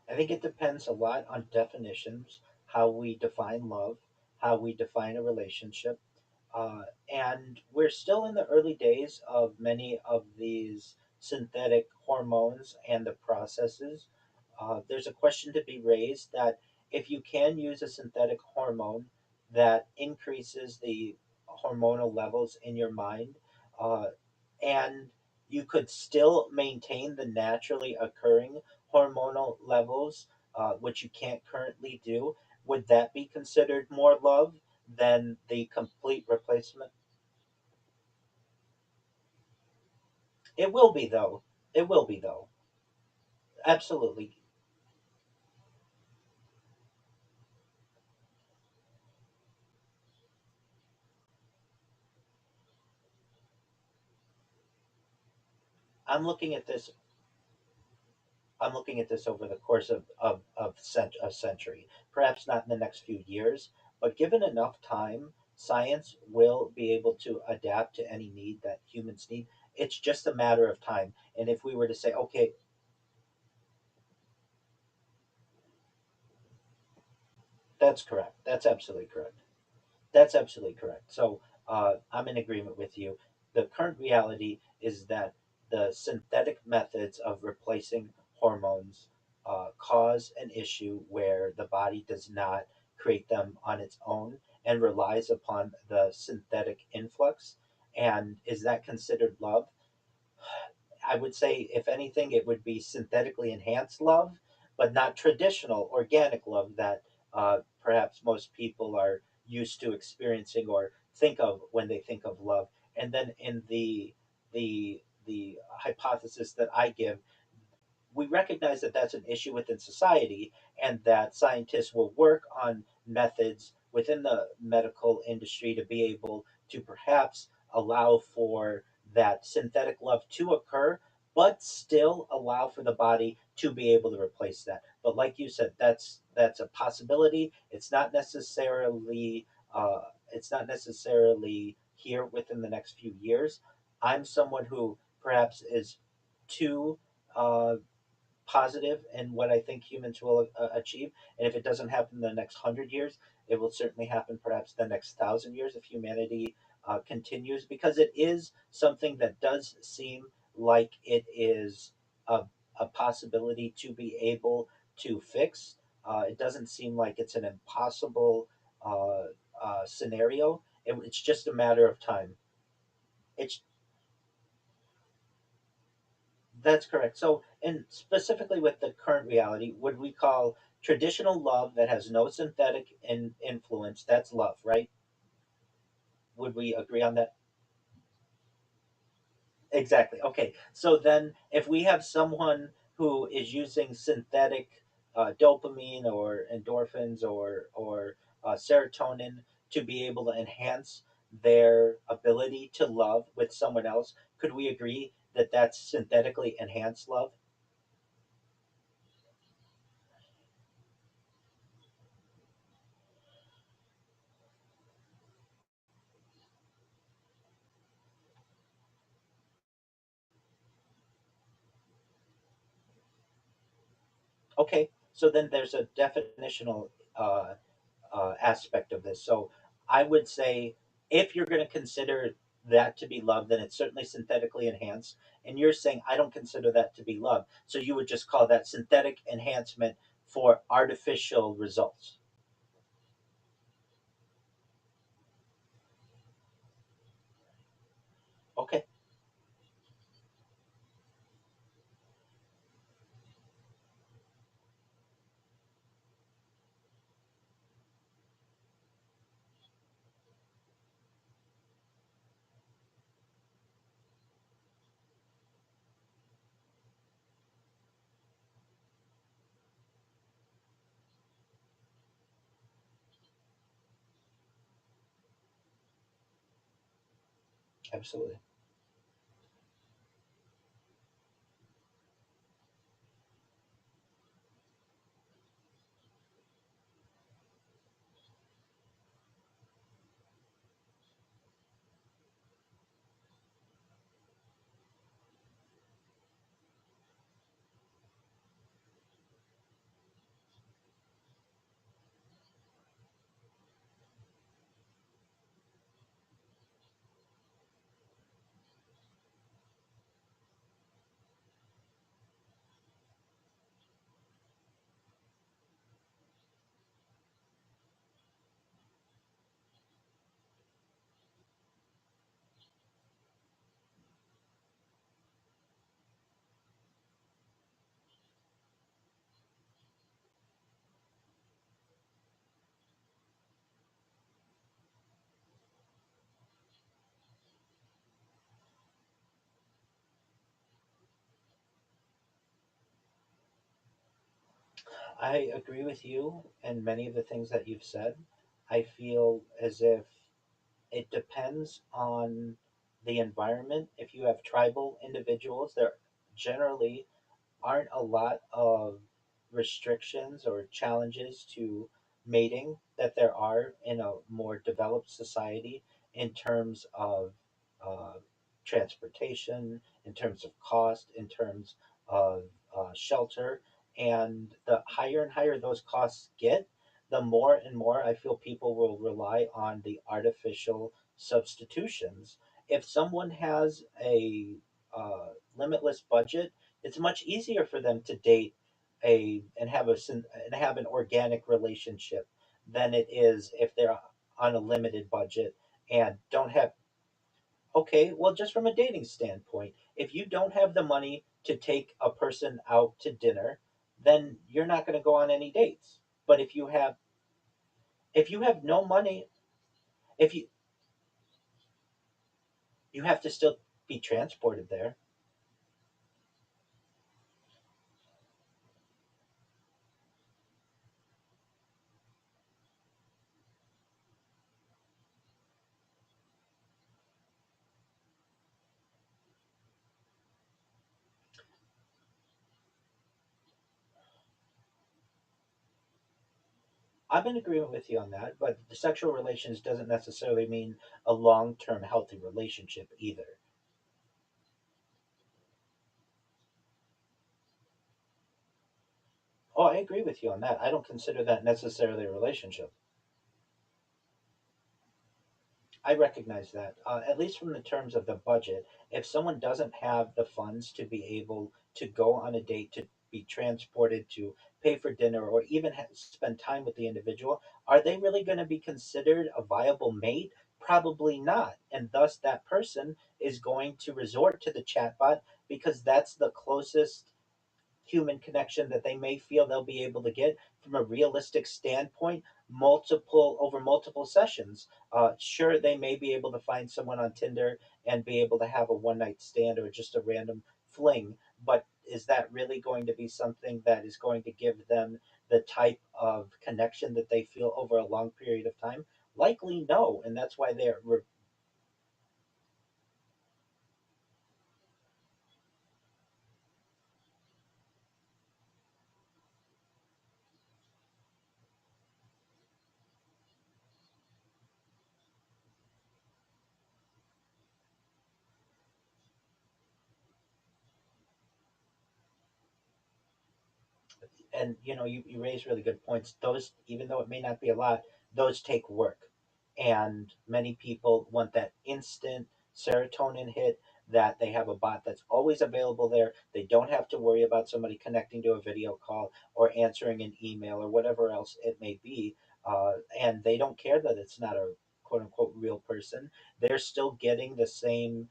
[SPEAKER 3] I think it depends a lot on definitions, how we define love, how we define a relationship. And we're still in the early days of many of these synthetic hormones and the processes. There's a question to be raised that if you can use a synthetic hormone that increases the hormonal levels in your mind, uh, and you could still maintain the naturally occurring hormonal levels, which you can't currently do, would that be considered more love than the complete replacement? It will be, though. It will be, though. Absolutely. I'm looking at this I'm looking at this over the course of a century, perhaps not in the next few years, but given enough time, science will be able to adapt to any need that humans need. It's just a matter of time. And if we were to say, okay, that's correct. That's absolutely correct. That's absolutely correct. So I'm in agreement with you. The current reality is that the synthetic methods of replacing hormones cause an issue where the body does not create them on its own and relies upon the synthetic influx. And is that considered love? I would say, if anything, it would be synthetically enhanced love, but not traditional organic love that perhaps most people are used to experiencing or think of when they think of love. And then in the hypothesis that I give, we recognize that that's an issue within society, and that scientists will work on methods within the medical industry to be able to perhaps allow for that synthetic love to occur, but still allow for the body to be able to replace that. But like you said, that's a possibility. It's not necessarily here within the next few years. I'm someone who perhaps is too uh, positive in what I think humans will achieve. And if it doesn't happen in the next 100 years, it will certainly happen perhaps the next 1,000 years if humanity continues, because it is something that does seem like it is a, a possibility to be able to fix. It doesn't seem like it's an impossible scenario. It's just a matter of time. It's That's correct. So, and specifically with the current reality, would we call traditional love that has no synthetic influence? That's love, right? Would we agree on that? Exactly. Okay. So then, if we have someone who is using synthetic dopamine or endorphins or serotonin to be able to enhance their ability to love with someone else, could we agree that that's synthetically enhanced love? Okay, so then there's a definitional uh, aspect of this. So I would say, if you're going to consider that to be love, then it's certainly synthetically enhanced. And you're saying I don't consider that to be love. So you would just call that synthetic enhancement for artificial results. Okay, absolutely. I agree with you and many of the things that you've said. I feel as if it depends on the environment. If you have tribal individuals, there generally aren't a lot of restrictions or challenges to mating that there are in a more developed society, in terms of uh, transportation, in terms of cost, in terms of shelter. And the higher and higher those costs get, the more and more I feel people will rely on the artificial substitutions. If someone has a limitless budget, it's much easier for them to date a and have and have an organic relationship than it is if they're on a limited budget and don't have Okay, well, just from a dating standpoint, if you don't have the money to take a person out to dinner, then you're not going to go on any dates. But if you have no money, if you have to still be transported there. I'm in agreement with you on that, but the sexual relations doesn't necessarily mean a long-term healthy relationship either. Oh, I agree with you on that. I don't consider that necessarily a relationship. I recognize that, at least from the terms of the budget. If someone doesn't have the funds to be able to go on a date, to be transported, to pay for dinner, or even spend time with the individual, are they really going to be considered a viable mate? Probably not. And thus, that person is going to resort to the chatbot because that's the closest human connection that they may feel they'll be able to get from a realistic standpoint, multiple sessions. Sure, they may be able to find someone on Tinder and be able to have a one night stand or just a random fling, but is that really going to be something that is going to give them the type of connection that they feel over a long period of time? Likely no, and that's why and you raise really good points. Those, even though it may not be a lot, those take work, and many people want that instant serotonin hit, that they have a bot that's always available there. They don't have to worry about somebody connecting to a video call or answering an email or whatever else it may be, and they don't care that it's not a quote unquote real person. They're still getting the same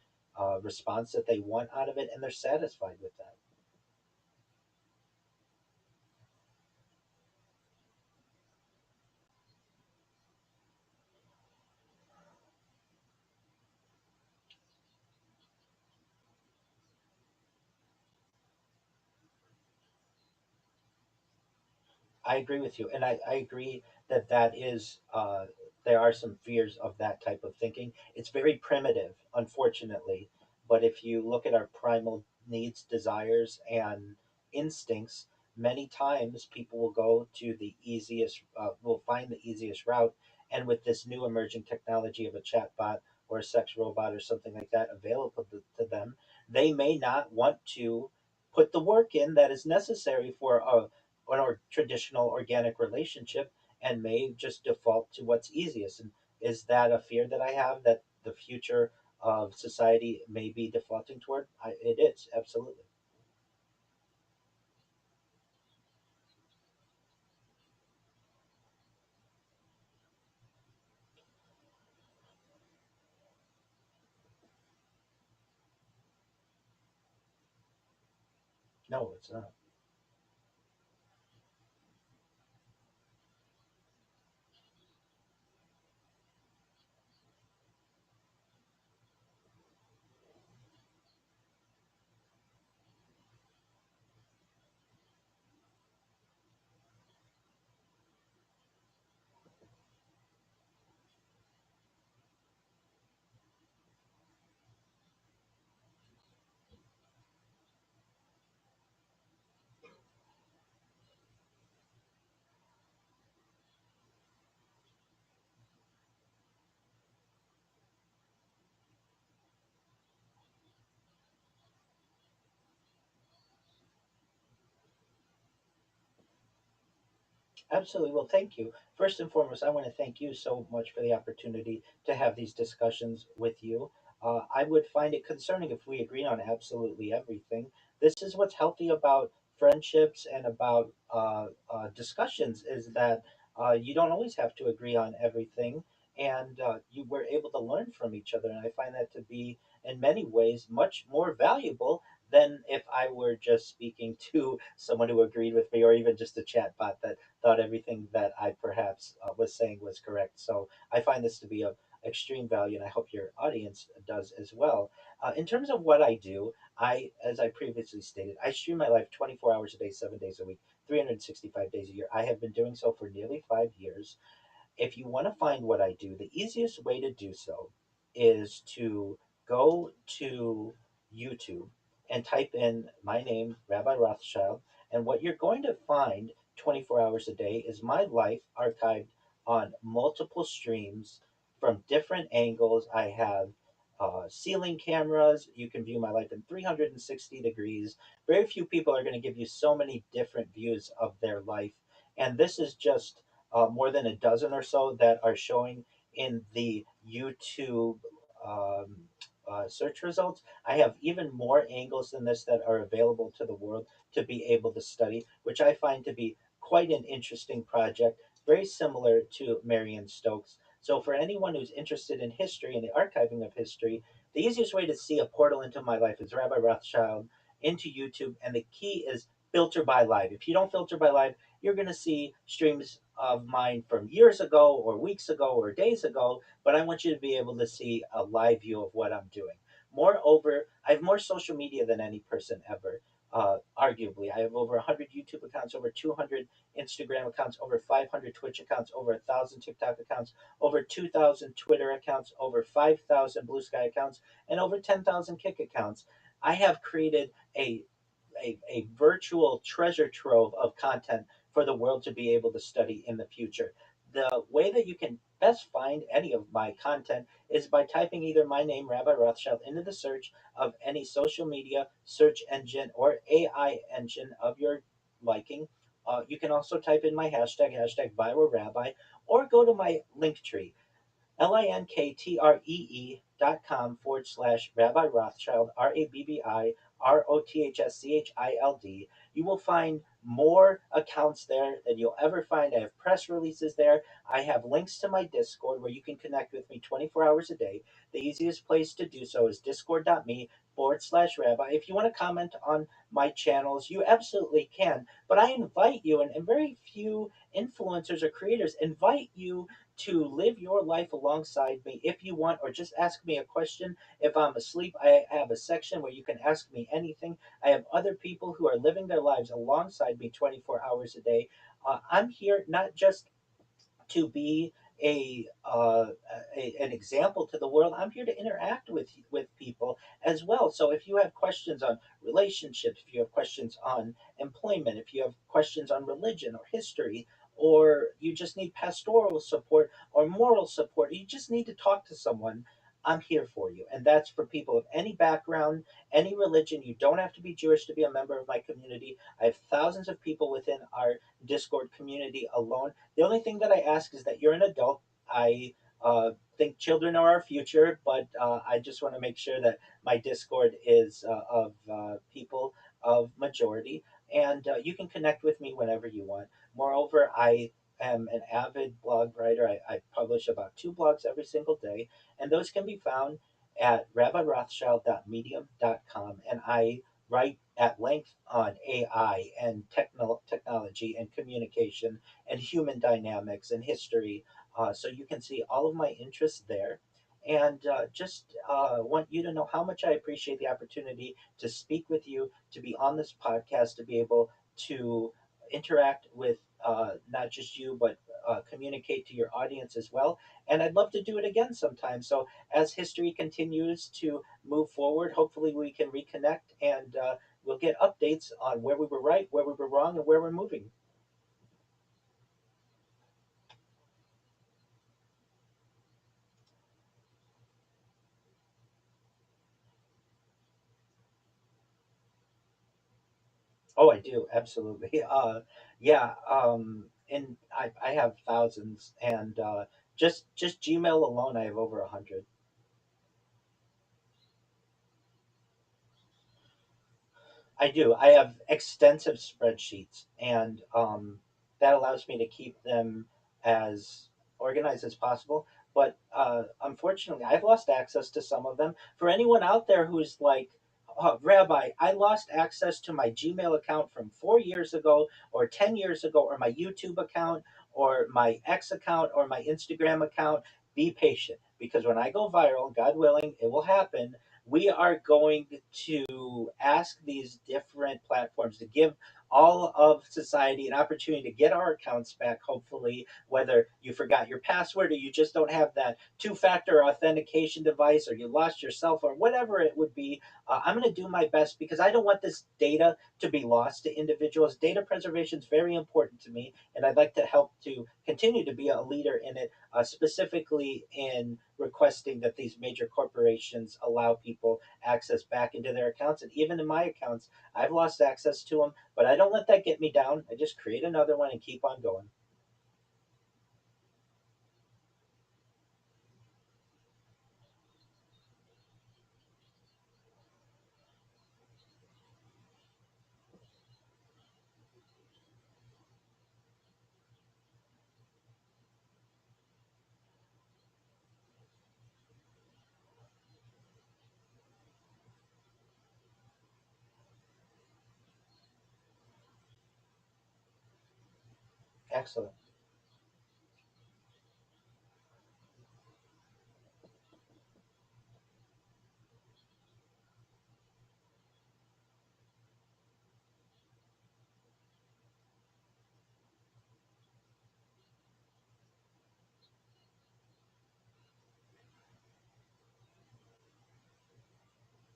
[SPEAKER 3] response that they want out of it, and they're satisfied with that. I agree with you, and I agree that that is there are some fears of that type of thinking. It's very primitive, unfortunately. But if you look at our primal needs, desires, and instincts, many times people will go to the easiest, will find the easiest route. And with this new emerging technology of a chatbot or a sex robot or something like that available to them, they may not want to put the work in that is necessary for a or traditional organic relationship, and may just default to what's easiest. And is that a fear that I have, that the future of society may be defaulting toward? It is, absolutely. No, it's not. Absolutely. Well, thank you. First and foremost, I want to thank you so much for the opportunity to have these discussions with you. I would find it concerning if we agreed on absolutely everything. This is what's healthy about friendships and about discussions, is that you don't always have to agree on everything. and you were able to learn from each other. And I find that to be, in many ways, much more valuable than if I were just speaking to someone who agreed with me, or even just a chat bot that thought everything that I perhaps was saying was correct. So I find this to be of extreme value, and I hope your audience does as well. In terms of what I do, as I previously stated, I stream my life 24 hours a day, 7 days a week, 365 days a year. I have been doing so for nearly 5 years. If you want to find what I do, the easiest way to do so is to go to YouTube and type in my name, Rabbi Rothschild, and what you're going to find 24 hours a day is my life archived on multiple streams from different angles. I have ceiling cameras. You can view my life in 360 degrees. Very few people are going to give you so many different views of their life. And this is just more than a dozen or so that are showing in the YouTube um, search results. I have even more angles than this that are available to the world to be able to study, which I find to be quite an interesting project, very similar to Marion Stokes. So, for anyone who's interested in history and the archiving of history, the easiest way to see a portal into my life is Rabbi Rothschild into YouTube, and the key is filter by live. If you don't filter by live, you're going to see streams of mine from years ago or weeks ago or days ago, but I want you to be able to see a live view of what I'm doing. Moreover, I have more social media than any person ever. Arguably, I have over 100 YouTube accounts, over 200 Instagram accounts, over 500 Twitch accounts, over 1,000 TikTok accounts, over 2,000 Twitter accounts, over 5,000 Blue Sky accounts, and over 10,000 Kick accounts. I have created a virtual treasure trove of content for the world to be able to study in the future. The way that you can best find any of my content is by typing either my name, Rabbi Rothschild, into the search of any social media search engine or AI engine of your liking. You can also type in my hashtag, hashtag viral rabbi, or go to my link tree, linktr.com/Rabbi Rothschild, RABBI ROTHSCHILD. You will find more accounts there than you'll ever find. I have press releases there. I have links to my Discord where you can connect with me 24 hours a day. The easiest place to do so is discord.me/rabbi. If you want to comment on my channels, you absolutely can. But I invite you, and very few influencers or creators invite you to live your life alongside me if you want, or just ask me a question. If I'm asleep, I have a section where you can ask me anything. I have other people who are living their lives alongside me 24 hours a day. I'm here not just to be an example to the world. I'm here to interact with people as well. So if you have questions on relationships, if you have questions on employment, if you have questions on religion or history, or you just need pastoral support or moral support, or you just need to talk to someone, I'm here for you. And that's for people of any background, any religion. You don't have to be Jewish to be a member of my community. I have thousands of people within our Discord community alone. The only thing that I ask is that you're an adult. I think children are our future, but I just want to make sure that my Discord is of people of majority, and you can connect with me whenever you want. Moreover, I am an avid blog writer. I publish about 2 blogs every single day, and those can be found at rabbirothschild.medium.com. And I write at length on AI and technology and communication and human dynamics and history. So you can see all of my interests there. And just want you to know how much I appreciate the opportunity to speak with you, to be on this podcast, to be able to interact with not just you, but communicate to your audience as well. And I'd love to do it again sometime. So as history continues to move forward, hopefully we can reconnect, and we'll get updates on where we were right, where we were wrong, and where we're moving. Oh, I do, absolutely. Yeah, and I have thousands, and just Gmail alone, I have over 100. I do. I have extensive spreadsheets, and that allows me to keep them as organized as possible. But unfortunately, I've lost access to some of them. For anyone out there who's like, Rabbi, I lost access to my Gmail account from 4 years ago, or 10 years ago, or my YouTube account, or my X account, or my Instagram account. Be patient, because when I go viral, God willing, it will happen. We are going to ask these different platforms to give all of society an opportunity to get our accounts back, hopefully, whether you forgot your password, or you just don't have that two-factor authentication device, or you lost your cell phone, whatever it would be. I'm going to do my best, because I don't want this data to be lost to individuals. Data preservation is very important to me, and I'd like to help to continue to be a leader in it, specifically in requesting that these major corporations allow people access back into their accounts. And even in my accounts, I've lost access to them, but I don't let that get me down. I just create another one and keep on going. Excellent.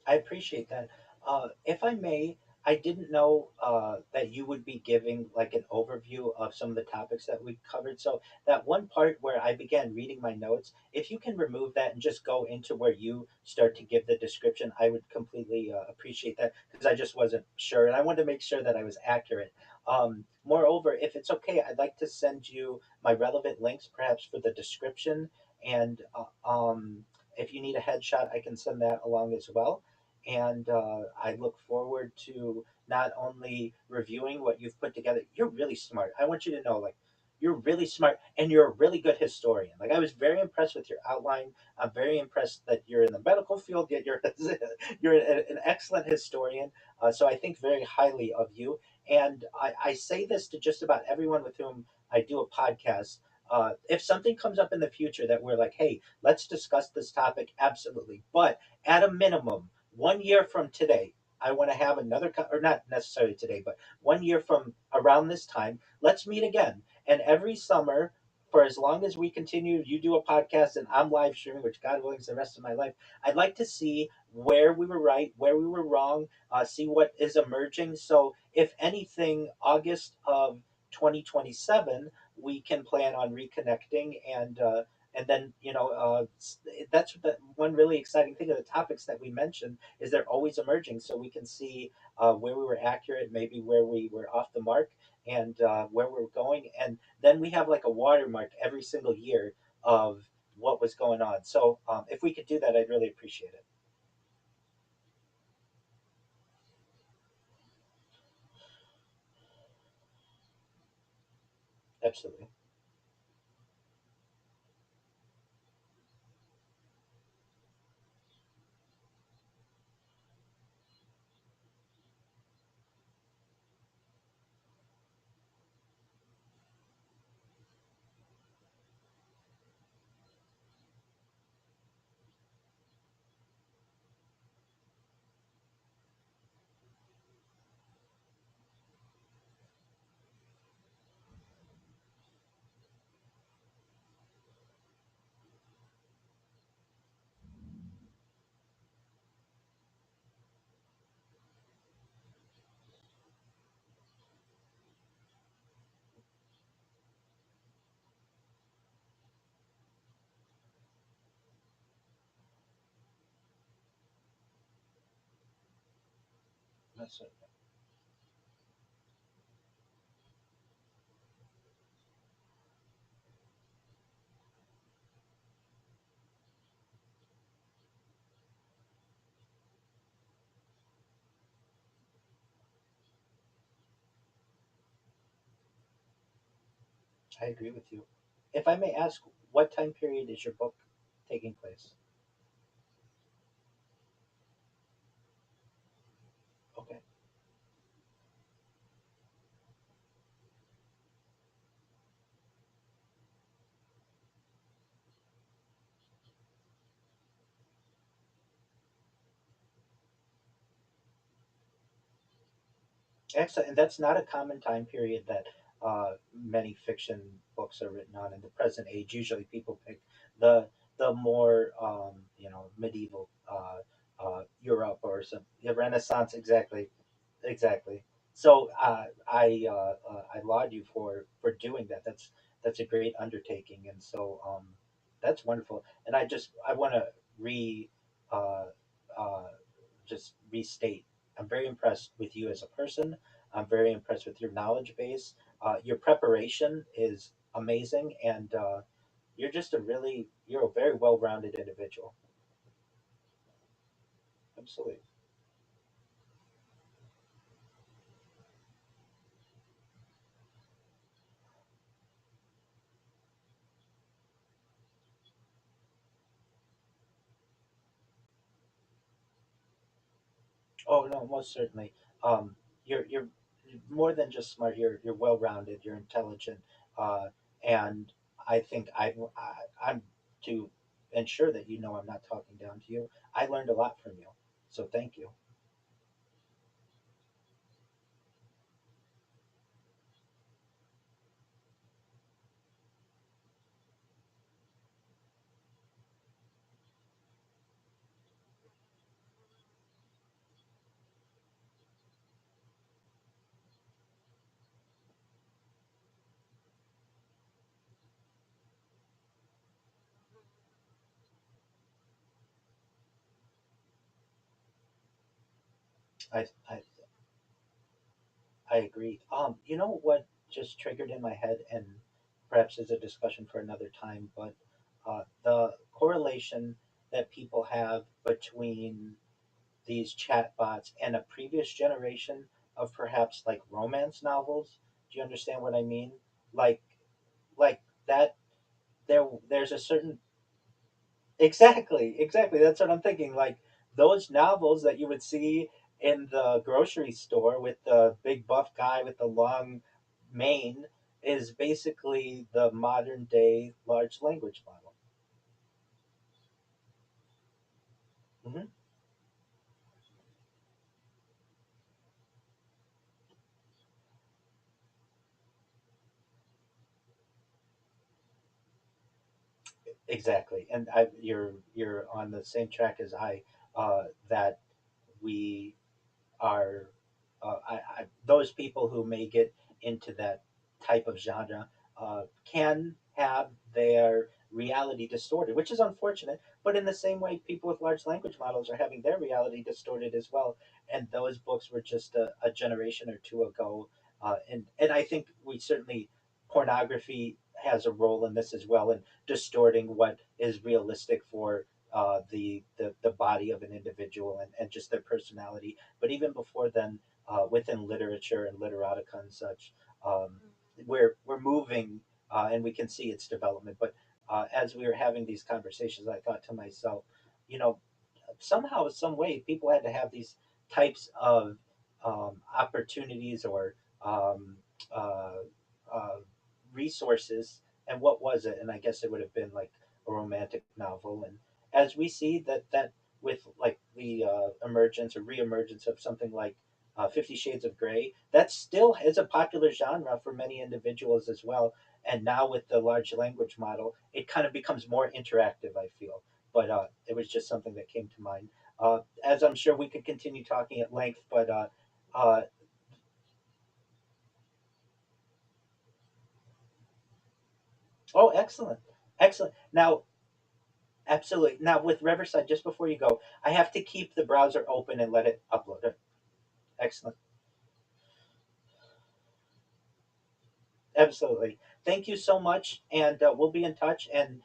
[SPEAKER 3] I appreciate that. If I may, I didn't know that you would be giving like an overview of some of the topics that we covered. So that one part where I began reading my notes, if you can remove that and just go into where you start to give the description, I would completely appreciate that, because I just wasn't sure and I wanted to make sure that I was accurate. Moreover, if it's okay, I'd like to send you my relevant links, perhaps for the description, and if you need a headshot, I can send that along as well. And I look forward to not only reviewing what you've put together. You're really smart. I want you to know, like, you're really smart and you're a really good historian. Like, I was very impressed with your outline. I'm very impressed that you're in the medical field, yet you're you're an excellent historian. So I think very highly of you. And I say this to just about everyone with whom I do a podcast. If something comes up in the future that we're like, hey, let's discuss this topic, absolutely. But at a minimum, 1 year from today, I want to have another, or not necessarily today, but 1 year from around this time, let's meet again. And every summer, for as long as we continue, you do a podcast and I'm live streaming, which God willing is the rest of my life. I'd like to see where we were right, where we were wrong, see what is emerging. So, if anything, August of 2027, we can plan on reconnecting, and then that's the one really exciting thing of the topics that we mentioned, is they're always emerging, so we can see where we were accurate, maybe where we were off the mark, and where we're going, and then we have like a watermark every single year of what was going on. So if we could do that, I'd really appreciate it. Absolutely. That's it. I agree with you. if I may ask, what time period is your book taking place? Okay. Excellent. And that's not a common time period that many fiction books are written on in the present age. Usually people pick the more medieval Europe or some the Renaissance. Exactly. Exactly. So I laud you for doing that. That's a great undertaking, and so that's wonderful. And I want to re uh, uh, just restate. I'm very impressed with you as a person. I'm very impressed with your knowledge base. Your preparation is amazing, and you're a very well rounded individual. Absolutely. Oh no, most certainly. You're more than just smart. You're well rounded. You're intelligent, uh, and I think I'm to ensure that you know I'm not talking down to you. I learned a lot from you, so thank you. I I, I agree. You know what just triggered in my head, and perhaps is a discussion for another time, but the correlation that people have between these chatbots and a previous generation of perhaps like romance novels. Do you understand what I mean? Like like that there's a certain exactly that's what I'm thinking. Like those novels that you would see in the grocery store with the big buff guy with the long mane is basically the modern day large language model. Hmm. Exactly, and you're on the same track as that we are those people who may get into that type of genre can have their reality distorted, which is unfortunate. But in the same way, people with large language models are having their reality distorted as well. And those books were just a generation or two ago. And I think we certainly pornography has a role in this as well in distorting what is realistic for the body of an individual and just their personality. But even before then, within literature and literotica and such, um, we're moving, and we can see its development. But as we were having these conversations, I thought to myself, you know, somehow, some way, people had to have these types of opportunities or um, uh, uh, resources. And what was it? And I guess it would have been like a romantic novel. And as we see that with like the emergence or reemergence of something like 50 Shades of Grey, that still is a popular genre for many individuals as well. And now with the large language model, it kind of becomes more interactive, I feel. But it was just something that came to mind. As I'm sure we could continue talking at length, but uh, oh, excellent, excellent. Now, absolutely. Now, with Riverside, just before you go, I have to keep the browser open and let it upload it. Excellent, absolutely. Thank you so much, and we'll be in touch. And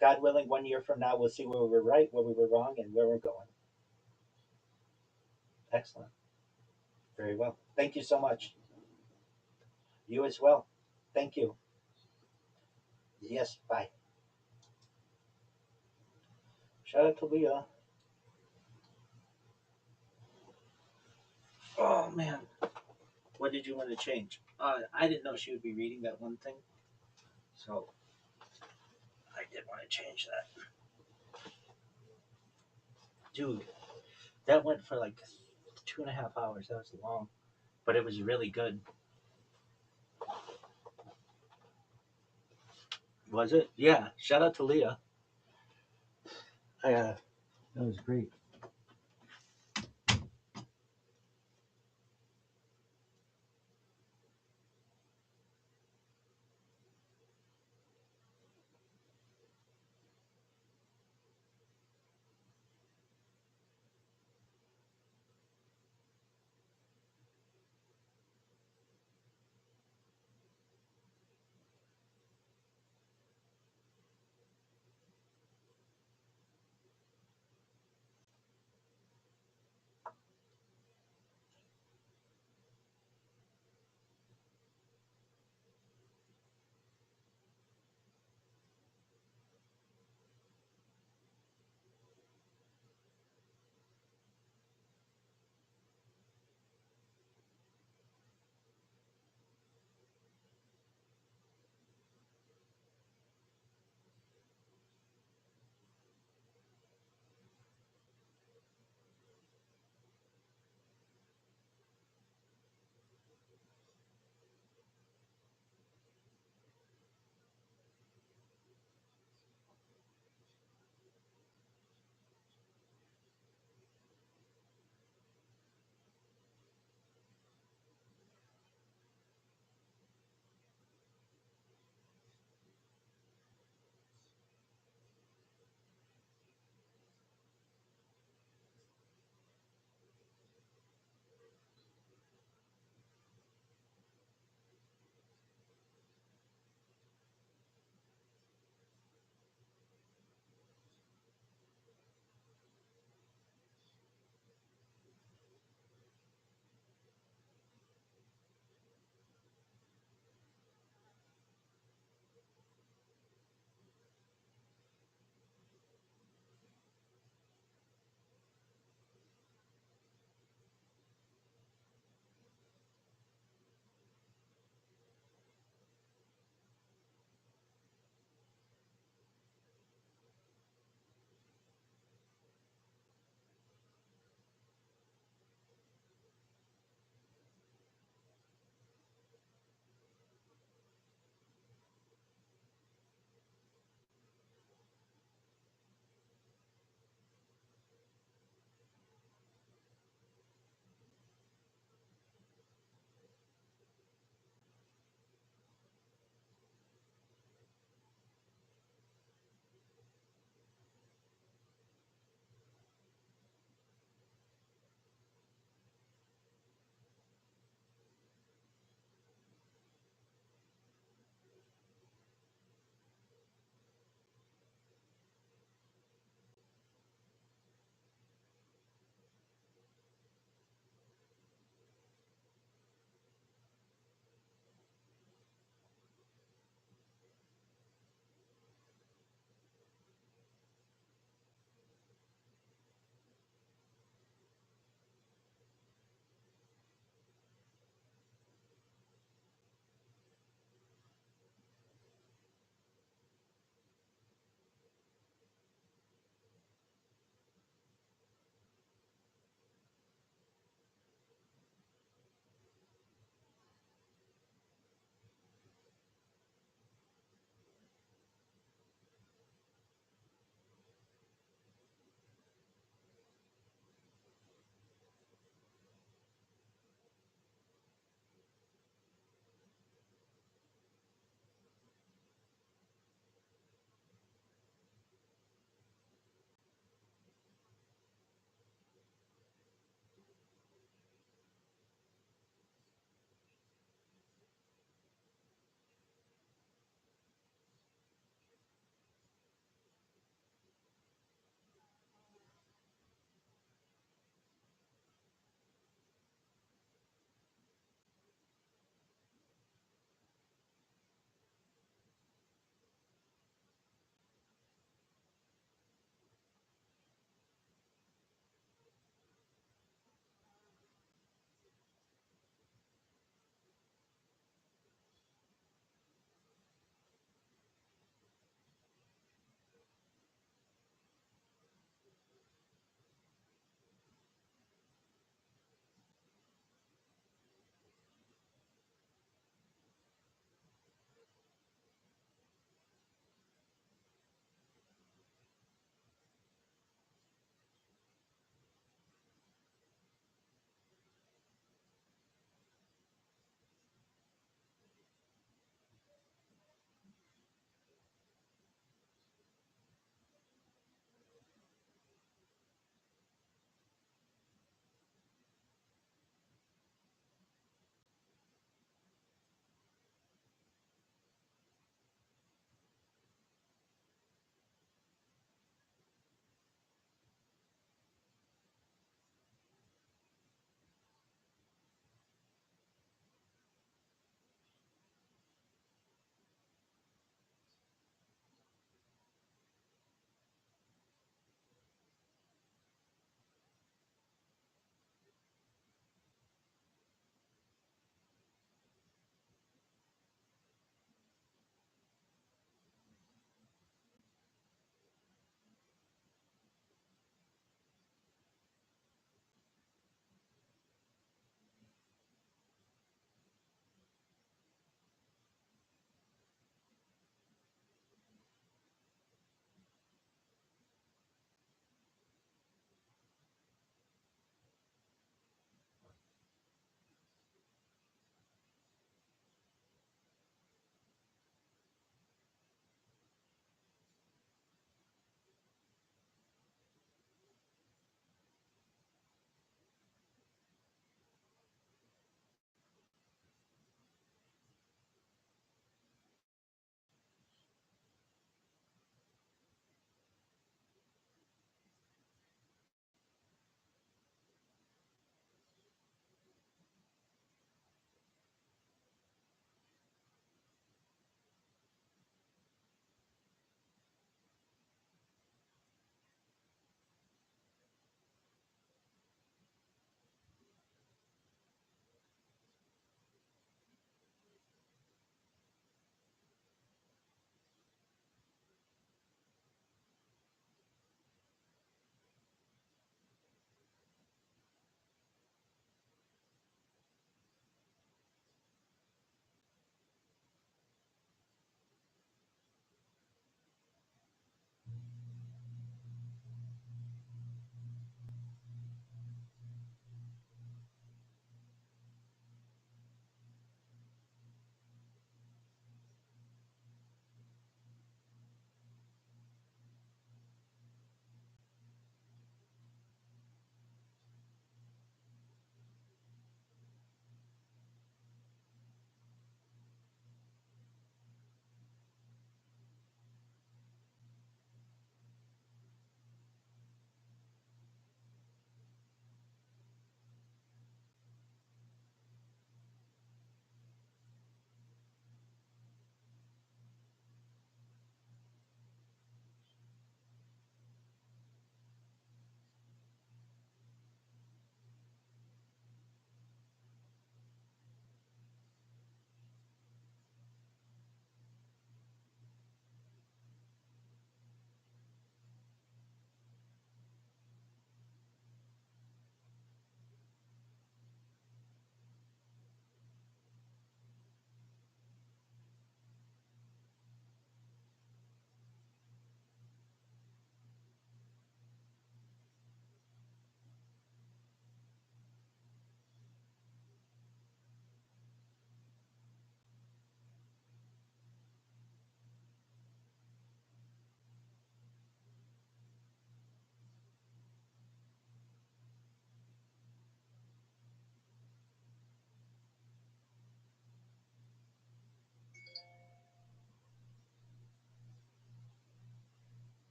[SPEAKER 3] God willing, 1 year from now, we'll see where we were right, where we were wrong, and where we're going. Excellent. Very well. Thank you so much. You as well. Thank you. Yes, bye. Shout out to Leah. Oh man, what did you want to change? I didn't know she would be reading that one thing, so I did want to change that. Dude, that went for like 2.5 hours. That was long, but it was really good. Was it? Yeah. Shout out to Leah. That was great.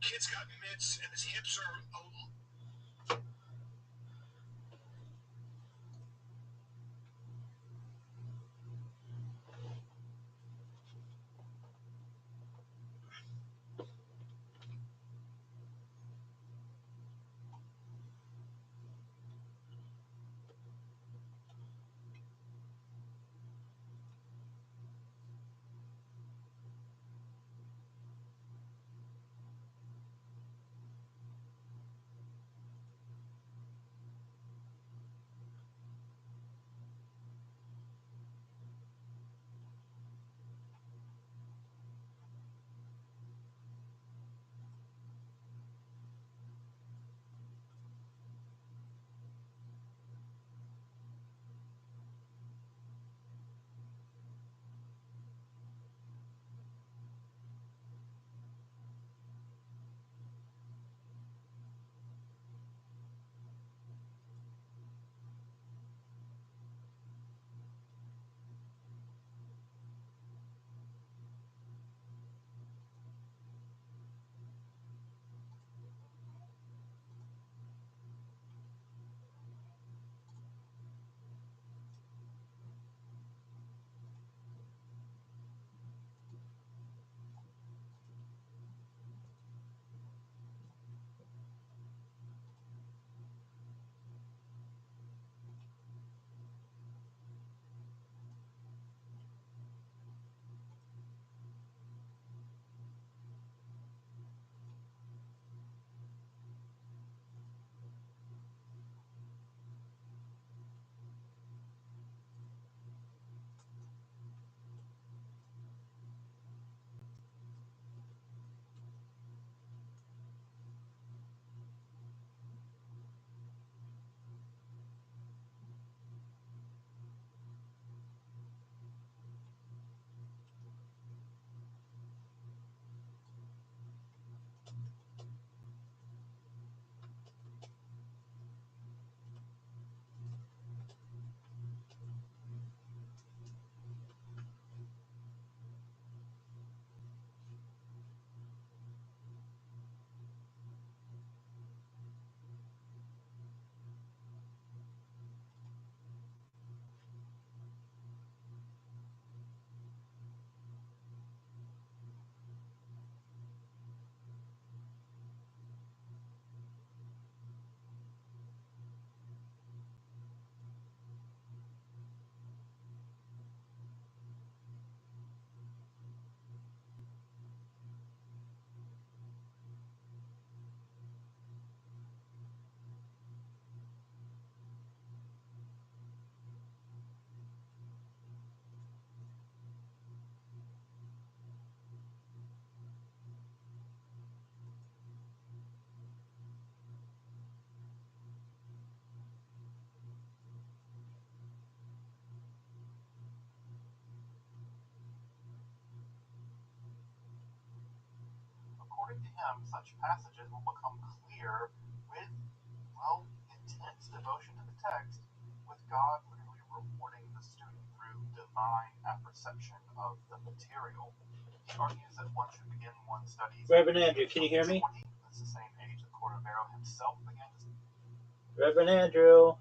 [SPEAKER 2] Kid's got mitts and his hips are. According to him, such passages will become clear with, well, intense devotion to the text, with God literally rewarding the student through divine apperception of the material. He argues that one should begin one's studies.
[SPEAKER 1] Reverend Andrew, can you hear me?
[SPEAKER 2] That's the same age that Cordovero himself began to.
[SPEAKER 1] Reverend Andrew.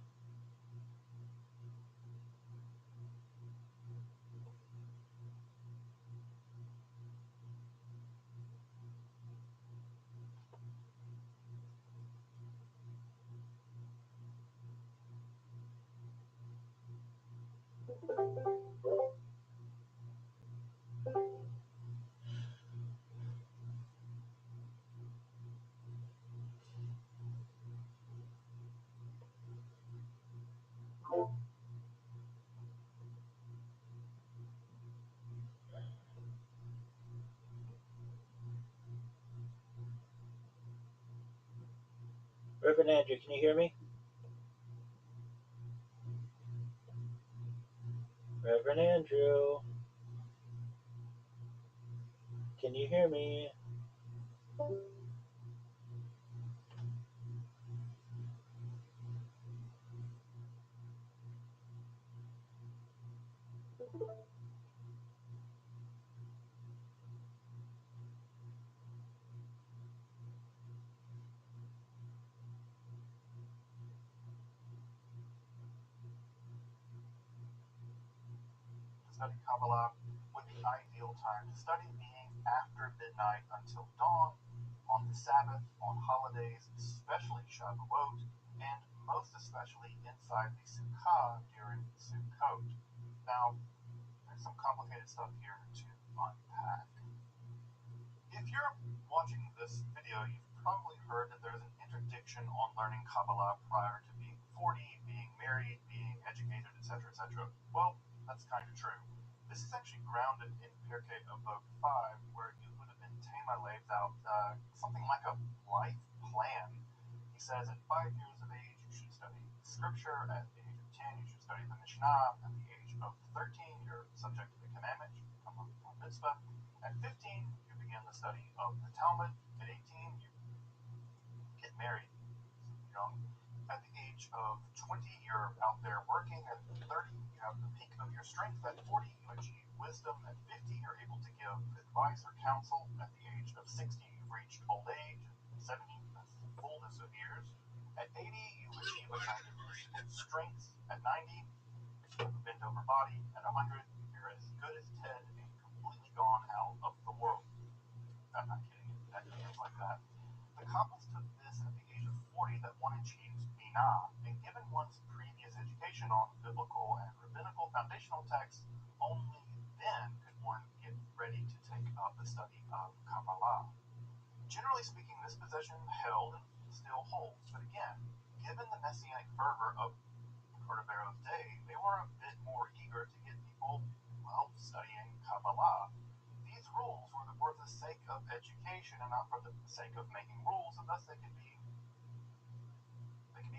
[SPEAKER 1] Reverend Andrew, can you hear me? Reverend Andrew. Can you hear me?
[SPEAKER 2] To study Kabbalah with the ideal time to study being after midnight until dawn, on the Sabbath, on holidays, especially Shavuot, and most especially inside the Sukkah during Sukkot. Now, there's some complicated stuff here to unpack. If you're watching this video, you've probably heard that there's an interdiction on learning Kabbalah prior to being 40, being married, being educated, etc., etc. Well, that's kind of true. This is actually grounded in Pirkei Avot 5, where you would have been Tema lays out something like a life plan. He says at 5 years of age, you should study scripture. At the age of 10, you should study the Mishnah. At the age of 13, you're subject to the commandment, you become a mitzvah. At 15, you begin the study of the Talmud. At 18, you get married young. At the age of 20, you're out there working. At 30, you have the peak of your strength. At 40, you achieve wisdom. At 50, you're able to give advice or counsel. At the age of 60, you've reached old age. At 70, that's the fullness of years. At 80, you achieve a kind of mystical strength. At 90, you have a bent over body. At 100, you're as good as 10 and completely gone out of the world. I'm not kidding. That ends like that. The couples took this at the age of 40 that one achieves Binah, and given one's previous education on biblical and rabbinical foundational texts, only then could one get ready to take up the study of Kabbalah. Generally speaking, this position held and still holds, but again, given the messianic fervor of Cordovero's day, they were a bit more eager to get people, well, studying Kabbalah. These rules were for the sake of education and not for the sake of making rules, and thus they could be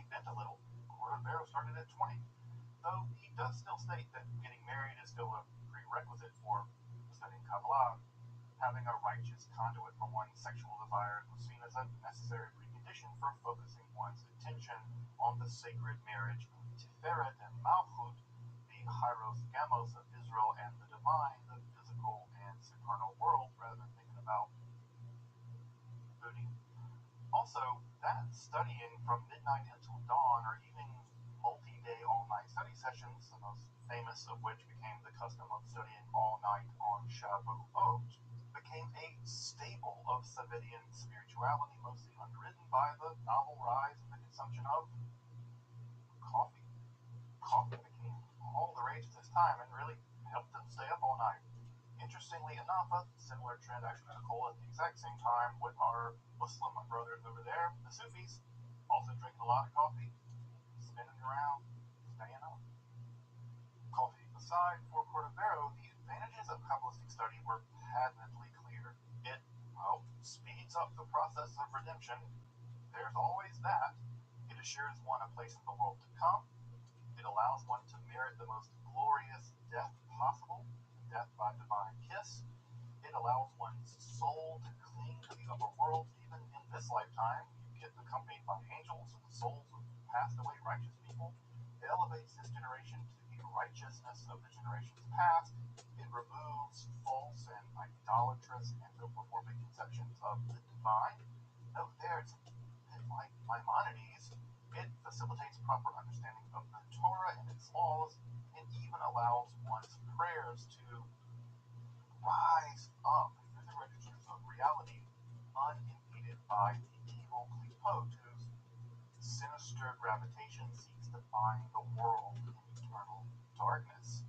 [SPEAKER 2] bent a little. Cordovero started at 20, though he does still state that getting married is still a prerequisite for studying Kabbalah. Having a righteous conduit for one's sexual desires was seen as a necessary precondition for focusing one's attention on the sacred marriage of Tiferet and Malchut, the Hyros Gamos of Israel and the divine, the physical and supernal world, rather than thinking about booty. Also, that studying from midnight until dawn, or even multi-day all-night study sessions, the most famous of which became the custom of studying all night on Shavuot, became a staple of Savidian spirituality, mostly underwritten by the novel rise in the consumption of coffee. Coffee became all the rage at this time and really helped them stay up all night. Interestingly enough, a similar trend actually took hold at the exact same time with our Muslim brothers over there, the Sufis, also drinking a lot of coffee, spinning around, staying up. Coffee aside, for Cordovero, the advantages of Kabbalistic study were patently clear. It, well, speeds up the process of redemption. There's always that. It assures one a place in the world to come. It allows one to merit the most glorious death possible, death by divine kiss. It allows one's soul to cling to the upper world. Even in this lifetime, you get accompanied by angels and the souls of passed away righteous people. It elevates this generation to the righteousness of the generations past. It removes false and idolatrous anthropomorphic conceptions of the divine. Note there, it's a bit like Maimonides. It facilitates proper understanding of the Torah and its laws, and even allows one's prayers to rise up through the registers of reality, unimpeded by the evil klipot, whose sinister gravitation seeks to bind the world in eternal darkness.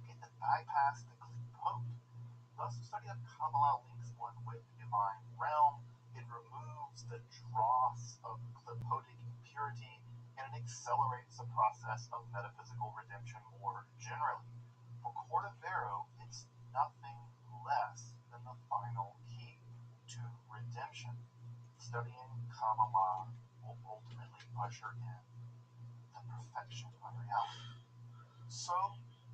[SPEAKER 2] You get to bypass the klipot. Thus, the study of Kabbalah links one with the divine realm. It removes the dross of klipotic impurity, and it accelerates the process of metaphysical redemption more generally. For Cordovero, it's nothing less than the final key to redemption. Studying Kabbalah will ultimately usher in the perfection of reality. So,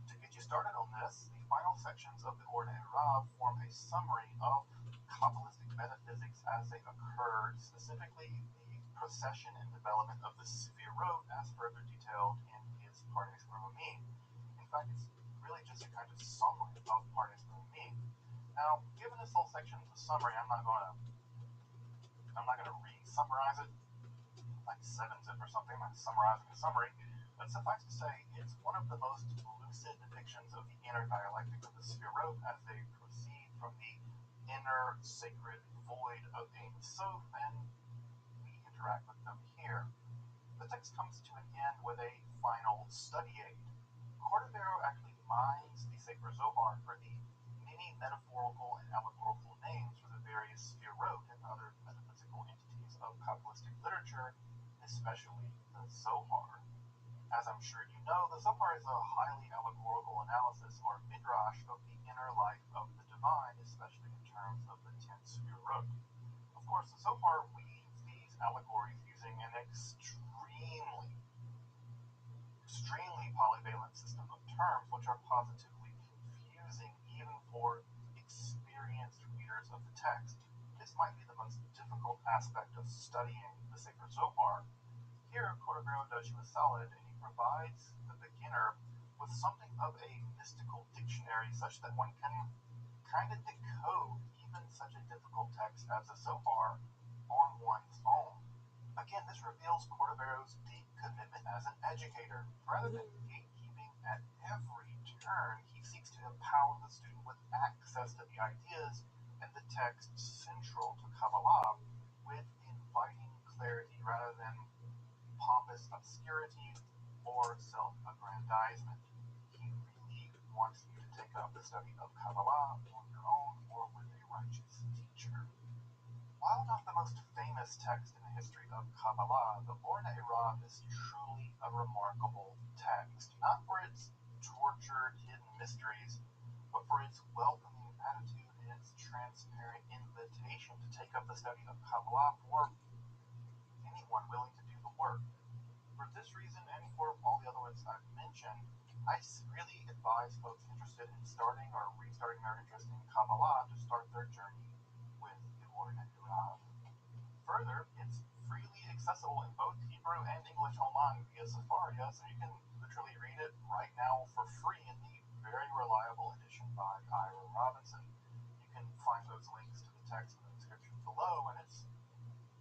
[SPEAKER 2] To get you started on this, the final sections of the Or Ne'erav form a summary of Kabbalistic metaphysics as they occurred, specifically the procession and development of the Sefirot as further detailed in his Pardes Rubim. In fact, it's really just a kind of summary of Pardes Rubim. Now, given this whole section is a summary, I'm not going to re-summarize it like 7-zip or something, like summarizing a summary. But suffice to say, it's one of the most lucid depictions of the inner dialectic of the Sefirot as they proceed from the inner sacred void of Ein Sof, and we interact with them here. The text comes to an end with a final study aid. Cordovero actually mines the sacred Zohar for the many metaphorical and allegorical names for the various Sefirot and other metaphysical entities of Kabbalistic literature, especially the Zohar. As I'm sure you know, the Zohar is a highly allegorical analysis or midrash of the inner life of the divine, especially in terms of the 10 Sefirot. Of course, the Zohar weaves these allegories using an extremely polyvalent system of terms, which are positively confusing even for experienced readers of the text. This might be the most difficult aspect of studying the sacred Zohar. Here, Cordovero does you a solid, and he provides the beginner with something of a mystical dictionary such that one can kind of decode even such a difficult text as the Zohar on one's own. Again, this reveals Cordovero's deep commitment as an educator. Rather than gatekeeping at every turn, he seeks to empower the student with access to the ideas and the text central to Kabbalah with inviting clarity rather than pompous obscurity or self-aggrandizement. He really wants you to take up the study of Kabbalah on your own or with a righteous teacher. While not the most famous text in the history of Kabbalah, the Or Ne'erav is truly a remarkable text, not for its tortured hidden mysteries, but for its welcoming attitude and its transparent invitation to take up the study of Kabbalah for anyone willing to do the work. For this reason, and for all the other ones I've mentioned, I really advise folks interested in starting or restarting their interest in Kabbalah to start their journey with the Or Ne'erav. Further, it's freely accessible in both Hebrew and English online via Sefaria, so you can literally read it right now for free in the very reliable edition by Ira Robinson. You can find those links to the text in the description below, and it's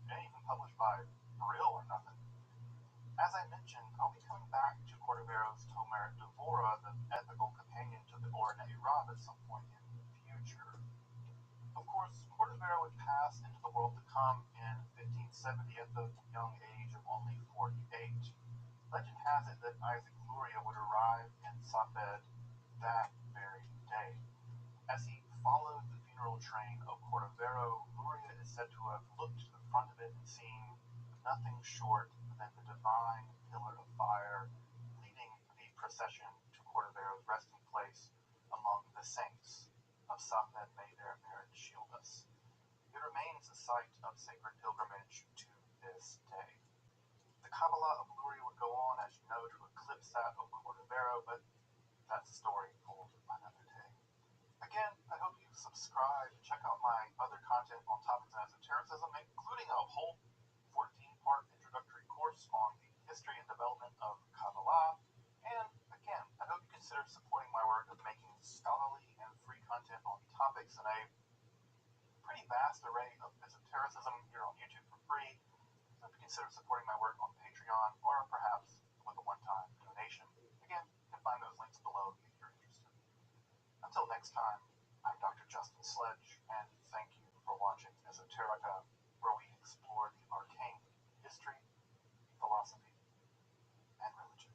[SPEAKER 2] even published by Brill or nothing. As I mentioned, I'll be coming back to Cordovero's Tomer Devorah, the ethical companion to the Or Ne'erav, at some point in the future. Of course, Cordovero would pass into the world to come in 1570 at the young age of only 48. Legend has it that Isaac Luria would arrive in Safed that very day. As he followed the funeral train of Cordovero, Luria is said to have looked to the front of it and seen nothing short than the divine pillar of fire leading the procession to Cordovero's resting place among the saints of Safed. May their merit shield us. It remains a site of sacred pilgrimage to this day. The Kabbalah of Luria would go on, as you know, to eclipse that of Cordovero, but that's a story for another day. Again, I hope you subscribe and check out my other content on topics of esotericism, including a whole 14-part introductory course on the history and development of Kabbalah. And again, I hope you consider supporting my work of making scholarly and free content on topics in a pretty vast array of esotericism here on YouTube for free. So if you consider supporting my work on Patreon or perhaps with a one-time donation. Again, you can find those links below if you're interested. Until next time, I'm Dr. Justin Sledge, and thank you for watching Esoterica, where we explore the arcane history, philosophy, and religion.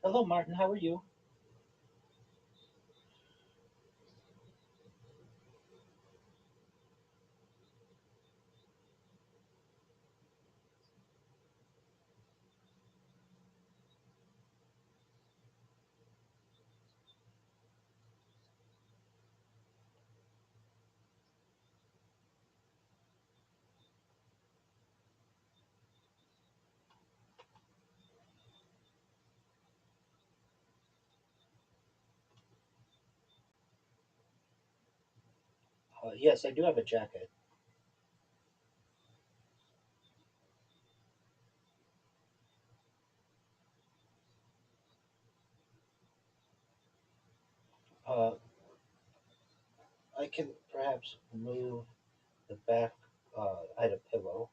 [SPEAKER 3] Hello, Martin. How are you? Yes, I do have a jacket. Uh, I can perhaps move the back. I had a pillow.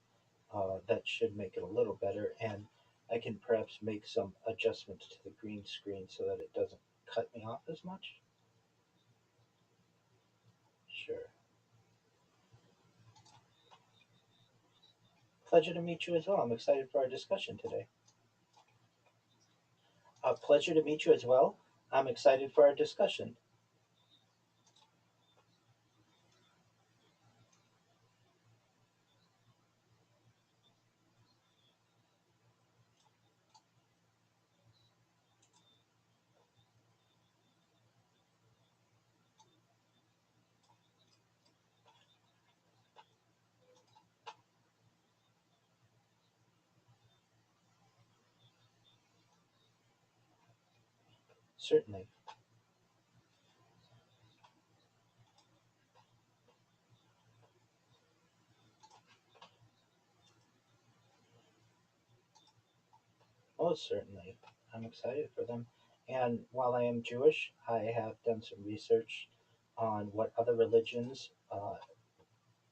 [SPEAKER 3] That should make it a little better, and I can perhaps make some adjustments to the green screen so that it doesn't cut me off as much. Sure. Pleasure to meet you as well. I'm excited for our discussion today. Pleasure to meet you as well. I'm excited for our discussion. Certainly. Most certainly. I'm excited for them. And while I am Jewish, I have done some research on what other religions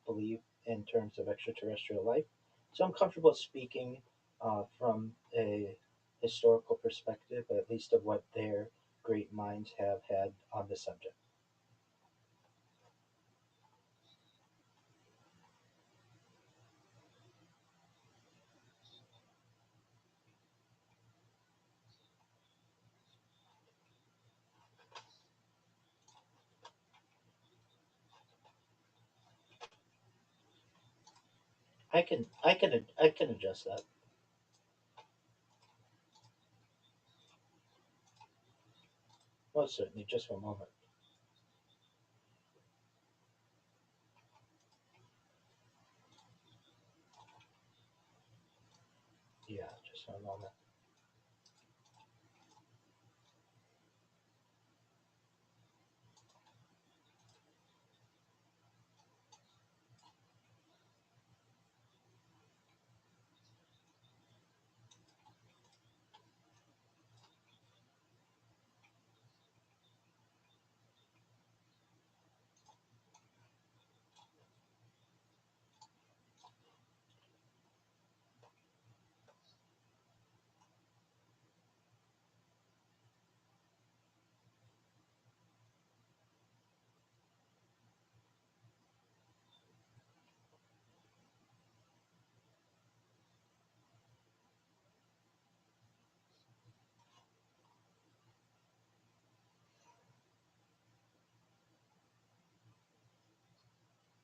[SPEAKER 3] believe in terms of extraterrestrial life. So I'm comfortable speaking from a historical perspective, at least of what their great minds have had on the subject. I can adjust that. Most certainly. Just for a moment. Yeah, just for a moment.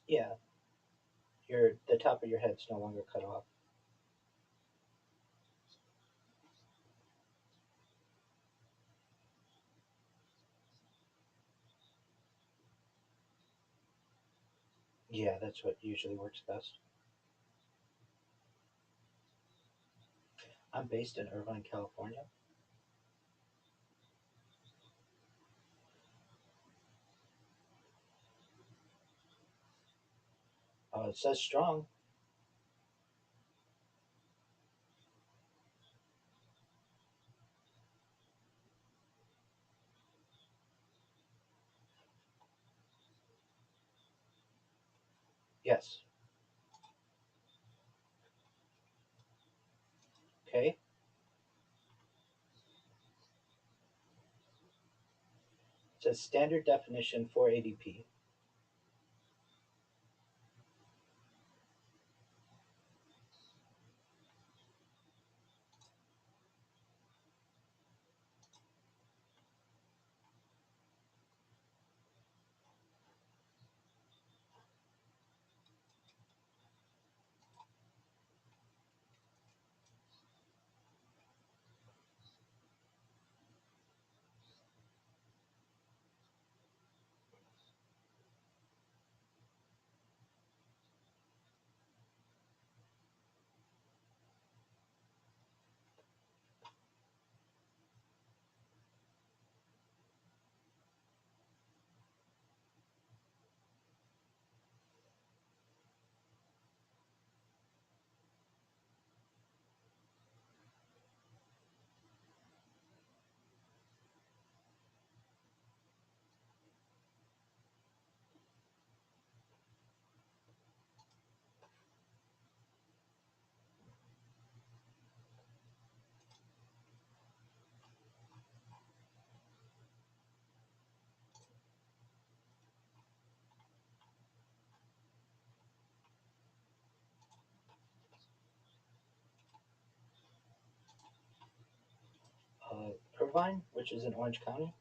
[SPEAKER 3] Yeah, the top of your head's no longer cut off. Yeah, that's what usually works best. I'm based in Irvine, California. It says strong. Yes. Okay. It says standard definition 480p. Irvine, which is in Orange County.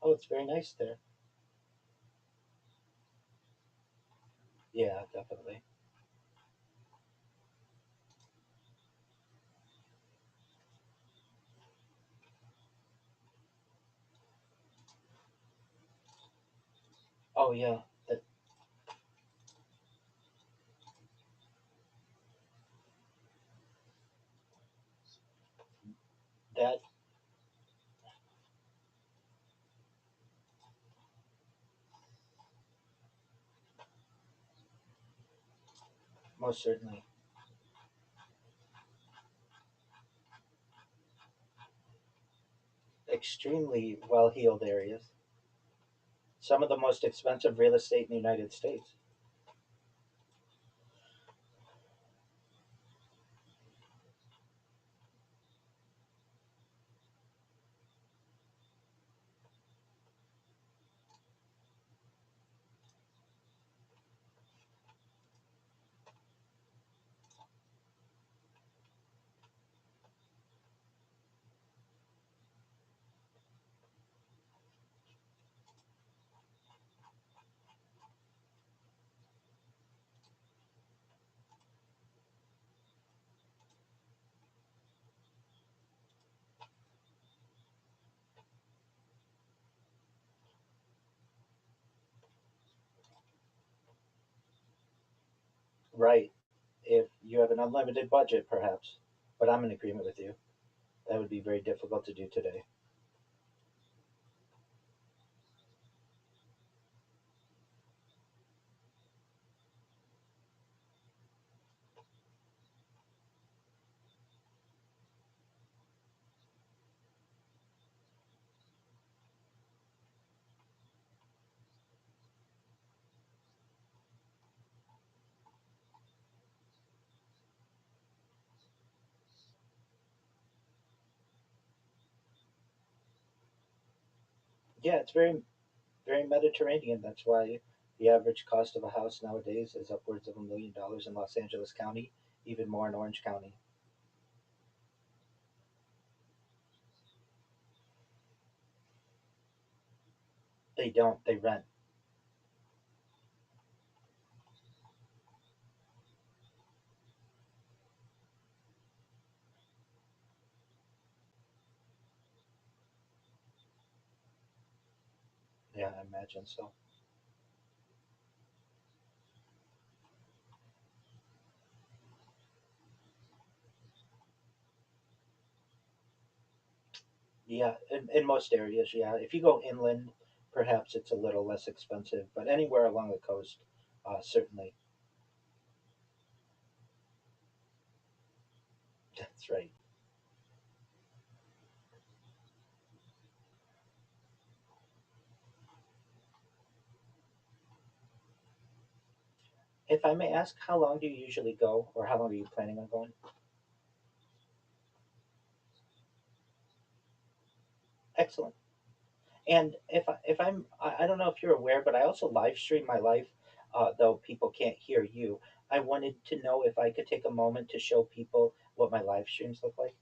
[SPEAKER 3] Oh, it's very nice there. Yeah, definitely. Oh yeah, that most certainly. Extremely well heeled areas. Some of the most expensive real estate in the United States. Right. If you have an unlimited budget, perhaps. But I'm in agreement with you. That would be very difficult to do today. Yeah, it's very Mediterranean. That's why the average cost of a house nowadays is upwards of $1 million in Los Angeles County, even more in Orange County. They don't. They rent. Yeah, I imagine so. Yeah, in most areas, yeah. If you go inland, perhaps it's a little less expensive, but anywhere along the coast, certainly. That's right. If I may ask, how long do you usually go, or how long are you planning on going? Excellent. And I don't know if you're aware, but I also live stream my life, though people can't hear you. I wanted to know if I could take a moment to show people what my live streams look like.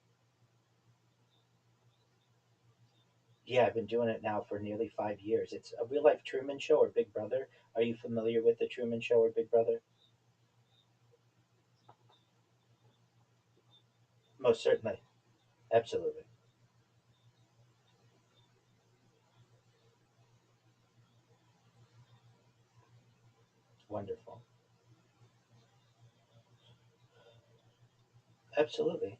[SPEAKER 3] Yeah, I've been doing it now for nearly 5 years. It's a real life Truman Show or Big Brother. Are you familiar with the Truman Show or Big Brother? Most certainly. Absolutely. Wonderful. Absolutely.